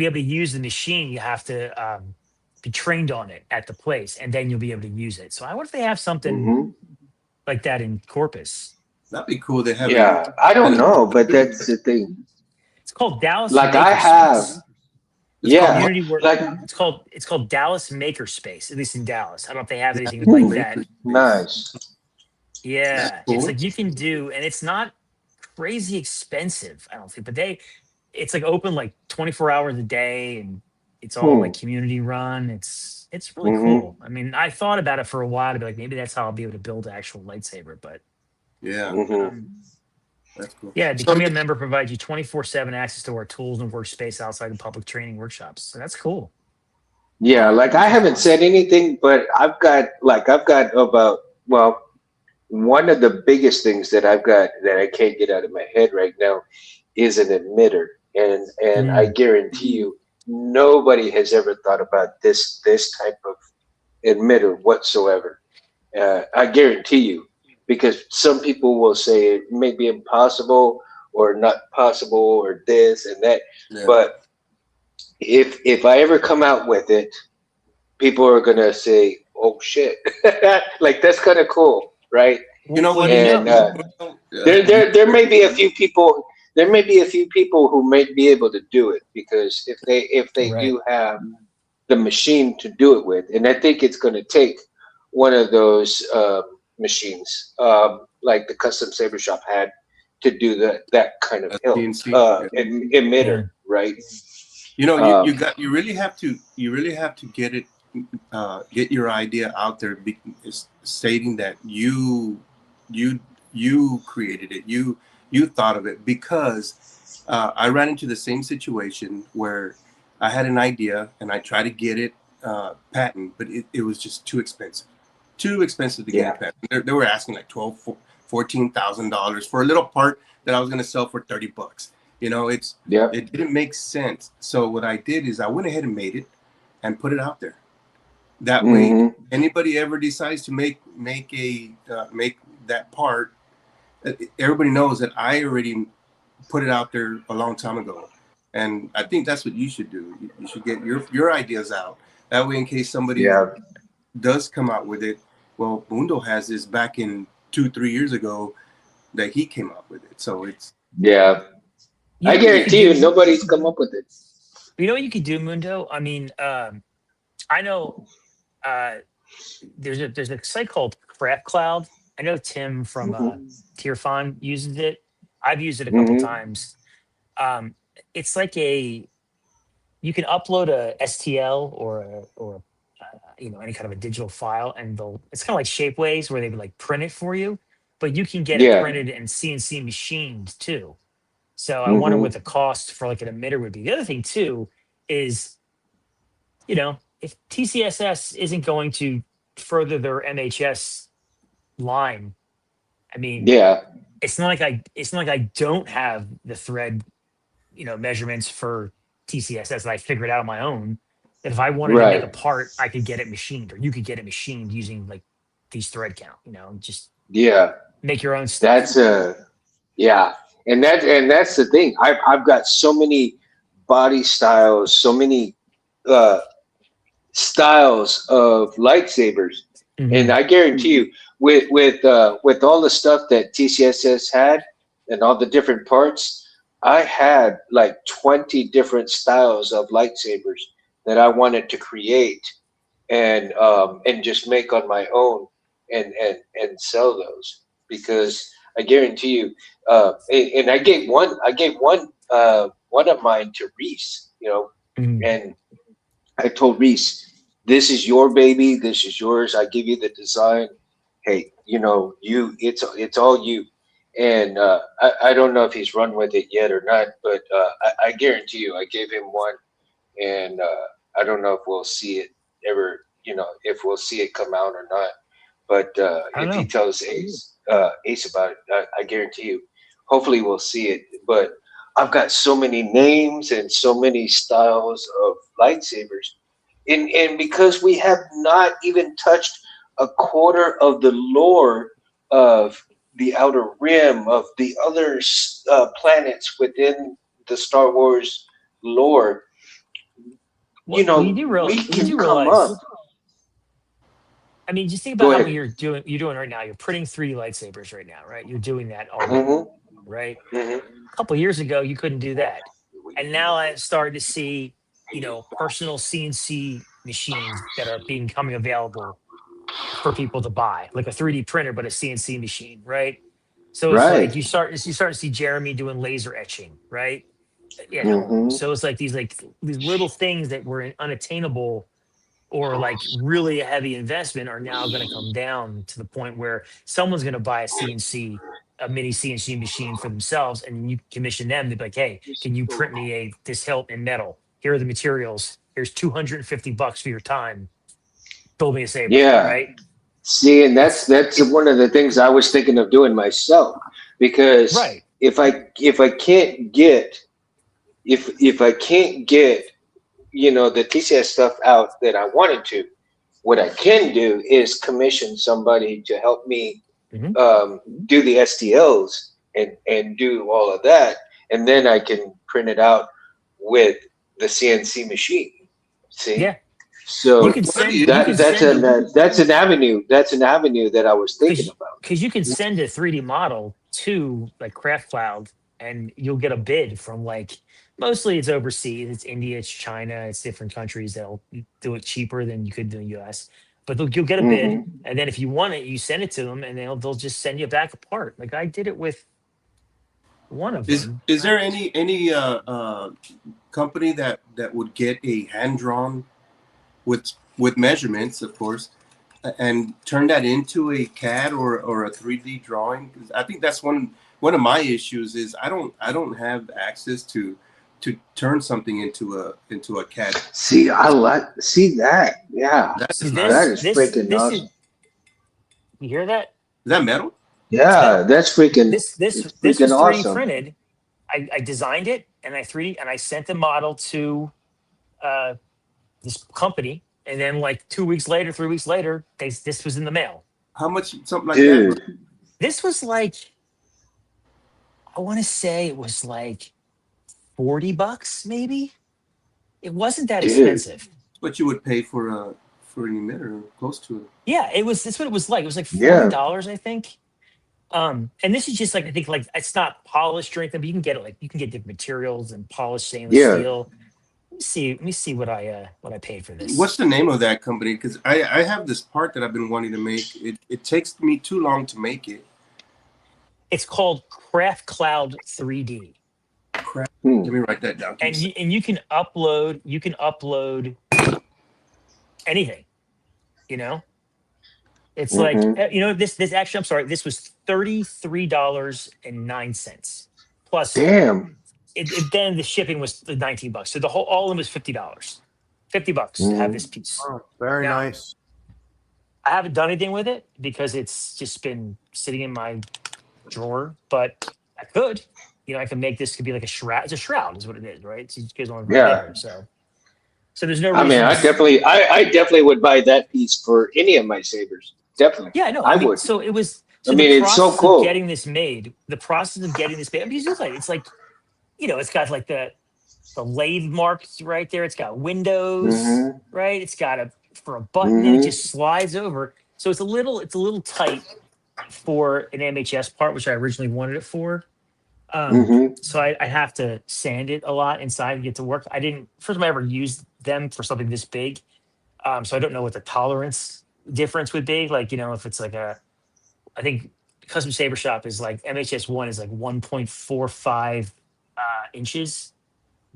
able to use the machine, you have to be trained on it at the place, and then you'll be able to use it. So I wonder if they have something Mm-hmm. like that in Corpus. that'd be cool. They have a Yeah, I kind don't of know, but that's the thing. It's called Dallas Like I have, Makerspace. it's called yeah, what? Community work. like It's called Dallas Makerspace. At least in Dallas, I don't know if they have anything like hmm, that. Makerspace. nice. That's Yeah, it's cool. like you can do, and it's not crazy expensive. I don't think, but it's like open like 24 hours a day, and it's all like Hmm. community run. It's really Mm-hmm. cool. I mean, I thought about it for a while to be like, maybe that's how I'll be able to build an actual lightsaber, but Yeah, Mm-hmm. um, that's cool. yeah, So becoming a member provides you 24/7 access to our tools and workspace outside of public training workshops. So that's cool. Yeah, like I That's haven't said awesome. anything, but I've got about, well, one of the biggest things that I've got that I can't get out of my head right now is an emitter, and I Mm, guarantee you nobody has ever thought about this type of emitter whatsoever. I guarantee you, because some people will say it may be impossible or not possible or this and that, yeah, but if I ever come out with it, people are gonna say, "Oh shit!" Like that's kind of cool, right? you know well, what? you know, And You, there may be a few people. There may be a few people who may be able to do it because if they right. do have the machine to do it with, and I think it's going to take one of those machines, like the custom saber shop had, to do that kind of a hill CNC. Yeah. emitter, Yeah. right? You know, Um, you really have to get it, get your idea out there, stating that you you created it, you thought of it, because I ran into the same situation where I had an idea and I tried to get it patent, but it was just too expensive to get a yeah. patent. They were asking like $14,000 for a little part that I was going to sell for $30. You know, Yep. it didn't make sense. So what I did is I went ahead and made it and put it out there. That way, if Hmm. anybody ever decides to make that part, everybody knows that I already put it out there a long time ago. And I think that's what you should do. You should get your ideas out. That way, in case somebody Yeah. does come out with it, well, Mundo has this back in 2-3 years ago that he came up with it. So it's Yeah. You I know what you could guarantee you, do? nobody's come up with it. You know what you could do, Mundo? I mean, I know uh, there's a site called Crap Cloud. I know Tim from Hmm. Tierfon uses it. I've used it a couple Hmm. times. Um, it's like you can upload a STL any kind of a digital file, and it's kind of like Shapeways where they would like print it for you, but you can get it Yeah. printed and CNC machined too. So I wonder what Hmm. the cost for like an emitter would be. The other thing too is, if TCSS isn't going to further their MHS line, I mean, Yeah. it's not like I don't have the thread, measurements for TCSS that I figured out on my own. That if I wanted to make a Right. part, I could get it machined, or you could get it machined using like these thread count. Just Yeah. make your own stuff. That's yeah. And that's the thing. I've got so many body styles, so many uh styles of lightsabers, and Hmm. I guarantee you, with all the stuff that TCSS had and all the different parts, I had like 20 different styles of lightsabers that I wanted to create and just make on my own and sell those because I guarantee you, and I gave one of mine to Reese, Hmm. and I told Reese, "This is your baby. This is yours. I give you the design. Hey, it's all you." and I don't know if he's run with it yet or not, but I guarantee you, I gave him one, and I don't know if we'll see it ever. If we'll see it come out or not. But I don't if he know. tells Ace about it, I guarantee you, hopefully we'll see it. But I've got so many names and so many styles of lightsabers, and because we have not even touched a quarter of the lore of the Outer Rim, of the other planets within the Star Wars lore, Well, you do we you can do come up. realize. I mean, just think about Go how ahead. you're doing right now. You're printing 3D lightsabers right now, right? You're doing that already, Hmm. right? Hmm. A couple years ago, you couldn't do that, and now I'm starting to see, personal CNC machines that are becoming available for people to buy, like a 3D printer, but a CNC machine, right? So it's like Right. you start to see Jeremy doing laser etching, right? At home. Hmm. So it's like these little things that were unattainable or like really a heavy investment are now going to come down to the point where someone's going to buy a mini CNC machine for themselves, and you commission them to be like, hey, can you print me this hilt in metal? Here are the materials. Here's $250 for your time. Build me a saber, Yeah. right? See, and that's It's that's one of the things I was thinking of doing myself, because right. if I can't get the TCS stuff out that I wanted to, what I can do is commission somebody to help me Mhm. do the STLs and do all of that, and then I can print it out with the CNC machine. See, Yeah, you so can One of send the you issues can that's send an them that's an avenue. That's an avenue that I was thinking about. because you can send a 3D model to like Craft Cloud, and you'll get a bid from like mostly it's overseas, it's India, it's China, it's different countries that'll do it cheaper than you could do in the US. But you'll get a bid, Hmm. and then if you want it, you send it to them, and they'll just send you back a part. Like I did it with one of them. is there any company that would get a hand drawn with measurements, of course, and turn that into a CAD or a 3D drawing? 'Cause I think that's one of my issues is I don't have access to turn something into a CAD. See that. Yeah, That See is that nice. is freaking this is awesome. you hear that? Is that metal? It's Yeah, metal. that's freaking. This Freaking was 3D awesome. printed. I designed it and I 3D and I sent the model to uh, this company, and then like 2 weeks later, 3 weeks later, this was in the mail. How much something like that? Dude. This was like I want to say it was like $40, maybe. It wasn't that Dude. expensive. What you would pay for an emitter close to it? Yeah, it was. That's what it was like. It was like Yeah. $40, I think. And this is just like I think like it's not polished or anything, but you can get it like you can get different materials and polished stainless Yeah. steel. Let me see what I paid for this. What's the name of that company? Because I have this part that I've been wanting to make. It takes me too long to make it. It's called Craft Cloud 3D, Crap. Hmm. Let me write that down. Give me a and second. you can upload anything. You know, it's like Hmm. this actually. I'm sorry, this was $33.09 plus. Damn. Then the shipping was the $19, so the whole all of them was $50. $50 to have Hmm. this piece. Oh, very Now nice. I haven't done anything with it because it's just been sitting in my drawer, but I could. I can make this could be like a shroud. It's a shroud, is what it is, right? So it goes on right Yeah. there. So there's no I mean, reason. I definitely would buy that piece for any of my sabers. Definitely, Yeah, no, I I mean, would. so it was. I So the mean, it's so process of cool. getting this made, I mean, it's like, it's got like the lathe marks right there. It's got windows, Hmm. right? It's got for a button, and it Hmm. just slides over. So it's a little tight for an MHS part, which I originally wanted it for. Hmm. So I have to sand it a lot inside to get to work. I didn't first time I ever used them for something this big. So I don't know what the tolerance difference would be. Like, if it's like I think custom saber shop is like MHS one is like 1.45 inches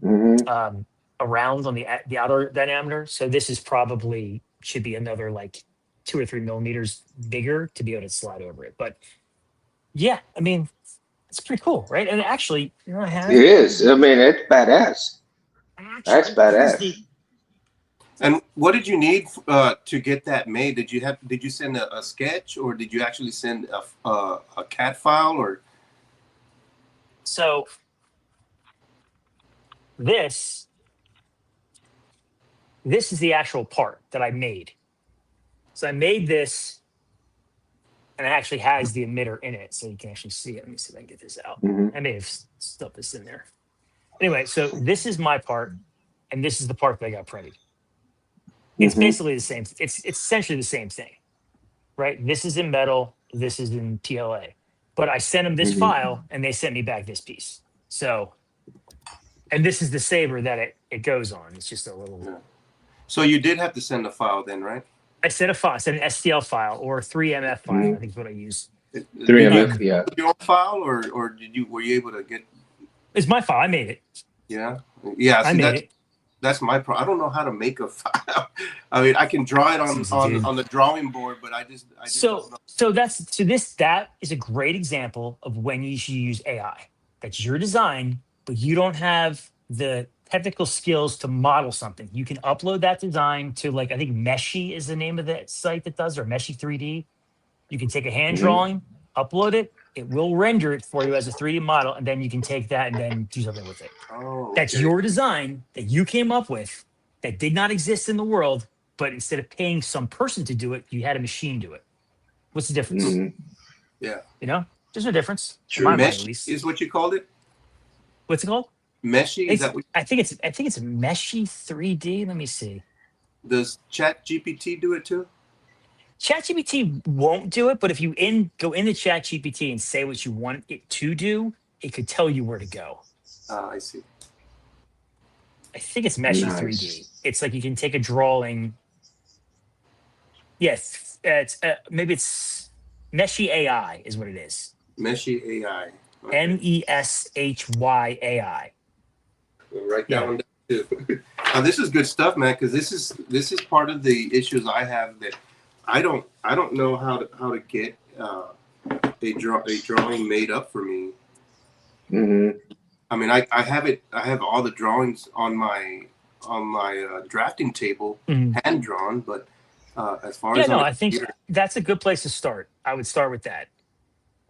Hmm. um, around on the outer diameter. So this is probably should be another like 2 or 3 millimeters bigger to be able to slide over it. But yeah, I mean, It's pretty cool, right? And actually, you know, I have It is. I mean, it's badass. That's actually here's the. badass. And what did you need to get that made? Did you send a sketch, or did you actually send a CAD file, or? So this is the actual part that I made. So I made this, and it actually has the emitter in it, so you can actually see it. Let me see if I can get this out. Mhm. I may have stuffed this in there. Anyway, so this is my part, and this is the part that I got printed. It's Mhm. basically the same. It's essentially the same thing, right? This is in metal. This is in TLA. But I sent them this Mhm. file, and they sent me back this piece. So, and this is the saber that it goes on. It's just a little. Yeah. So you did have to send a file then, right? I sent a file. I sent an STL file or a 3MF file. Mhm. I think is what I use. 3MF, yeah. Your file, or were you able to get? It's my file. I made it. Yeah. I See, made it. that's my problem. I don't know how to make a file. I mean, I can draw it on the drawing board, but I just don't know. That is a great example of when you should use AI. That's your design, but you don't have the technical skills to model something. You can upload that design to, like, I think Meshy is the name of the site that does, or Meshy 3D. You can take a hand Mhm. drawing, upload it, it will render it for you as a 3D model, and then you can take that and then do something with it. Oh, That's okay. your design that you came up with that did not exist in the world, but instead of paying some person to do it, you had a machine do it. What's the difference? Mhm. Yeah. You know, there's a difference in True. my mind, at Mesh least. is what you called it? What's it called? Meshy? Is that what? I think it's Meshy 3D. Let me see. Does Chat GPT do it too? ChatGPT won't do it, but if you go into ChatGPT and say what you want it to do, it could tell you where to go. I see. I think it's Meshy Nice. 3D. It's like you can take a drawing. Yes, maybe it's Meshy AI is what it is. Meshy AI. Meshy AI. We'll write that Yeah. one down too. This is good stuff, man. Because this is part of the issues I have, that I don't know how to get a drawing made up for me. Mhm. I mean, I have all the drawings on my drafting table, Mhm. hand drawn, but as far Yeah, as no, on a I think computer, that's a good place to start. I would start with that.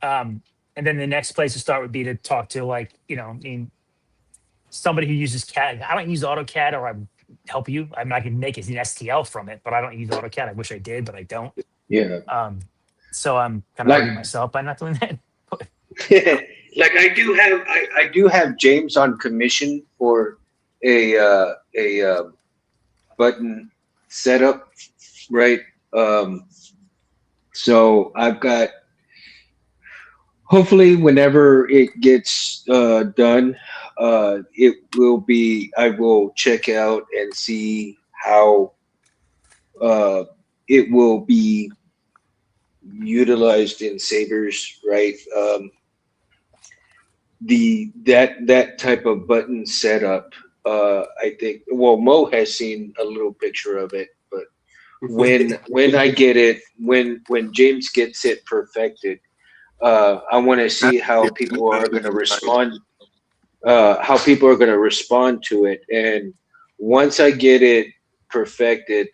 And then the next place to start would be to talk to, like, I mean, somebody who uses CAD. I don't use AutoCAD, or I would help you. I mean, I can make an STL from it, but I don't use AutoCAD. I wish I did, but I don't. Yeah. So I'm kind of Like- hurting myself by not doing that. Like I do have James on commission for a button setup, right? So I've got, hopefully whenever it gets done, it will be, I will check out and see how it will be utilized in sabers, right? That type of button setup, I think, well, Mo has seen a little picture of it, but when I get it, when James gets it perfected, I want to see how people are going to respond, to it. And once I get it perfected,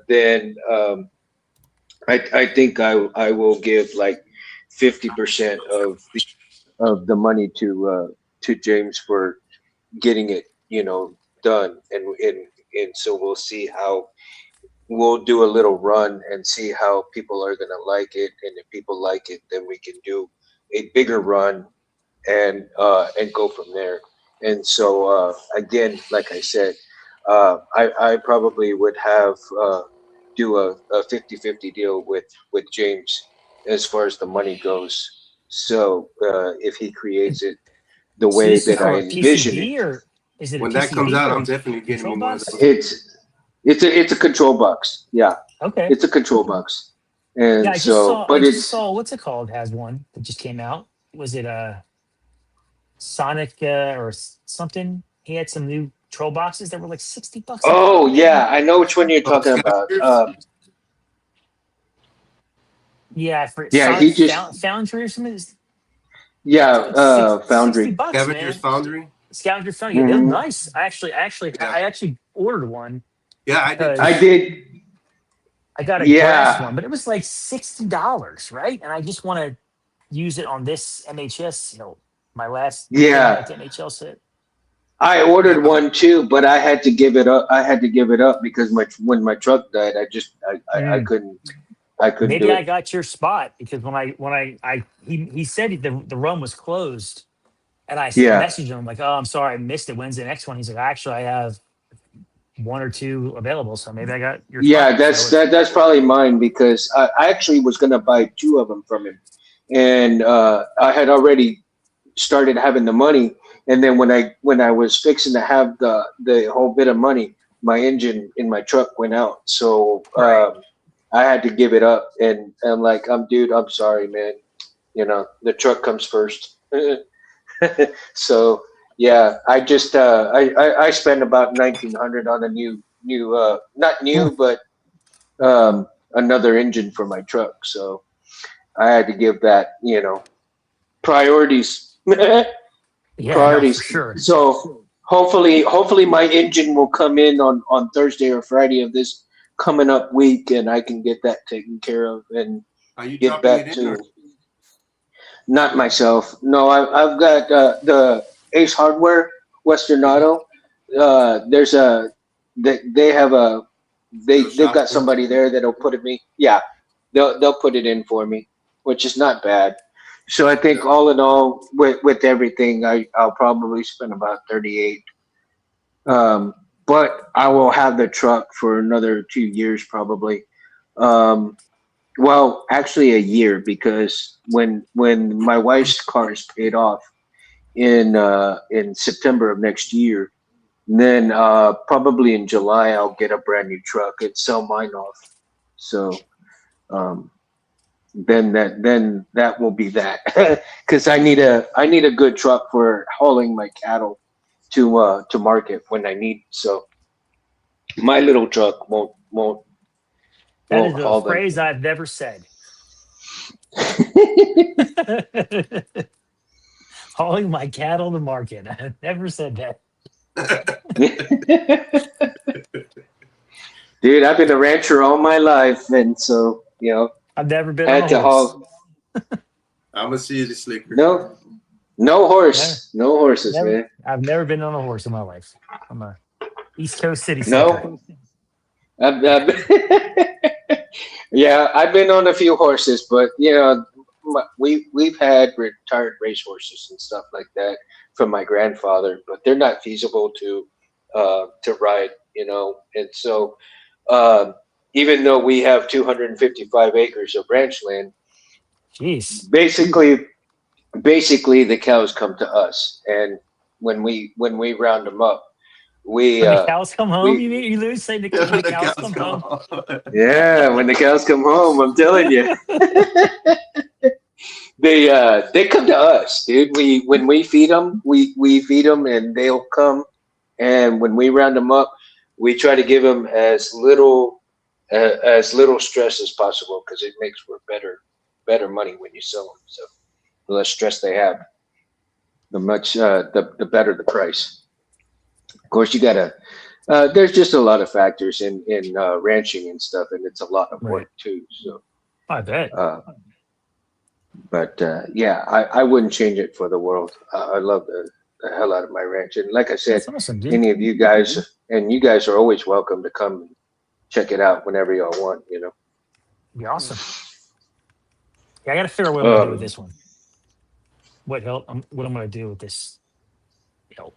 then I think I will give like 50% of the money to James for getting it, done. And so we'll see how, we'll do a little run and see how people are going to like it. And if people like it, then we can do a bigger run and go from there. And so again, like I said, I probably would have do a 50-50 deal with James as far as the money goes. So if he creates it the So way this is that I for a envision PCB, it, or is it a when that comes PCB out, or I'm a definitely getting control me one of box? those. it's a control box. Yeah, Okay. it's a control box. Yeah, And so, but I just it's saw, what's it called? Has one that just came out. Was it Sonic or something? He had some new control boxes that were like $60. oh yeah, I know which one you're talking about. Yeah, for Yeah, Sonic he just Foundry or something. Yeah, It's like six, 60 Foundry. bucks, Scavenger's man. Foundry. Scavenger Found. Yeah, they're Hmm. nice. Yeah, I actually ordered one yeah, I did I too. because did. I got a brass Yeah, one, but it was like $60, right? And I just want to use it on this MHS, my last thing yeah. that NHL set. I Yeah, ordered one too, but I had to give it up. I had to give it up because when my truck died, I Mm. couldn't Maybe do I it. got your spot because he said the run was closed, and I Yeah, messaged him like, oh, I'm sorry, I missed it. When's the next one? He's like, actually, I have one or two available, so maybe I got your yeah. spot. So if That's probably mine because I actually was gonna buy two of them from him, and I had already started having the money, and then when I was fixing to have the whole bit of money, my engine in my truck went out, so right, I had to give it up, and I'm like, dude, I'm sorry, man. The truck comes first. So yeah, I just I spent about 1,900 on a new not Hmm. new but another engine for my truck. So I had to give that priorities. yeah, no, for Priorities. sure. So hopefully my engine will come in on Thursday or Friday of this coming up week, and I can get that taken care of and are you get dropping it back in or? to. Not myself. No, I've got the Ace Hardware Western Mhm. Auto. There's a they have a Little they've shop got for it? somebody there that'll put it me. Yeah, they'll put it in for me, which is not bad. So I think Yeah. all in all, with everything, I'll probably spend about 38. Um, but I will have the truck for another 2 years probably. Um, well, actually a year because when my wife's car is paid off in September of next year, then probably in July I'll get a brand new truck and sell mine off. So um, then that will be that because I need a good truck for hauling my cattle to market when I need. So my little truck That won't is a haul them. phrase I've never said. Hauling my cattle to market. I've never said that. Dude, I've been a rancher all my life, and so I've never been on had a to horse. haul. I'm a city slicker. No, no Never, horse, no horses, never. man. I've never been on a horse in my life. I'm a East Coast city slicker. No, yeah, I've been on a few horses, but we've had retired race horses and stuff like that from my grandfather, but they're not feasible to ride, and so um, even though we have 255 acres of ranch land, Jeez. basically the cows come to us, and when we round them up, we When the cows come home, you we mean you literally say when When the the cows cows come come home? on. yeah, when the cows come home, I'm telling you, they come to us, dude. When we feed them, we feed them, and they'll come. And when we round them up, we try to give them as little stress as possible because it makes for better money when you sell them. So the less stress they have, the better the price. Of course, you gotta. There's just a lot of factors in ranching and stuff, and it's a lot of Right. work too. So, I bet. uh, but yeah, I wouldn't change it for the world. I love the hell out of my ranch, and like I said, That's awesome, dude. any of you guys, and you guys are always welcome to come check it out whenever y'all want. Be awesome. Yeah, I got to figure out what I'm gonna do with Um, this one. What I'm gonna do with this? You know,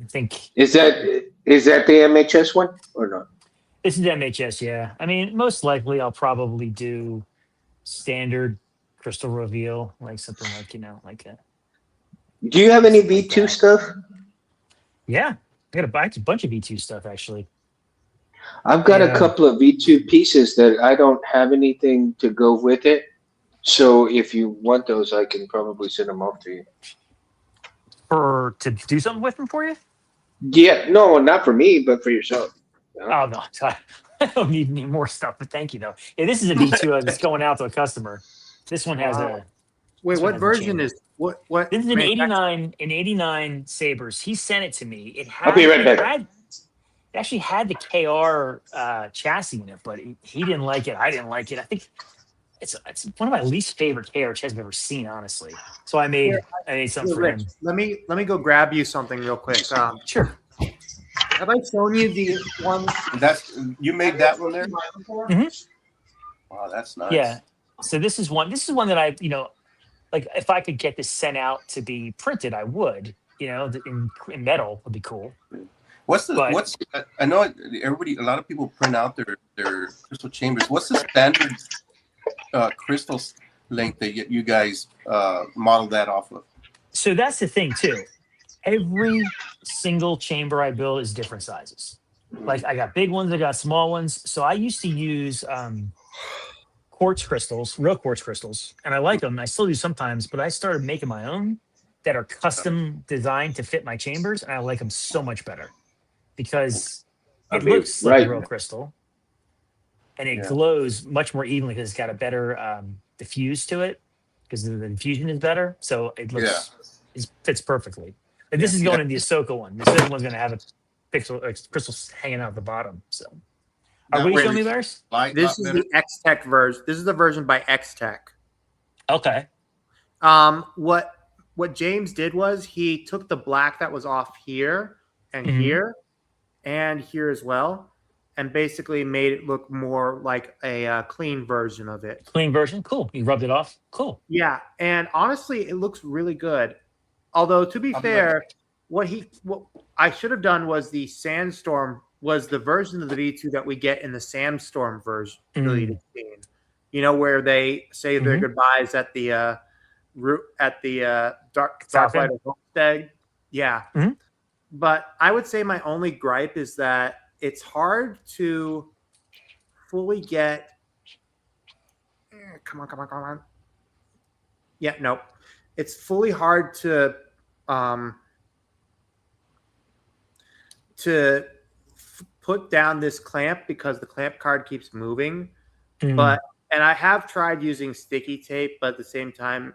I think is that the MHS one or not? this is MHS. Yeah, I mean, most likely I'll probably do standard crystal reveal, like something like like Do you have any something like V2 that. stuff? Yeah, I got a bunch of V2 stuff actually. I've I got a couple of V2 pieces that I don't have anything to go with it. So if you want those, I can probably send them off to you. for to do something with them for you. Yeah, no, not for me, but for yourself. Yeah. Oh no, I don't need any more stuff. But thank you though. Yeah, this is a V2 that's going out to a customer. This one has Wow. Wait, This one what has the version chamber. is what? This is an manufacturer- 89 Sabers. He sent it to me. I'll be right back. It actually had the KR chassis in it, but he didn't like it. I didn't like it. I think it's one of my least favorite KR chassis I've ever seen, honestly. So I made something Here, for Rich, him. let me go grab you something real quick. Sure. Have I shown you the one? You made that one there. Mhm. Wow, that's nice. Yeah. So this is one that I, like if I could get this sent out to be printed, I would, in metal would be cool. But I know a lot of people print out their crystal chambers. What's the standard crystal length that you guys model that off of? so that's the thing too. Every single chamber I build is different sizes. Like I got big ones, I got small ones. So I used to use quartz crystals, real quartz crystals, and I like them. I still do sometimes, but I started making my own that are custom designed to fit my chambers, and I like them so much better because it looks like a real crystal, and it glows much more evenly because it's got a better diffuse to it because the diffusion is better. So it looks it fits perfectly. And this is going in the Ahsoka one. The Ahsoka one's going to have a crystals hanging out the bottom. So. Are we showing me theirs? This is the X Tech version. This is the version by X Tech. Okay. What James did was he took the black that was off here and here and here as well, and basically made it look more like a clean version of it. Clean version, cool. You rubbed it off, cool. Yeah, and honestly, it looks really good. Although to be fair, what I should have done was the Sandstorm. Was the version of the V2 that we get in the Sandstorm version deleted scene. Where they say their goodbyes at the Darklight of Homestead. Yeah. But I would say my only gripe is that it's hard to fully get come on. Yeah, nope. It's fully hard to put down this clamp because the clamp card keeps moving. And I have tried using sticky tape, but at the same time,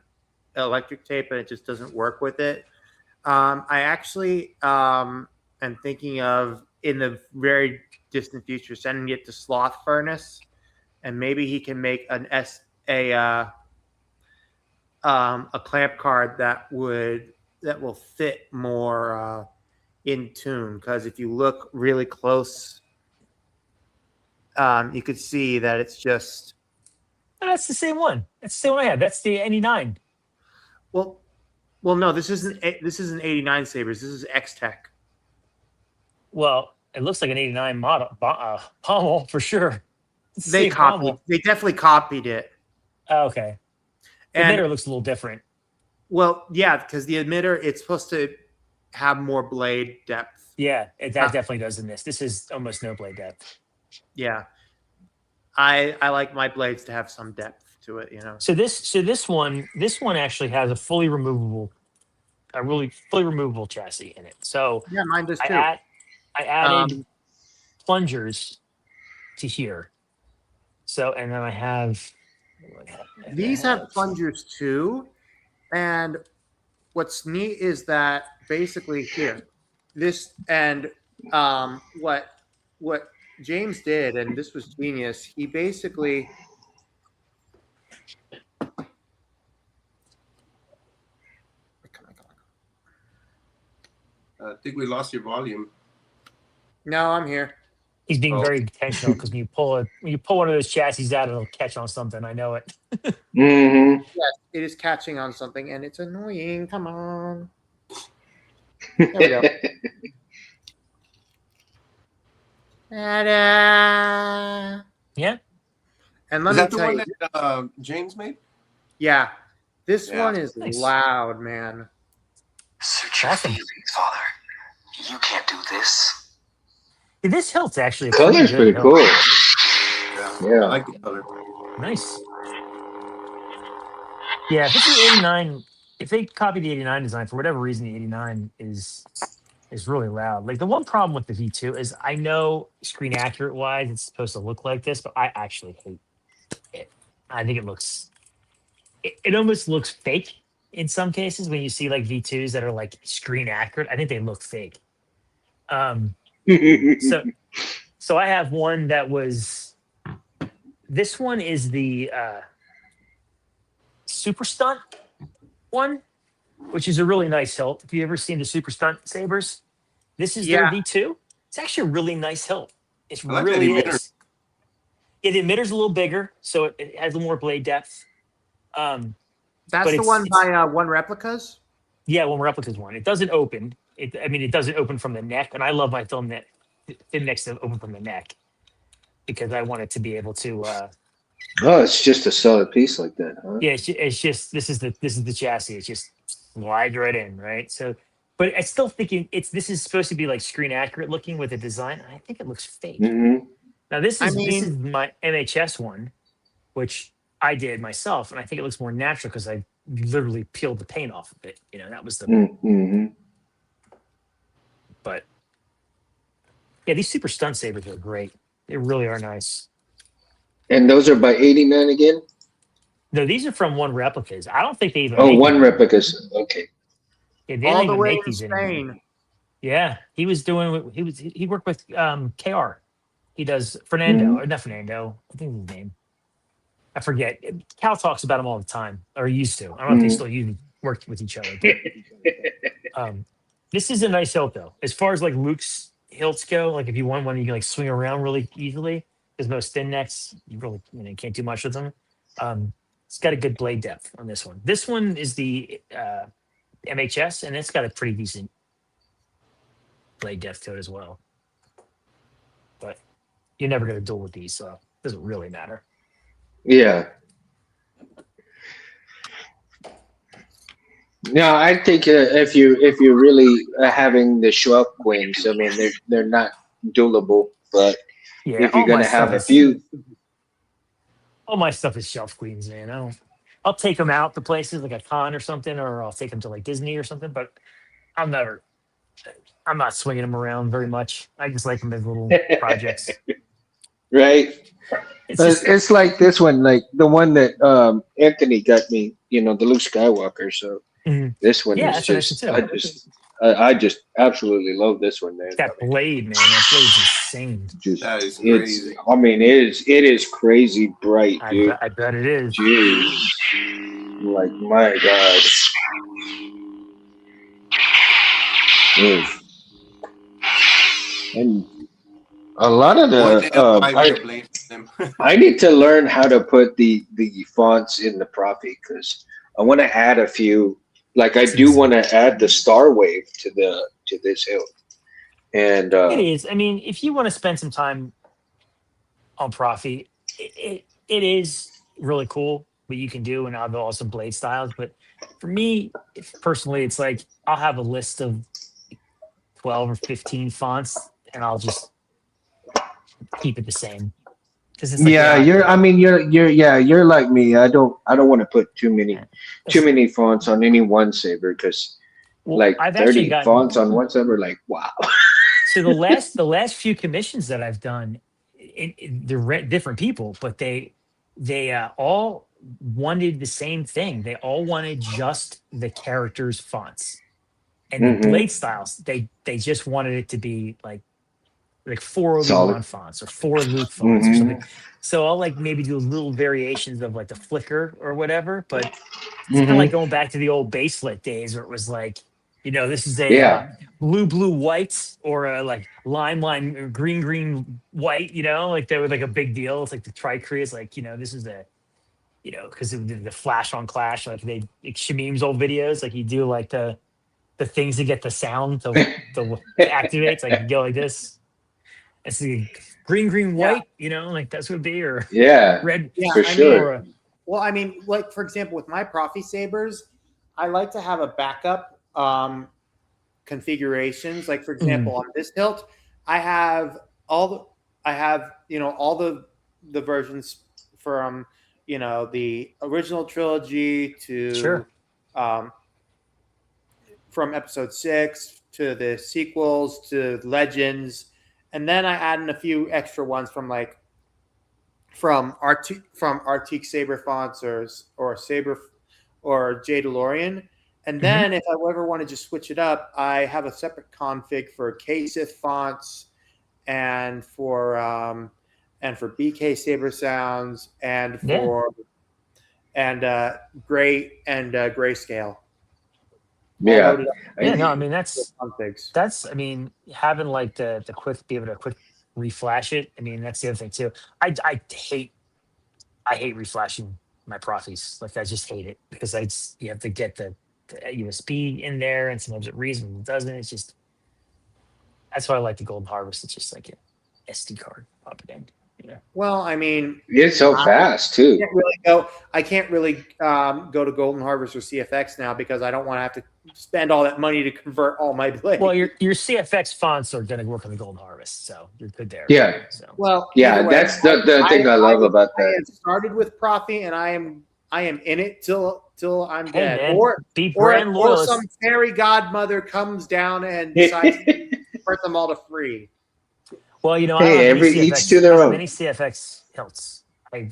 electric tape, and it just doesn't work with it. I actually am thinking of, in the very distant future, sending it to Sloth Furnace, and maybe he can make a clamp card that will fit more in tune, because if you look really close, you could see that it's just. That's the same one. That's the same one I had. That's the 89. Well, no. This isn't 89 Sabers. This is X Tech. Well, it looks like an 89 model pommel for sure. They definitely copied it. Oh, okay. The emitter looks a little different. Well, yeah, because the emitter, it's supposed to have more blade depth. Yeah, that definitely does in this. This is almost no blade depth. Yeah, I like my blades to have some depth to it, So this one actually has a really fully removable chassis in it. So yeah, mine does too. I added plungers to here. So and then I have these have plungers too, and what's neat is that basically here, this and what James did, and this was genius. He basically I think we lost your volume. No, I'm here. He's being very intentional because when you pull one of those chassis out, it'll catch on something. I know it. Yes, it is catching on something, and it's annoying. Come on. There we go. Ta-da! Yeah. And let Is me that the tell one you, that James made? yeah, this one is nice. loud, man. Search your feelings, Father. You can't do this. This hilt's actually Color's pretty cool. I like the color. Nice. Yeah, if it's the 89, if they copy the 89 design for whatever reason, the 89 is really loud. Like the one problem with the V2 is I know screen accurate wise it's supposed to look like this, but I actually hate it. I think it looks it almost looks fake in some cases when you see like V2s that are like screen accurate. I think they look fake. Um, so so I have one that was. This one is the Super Stunt one, which is a really nice hilt. Have you ever seen the Super Stunt sabers? This is their Yeah, V2. It's actually a really nice hilt. It I like that really emitter. is. Yeah, the emitter's a little bigger, so it has a little more blade depth. Um, that's but the one it's by One Replicas. yeah, one replicas one. It doesn't open. I mean, it doesn't open from the neck, and I love my thin necks that open from the neck because I want it to be able to. Oh, it's just a solid piece like that, huh? Yeah, it's just this is the chassis. It's just slides right in, right? So, but I still thinking this is supposed to be like screen accurate looking with the design. I think it looks fake. Mm-hmm. Now this I is mean, my MHS one, which I did myself, and I think it looks more natural because I literally peeled the paint off of it. You know, that was the. Mm-hmm. But yeah, these super stunt sabers are great. They really are nice. And those are by 80 Man again? No, these are from One Replicas. I don't think they even Oh, make one these anymore. replicas. Okay. Yeah, they don't all the even way make in these anymore. Spain. Yeah, he was doing. He worked with KR. He does Fernando Mm-hmm. or not Fernando. I think his name. I forget. Cal talks about him all the time, or used to. I don't know if they Mm-hmm. still use work with each other, but um, this is a nice hilt though. As far as like Luke's hilts go, like if you want one, you can like swing around really easily. Because most thin necks, you really can't do much with them. It's got a good blade depth on this one. This one is the MHS, and it's got a pretty decent blade depth to it as well. But you're never going to duel with these, so it doesn't really matter. Yeah. No, I think if you're really having the Schwalk wings, I mean they're not duelable, but Yeah, if you're gonna have a few, all my stuff is shelf queens, man. I'll take them out to places like a con or something, or I'll take them to like Disney or something. But I'm never, I'm not swinging them around very much. I just like them as little projects. right? It's just It's like this one, like the one that Anthony got me, the Luke Skywalker. So mhm. this one Yeah, is that's a nice just, one too. I just absolutely love this one, man. That blade, man, that blade's insane. Just That is it's, crazy. I mean, it is crazy bright, dude. I bet it is. Jeez, like my God. Mm. And a lot of Boy, did I buy me a I blade from them. I need to learn how to put the fonts in the Profi because I want to add a few. Like I It's do easy. want to add the Star Wave to this hill, and It is. I mean, if you want to spend some time on Profi, it is really cool what you can do and all the awesome blade styles. But for me, personally, it's like I'll have a list of 12 or 15 fonts and I'll just keep it the same. Because it's like, yeah, you're. I mean, you're like me. I don't want to put too that's- many fonts on any one saber because well, like I've actually 30 gotten fonts on one saber, like wow. so the last few commissions that I've done, they're different people, but they all wanted the same thing. They all wanted just the characters' fonts, and the Hmm. blade styles. They just wanted it to be like 4 Solid. Obi-Wan fonts or 4 Luke fonts or Hmm. something. So I'll like maybe do little variations of like the flicker or whatever, but it's kind of Hmm. like going back to the old baselit days where it was like, this is a Yeah. blue white or a like lime or green white, like that was like a big deal. It's like the Tricree is like, this is a because the Flash on Clash, like like Shamim's old videos, like you do like the things to get the sound to activate. It's like you go like this. It's the green, Yeah, white, like that's what it'd be, or Yeah, red, yeah. for I sure. mean, or well, I mean, like for example, with my Profi sabers, I like to have a backup configurations. Like for example, on this hilt, I have all the versions from the original trilogy to sure. um, from episode 6 to the sequels to Legends, and then I add in a few extra ones from Arctic Saber fonts or Saber or J DeLorean. And then if I ever want to just switch it up, I have a separate config for KSIF fonts and for BK Saber sounds and Yeah. for grayscale. All Yeah. loaded up Yeah, no, I I, mean with configs. that's I mean having like the quick be able to quick reflash it. I mean that's the other thing too. I hate reflashing my profis. Like I just hate it because you have to get the USB in there, and sometimes it reads and it doesn't. It's just that's why I like the Golden Harvest. It's just like an SD card, pop it in. Yeah. Well, I mean, it's so fast too. I can't really go to Golden Harvest or CFX now because I don't want to have to spend all that money to convert all my blades. Well, your CFX fonts are going to work on the Golden Harvest, so you're good there. Yeah. So Well, Yeah, either way, that's the thing I love about I that. have started with Profi, and I am in it till I'm hey dead, man, be or brand loyal. some fairy godmother comes down and decides to convert them all to free. Well, you know, Hey, I don't have each to I their don't have own. any CFX hilts. I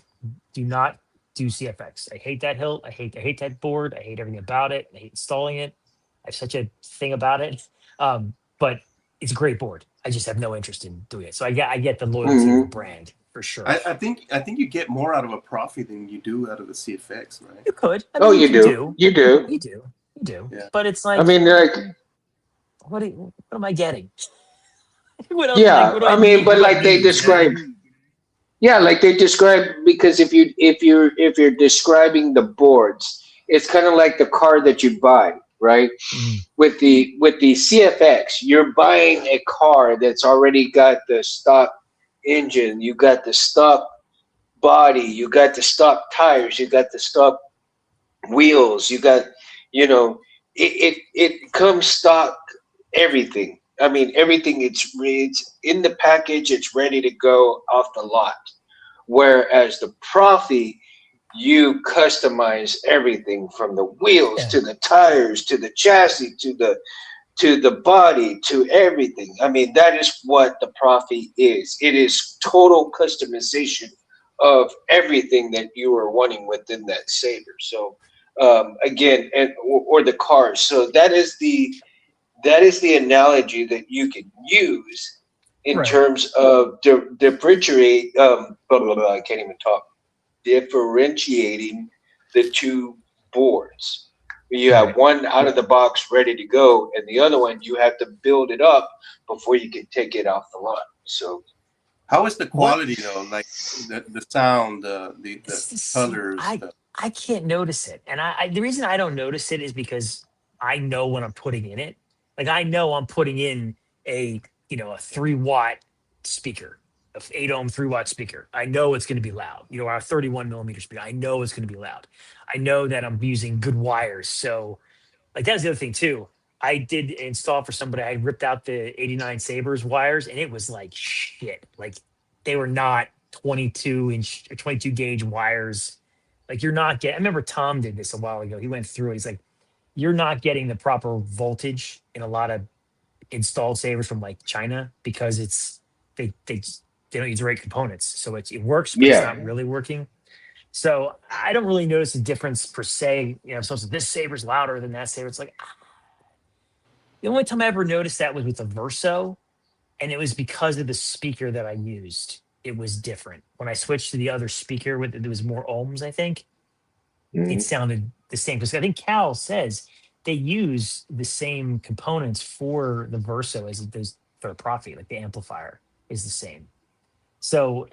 do not do CFX. I hate that hilt. I hate that board. I hate everything about it. I hate installing it. I have such a thing about it. But it's a great board. I just have no interest in doing it. So I get the loyalty of the Hmm. brand for sure. I think you get more out of a Profi than you do out of a CFX, right? You could. I Oh, mean, you do. You do. You do. You do. Yeah. But it's I like, mean, like, what am I getting? What else? yeah. What do I need? mean, but What do I like they need, you know? describe, yeah, like they describe because if you're describing the boards, it's kind of like the car that you buy, right? Mhm. With the CFX, you're buying a car that's already got the stock engine, you got the stock body, you got the stock tires, you got the stock wheels, you got, it comes stock everything. I mean, everything. It's in the package. It's ready to go off the lot. Whereas the Profi, you customize everything from the wheels Yeah. to the tires to the chassis to the body to everything. I mean, that is what the Profi is. It is total customization of everything that you are wanting within that saber. So again, or the cars. So that is the analogy that you can use in Right. terms of differentiate. Blah, blah, blah, I can't even talk. Differentiating the two boards. You have Right. one out of the box ready to go, and the other one you have to build it up before you can take it off the line. So, How is the What? quality though? Like the sound, the It's the colors. I can't notice it, and the reason I don't notice it is because I know when I'm putting in it. Like I know I'm putting in a 3 watt speaker, a 8 ohm 3 watt speaker. I know it's going to be loud. Our 31 millimeter speaker. I know it's going to be loud. I know that I'm using good wires. So like that's the other thing too. I did install for somebody. I ripped out the 89 Sabers wires, and it was like shit. Like they were not 22-inch or 22 gauge wires. Like you're not getting. I remember Tom did this a while ago. He went through it. He's like, you're not getting the proper voltage in a lot of installed Sabers from like China because they don't use the right components. So it works, but it's yeah. not really working. So I don't really notice a difference per se. So this saber's louder than that saber. It's like the only time I ever noticed that was with the Verso, and it was because of the speaker that I used. It was different. When I switched to the other speaker with there was more ohms, I think it Mhm. sounded the same. Because I think Cal says they use the same components for the Verso as it does for the Profi. Like the amplifier is the same. So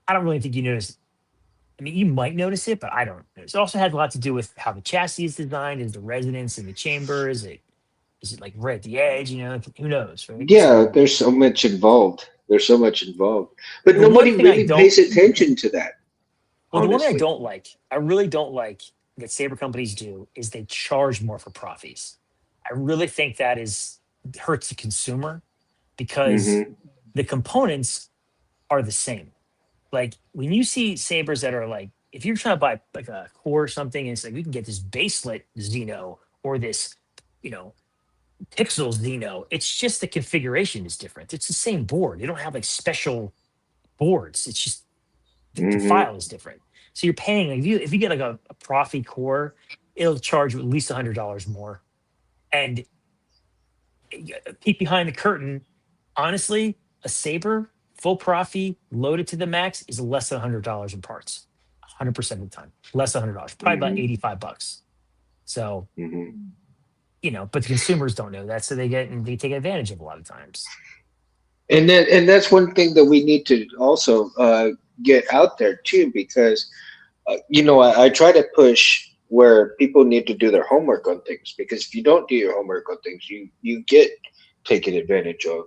I don't really think you notice. I mean, you might notice it, but I don't notice. It also has a lot to do with how the chassis is designed. Is the resonance in the chamber? Is it like right at the edge? Who knows, right? Yeah, So there's so much involved. There's so much involved. But the one nobody thing I really don't, pays attention to that, well, the one thing I honestly. don't like, I really don't like that saber companies do is they charge more for profis. I really think that hurts the consumer because Hmm. the components are the same. Like when you see sabers that are like, if you're trying to buy like a core or something, and it's like we can get this baselet Xeno or this, you know, Pixel Xeno. It's just the configuration is different. It's the same board. They don't have like special boards. It's just the Hmm. file is different. So you're paying like if you get like a Profi core, it'll charge you at least $100 more. And peek behind the curtain, honestly, a saber full profi loaded to the max is less than $100 in parts, 100% of the time, less than $100, probably about Mhm. $85. So Mhm. but the consumers don't know that, so they take advantage of a lot of times. And that's one thing that we need to also get out there too, because I try to push where people need to do their homework on things, because if you don't do your homework on things, you get taken advantage of,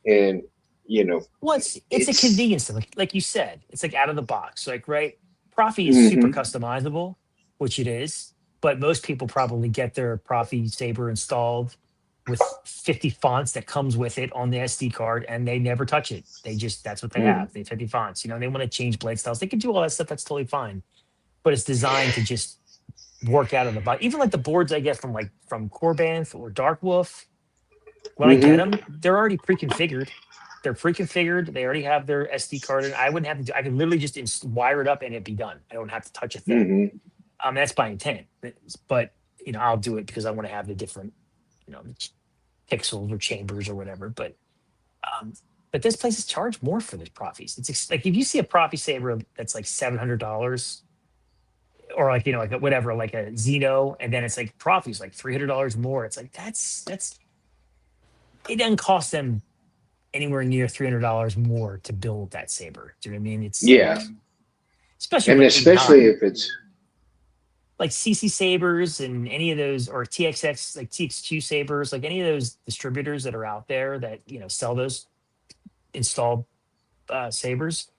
and you know Well, it's a it's. convenience thing, like you said. It's like out of the box, like right. Profi is super Hmm. customizable, which it is, but most people probably get their Profi Saber installed with 50 fonts that comes with it on the SD card, and they never touch it. That's what they Hmm. have. They have 50 fonts. They want to change blade styles. They can do all that stuff. That's totally fine. But it's designed to just work out of the box. Even like the boards I get from Corbanth or Dark Wolf, when I get Hmm. them, they're already pre-configured. They're pre-configured. They already have their SD card, and I wouldn't have to do. I could literally just wire it up and it'd be done. I don't have to touch a thing. Hmm. That's by intent, but I'll do it because I want to have the different, pixels or chambers or whatever. Um, but this places charge more for the profis. Like if you see a profi saber that's like $700, or like like whatever, like a Xeno, and then it's like profis like $300 more. It's like that's it doesn't cost them anywhere near $300 more to build that saber. Do you know what I mean? It's Yeah, like, especially and like especially AI, if it's. like CC Sabers and any of those, or TXX, like TXQ Sabers, like any of those distributors that are out there that, sell those installed sabers.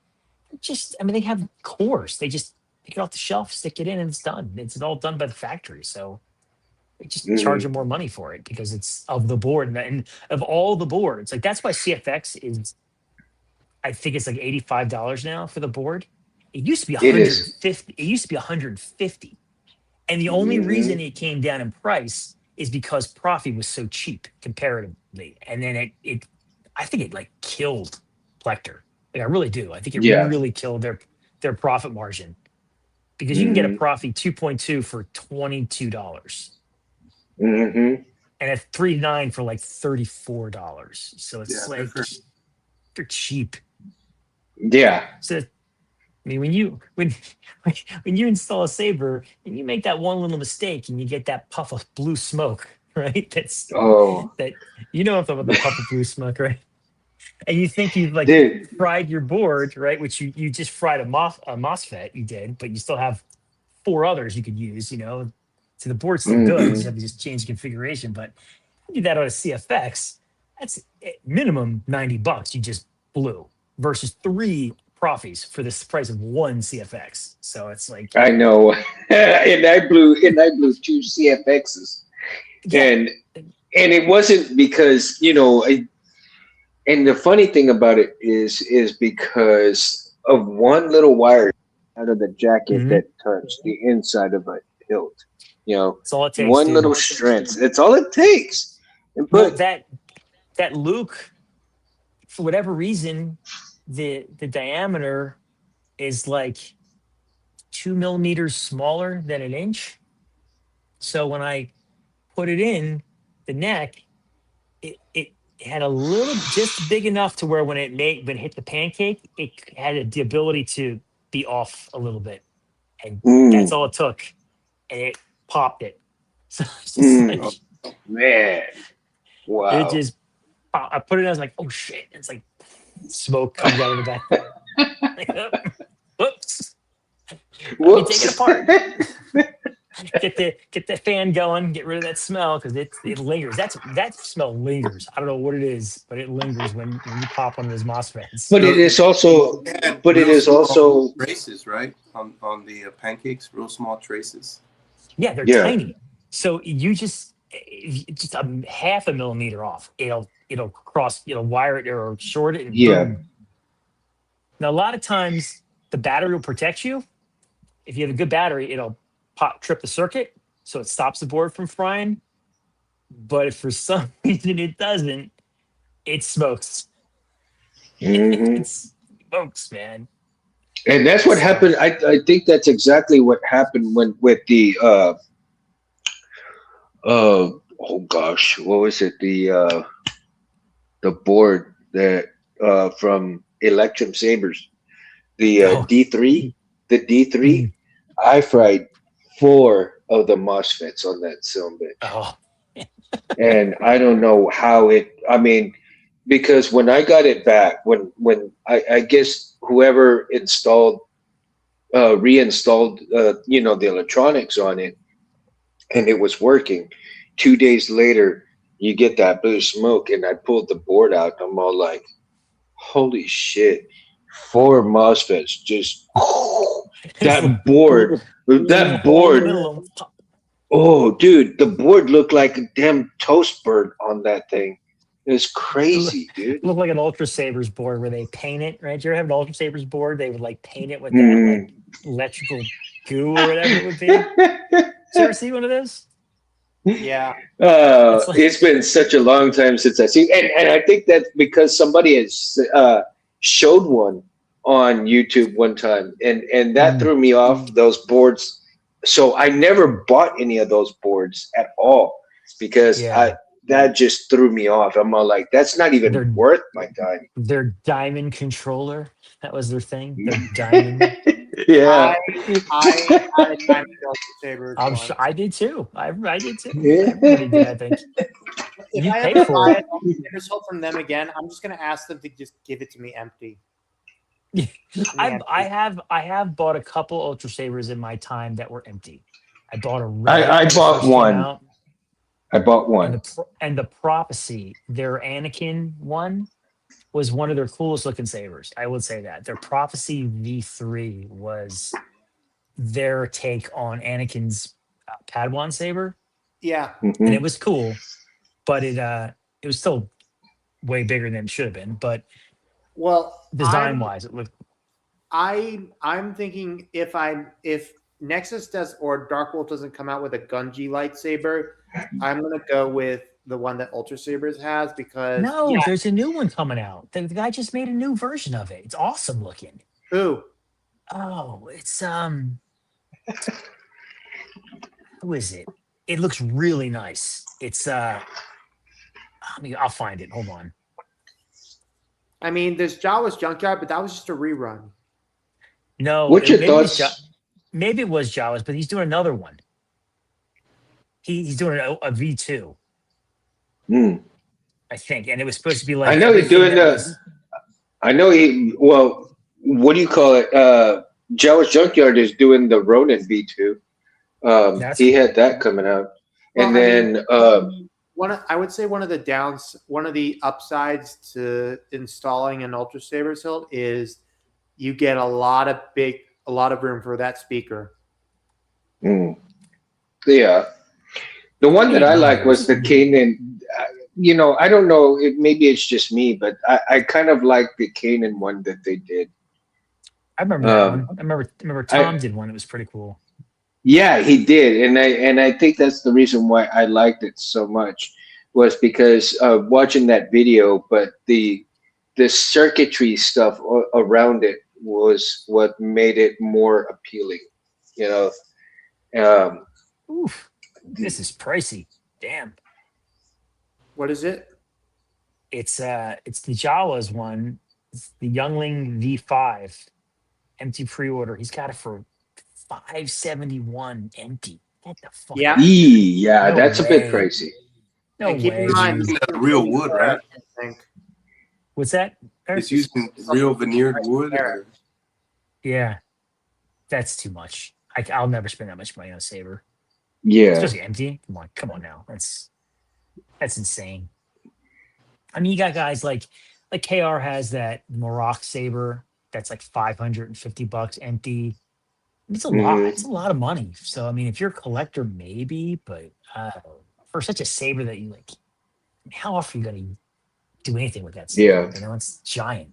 They have cores. They just pick it off the shelf, stick it in, and it's done. It's all done by the factory. So they just charge Hmm. them more money for it because it's of the board and of all the boards. Like that's why CFX is, I think it's like $85 now for the board. It used to be It is. 150. It used to be 150. And the only reason Hmm. it came down in price is because Profi was so cheap comparatively. And then I think it like killed Plector. Like I really do. I think it Yeah. really killed their profit margin, because you can get a Hmm. Profi 2.2 for $22 Hmm. and a 3.9 for like $34. So Yeah, it's they're like fair. they're cheap. Yeah. So when you when you install a saber and you make that one little mistake and you get that puff of blue smoke, right? Oh, That I'm talking about, the puff of blue smoke, right? And you think you've like dude. fried your board, right? Which you just fried a MOSFET, you did, but you still have four others you could use. So the board's still good. You Hmm. just have to just change configuration. But you do that on a CFX, that's at minimum $90 you just blew, versus three profis for the price of one CFX. So it's like, I know, and I blew two CFXs, yeah. and it wasn't because and the funny thing about it is because of one little wire out of the jacket Mhm. that touched the inside of a hilt. That's all it takes, One dude. little strength. That's all it takes. And Well, but that Luke, for whatever reason, the diameter is like 2 millimeters smaller than an inch. So when I put it in the neck, it had a little, just big enough to where when it hit the pancake, it had the ability to be off a little bit, and that's mm, all it took, and it popped it. So it's just mm, like man, it wow. just I put it in, I was like, oh shit. It's like smoke comes out of the back. Like, oh, whoops. Let me take it Whoops. apart. Get the fan going, get rid of that smell, because it lingers. That smell lingers. I don't know what it is, but it lingers when you pop one of those MOSFETs. But it So is also, they had but it real is small also, traces, right? On the pancakes, real small traces. Yeah, they're yeah, tiny. So you just a half a millimeter off. It'll cross, wire it or short it, and yeah. boom. Now a lot of times the battery will protect you. If you have a good battery, it'll trip the circuit, so it stops the board from frying. But if for some reason it doesn't, it smokes. Hmm. It smokes, man. And that's what So happened. I think that's exactly what happened when with the Oh gosh, what was it? The board that from Electrum Sabers, the Oh, D3, the mm, D3. I fried four of the MOSFETs on that son bitch, oh, and I don't know how it. I mean, because when I got it back, when I guess whoever installed reinstalled the electronics on it, and it was working. 2 days later, you get that blue smoke, and I pulled the board out. I'm all like, "Holy shit! Four MOSFETs just it's like that board, little that hole in the board. middle of Oh, dude, the board looked like a damn toast bird on that thing. It was look crazy, dude. like an Ultra Sabers board where they paint it, right? Do you ever have an Ultra Sabers board? They would like paint it with that like Mm. electrical goo or whatever it would be. Did you ever see one of those? Yeah. It's like It's been such a long time since I seen, and I think that's because somebody has showed one on YouTube one time, and that mm, threw me off those boards. So I never bought any of those boards at all because yeah, I that just threw me off. I'm all like, that's not even their worth my time. their diamond controller. That was their thing. Their diamond. Yeah, I had a Diamond Ultra Sabers I'm once. sure I did too. I did too. yeah. Everybody did, I think. If You I pay ever for buy it. an Ultra Sabers hilt from them again, I'm just gonna ask them to just give it to me empty. Give it to me empty. I have bought a couple Ultra Sabers in my time that were empty. I bought a I relic I when it bought first came one. out, I bought and one. the prophecy, their Anakin one was one of their coolest looking sabers. I would say that their prophecy V3 was their take on Anakin's Padawan saber, Yeah. and Hmm. it was cool, but it was still way bigger than it should have been. But Well, design wise, it looked I'm thinking if Nexus does or Darkwolt doesn't come out with a Gunji lightsaber, I'm gonna go with the one that Ultra Sabers has because no. yeah, There's a new one coming out. The guy just made a new version of it. It's awesome looking. who? Oh, it's who is it? It looks really nice. It's I'll find it. Hold on. I mean, there's Jawa's Junkyard, but that was just a rerun. No, What's your maybe it was thoughts? maybe it was Jawas, but he's doing another one. He's doing a V2, Hmm. I think, and it was supposed to be I like know he's everything doing that the. was. I know he. Well, what do you call it? Jealous Junkyard is doing the Ronin V2. That's He cool. had that coming out, Well, and I mean, then I would say one of the upsides to installing an Ultra Sabers hilt is you get a lot of room for that speaker. mm, yeah, the I one that need I one of like was those. the Kanan. I don't know. Maybe it's just me, but I kind of like the Kanan one that they did. I remember that one. Um, I remember I Tom did one. It was pretty cool. Yeah, he did, and I think that's the reason why I liked it so much was because watching that video, but the circuitry stuff around it was what made it more appealing. You know, um, Oof, this is pricey. Damn. What is it? It's the Jawas one. It's the Youngling V5 empty pre-order. He's got it for 571 empty. Get the fuck Yeah. out of here. yeah, No that's a bit way. pricey. No And keep in way, mind, dude. this is Real wood, right? I think. What's that? Eric? It's using real veneered wood. Or, Yeah, that's too much. I'll never spend that much money on a saber, Yeah, especially empty. Come on now. That's insane. I mean, you got guys like KR has that Morocco saber that's like $550 empty. It's a lot. hmm, It's a lot of money. So I mean, if you're a collector, maybe, but for such a saber that you like, how often are you gonna do anything with that saber? yeah. You know, it's giant.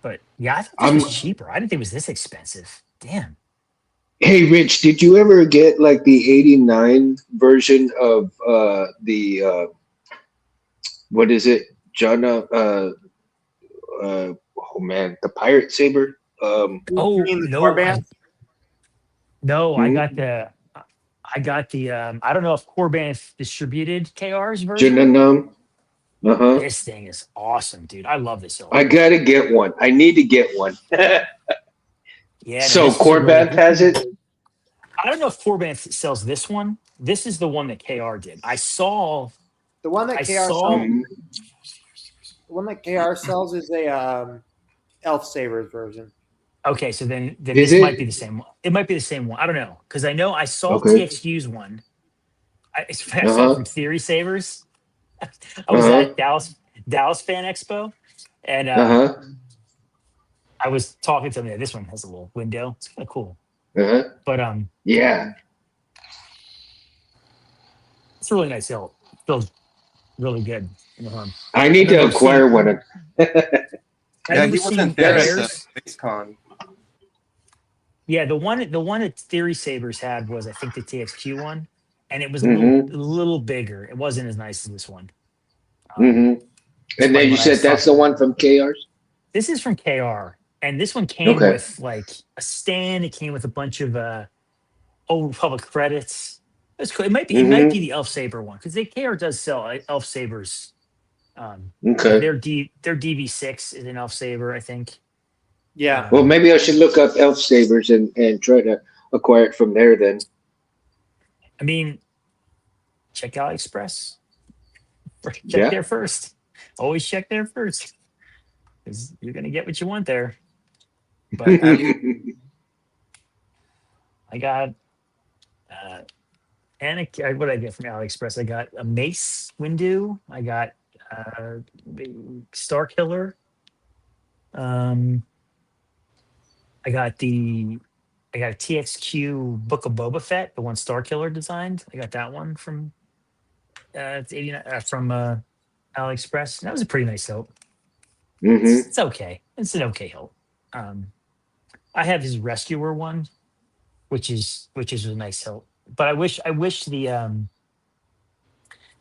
But yeah, I thought this I'm. was cheaper. I didn't think it was this expensive. Damn. Hey, Rich, did you ever get like the '89 version of the what is it, John? Oh man, the pirate saber. Oh You mean the no, warband? no, I Hmm? got the. I got the I don't know if Corbanth distributed KR's version. Jananam. Uh-huh. This thing is awesome, dude. I love this hilt. I gotta get one. I need to get one. Yeah, no, So this is a really Corbanth has it? I don't know if Corbanth sells this one. This is the one that KR did. I saw The one that I KR saw sells, Mhm. the one that KR sells is a Elf Sabers version. okay, so then Is this might be it? the same one. It might be the same one. I don't know. Because I know I saw Okay. TXQ's one. I saw it Uh-huh. from Theory Sabers. I was Uh-huh. at Dallas Fan Expo, and Uh-huh. I was talking to them. Yeah, this one has a little window. It's kind of cool. Uh-huh. But Yeah. it's a really nice hilt. Feels really good in the arm. I need to acquire one. Yeah, Have you he seen wasn't there at the theirs? BaseCon. Yeah, the one that Theory Sabers had was I think the TXQ one, and it was a Mm-hmm. little bigger. It wasn't as nice as this one. Mm-hmm. It's And funny then you when I said was that's the talking. one from KR's? This is from KR, and this one came Okay. with like a stand. It came with a bunch of Old Republic credits. It's cool. It might be Mm-hmm. the Elf Saber one because KR does sell Elf Sabers. Like Okay. their DV6 is an Elf Saber, I think. Yeah. Well, maybe I should look up Elf Sabers and try to acquire it from there then. I mean, check AliExpress. Check Yeah. there first. Always check there first because you're gonna get what you want there. But I got what did I get from AliExpress? I got a Mace Windu. I got Star Killer. I got a TXQ Book of Boba Fett, the one Star Killer designed. I got that one from it's 89 from AliExpress. That was a pretty nice hilt. Mm-hmm. It's okay. It's an okay hilt. I have his Rescuer one, which is a nice hilt. But I wish the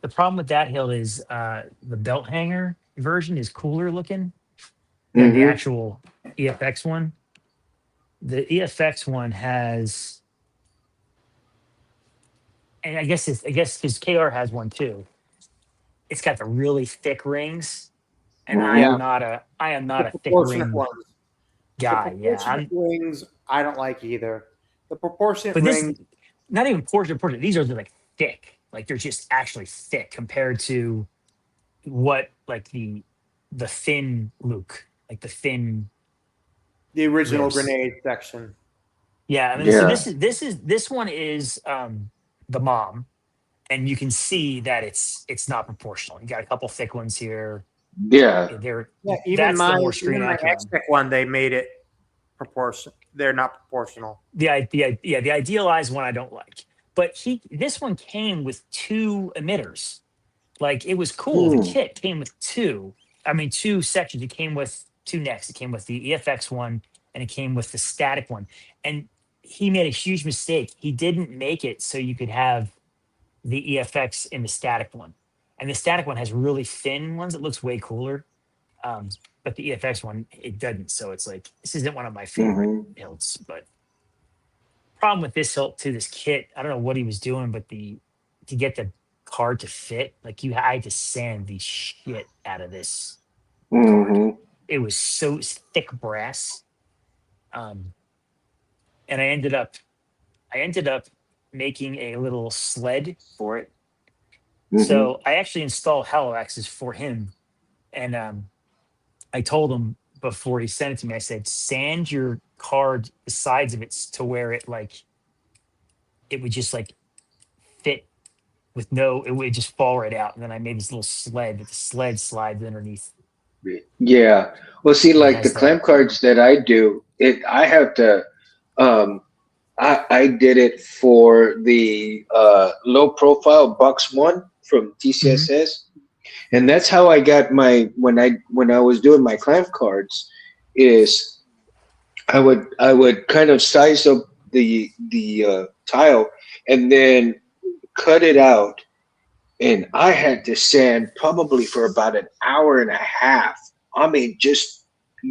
problem with that hilt is the belt hanger version is cooler looking than the Mm-hmm. actual EFX one. The EFX one has, and I guess because KR has one too. It's got the really thick rings, and I Mhm. am not a thick Proportionate ring ones. guy. The Yeah, proportionate rings I don't like either. The proportionate but this rings, not even portrait. These are like thick, like they're just actually thick compared to what like the thin Luke, like the thin. the original Ribs. grenade section. Yeah, I mean, so Yeah. this one is the mom, and you can see that it's not proportional. You got a couple thick ones here. Yeah. They're Yeah, that's the more screen accurate one. X-Tech one, they made it proportional. They're not proportional. The idealized one I don't like, but this one came with two emitters. Like it was cool. The Hmm. kit came with two sections. It came with two necks. It came with the EFX one and it came with the static one. And he made a huge mistake. He didn't make it so you could have the EFX in the static one. And the static one has really thin ones. It looks way cooler. But the EFX one, it doesn't. So it's like, this isn't one of my favorite Mhm. hilts. But problem with this hilt too, this kit, I don't know what he was doing, but to get the card to fit, like I had to sand the shit out of this card. Mhm. It was so thick brass. And I ended up making a little sled for it. Mhm. So I actually installed hollow axes for him. And I told him before he sent it to me, I said, sand your card, the sides of it to where it would just like fit with it would just fall right out. And then I made this little sled that the sled slides underneath. Yeah. Well, see, And it like the has clamp cards that I do, I have to. I did it for the low profile box one from TCSS, and that's how I got my when I was doing my clamp cards. Is I would kind of size up the tile and then cut it out, and I had to sand probably for about an hour and a half. I mean, just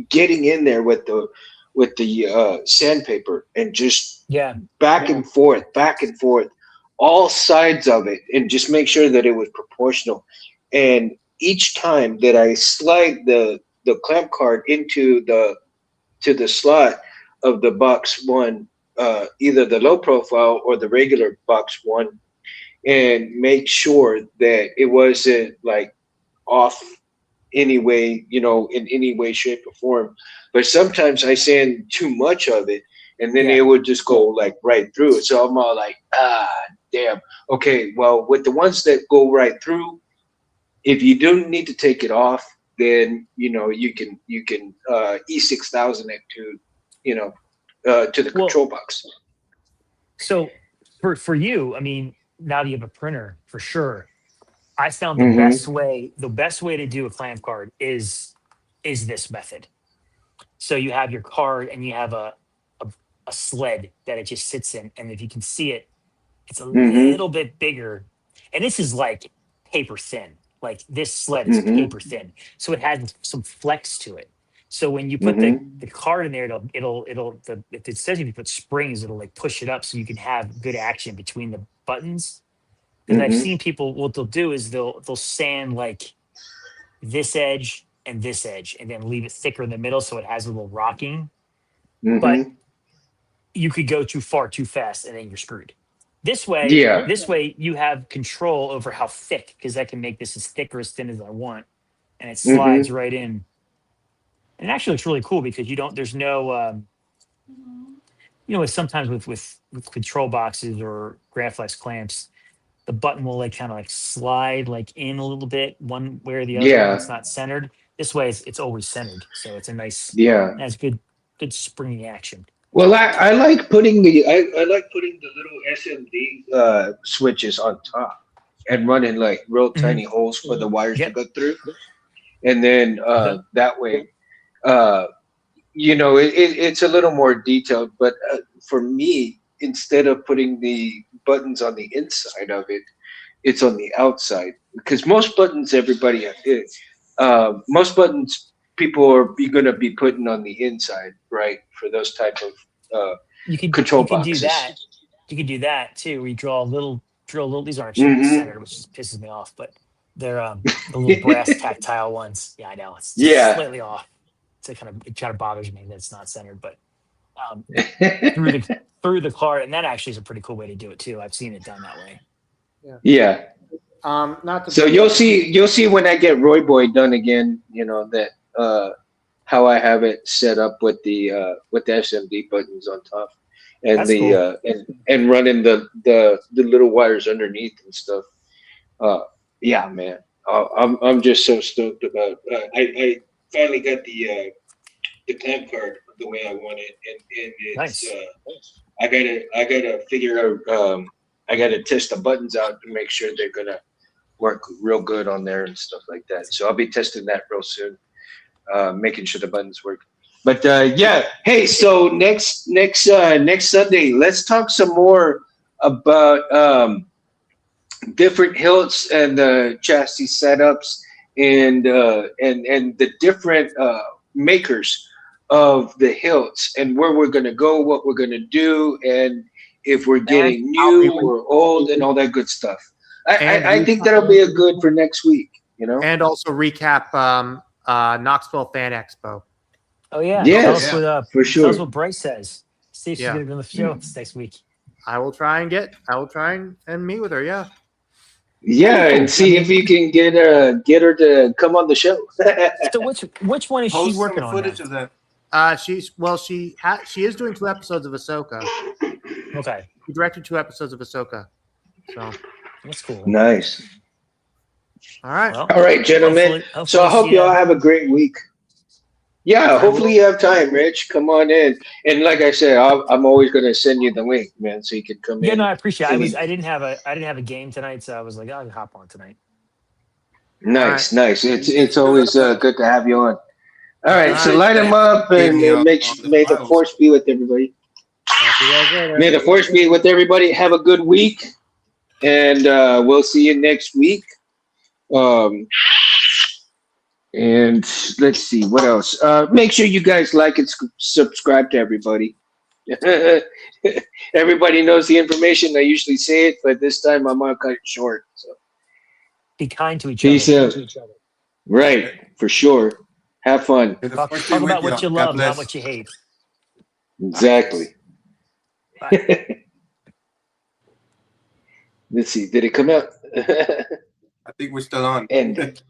getting in there with the sandpaper and just Yeah. back and forth all sides of it and just make sure that it was proportional. And each time that I slide the clamp card into the slot of the box one, either the low profile or the regular box one, and make sure that it wasn't like off any way, in any way, shape, or form. But sometimes I sand too much of it, and then it would just go like right through it. So I'm all like, damn. Okay, well, with the ones that go right through, if you don't need to take it off, then you can E6000 it to the control box. So for you, I mean, now that you have a printer, for sure, I found the best way to do a clamp card is this method. So you have your card and you have a sled that it just sits in, and if you can see it, it's a little bit bigger, and this is like paper thin. Like this sled is paper thin, so it has some flex to it. So when you put the card in there, if it says if you put springs, it'll like push it up so you can have good action between the buttons. Because I've seen people, what they'll do is they'll sand like this edge and then leave it thicker in the middle so it has a little rocking. But you could go too far too fast and then you're screwed. This way you have control over how thick, because I can make this as thick or as thin as I want, and it slides right in. And it actually looks really cool because there's no sometimes with control boxes or Graflex clamps, the button will like kind of like slide like in a little bit one way or the other. And it's not centered. This way it's always centered, so it's a nice, has good springy action. Well, I like putting the little SMD switches on top and running like real tiny holes for the wires to go through, and then that way, it's a little more detailed. But for me, instead of putting the buttons on the inside of it, it's on the outside, because most buttons people are going to be putting on the inside, right, for those type of control boxes. You can do that too, where you drill a little. These aren't centered, which just pisses me off, but they're the little brass tactile ones. Yeah, I know it's slightly off. It kind of bothers me that it's not centered, but through the card, and that actually is a pretty cool way to do it too. I've seen it done that way. Yeah. So you'll see when I get Roy Boy done again, that how I have it set up with the SMD buttons on top, and that's cool. and running the little wires underneath and stuff. Yeah, man, I'm just so stoked about. I finally got the clamp card the way I want it, and it's nice. I gotta figure out. I gotta test the buttons out to make sure they're gonna work real good on there and stuff like that. So I'll be testing that real soon, making sure the buttons work. But yeah, hey, so next Sunday, let's talk some more about different hilts and chassis setups and the different makers of the hilts and where we're gonna go, what we're gonna do, and if we're getting new or old and all that good stuff. I think that'll be a good for next week, And also recap Knoxville Fan Expo. Oh yeah, for sure. Tell us what Bryce says. See if she's gonna be on the show next week. I will try and meet with her. Yeah. Yeah, and see if you can get her to come on the show. So which one is she working on? Footage of that. She is doing 2 episodes of Ahsoka. Okay. She directed 2 episodes of Ahsoka. So that's cool. Nice. All right. Well, all right, gentlemen. Hopefully so I hope you all have a great week. Yeah, hopefully you have time, Rich. Come on in. And like I said, I'm always going to send you the link, man, so you can come in. Yeah, no, I appreciate it. I didn't have a game tonight, so I was like, I'll hop on tonight. Nice. It's always good to have you on. All right, so light them up and may the force be with everybody. May the force be with everybody. Have a good week, and we'll see you next week. And let's see what else. Make sure you guys like and subscribe to everybody. Everybody knows the information. I usually say it, but this time I'm gonna cut it short. So Be kind to each peace other. out. Right, for sure. Have fun. May the Talk, force be talk with about you. what you God love, not bless. what you hate. Exactly. Bye. Let's see. Did it come out? I think we're still on. End.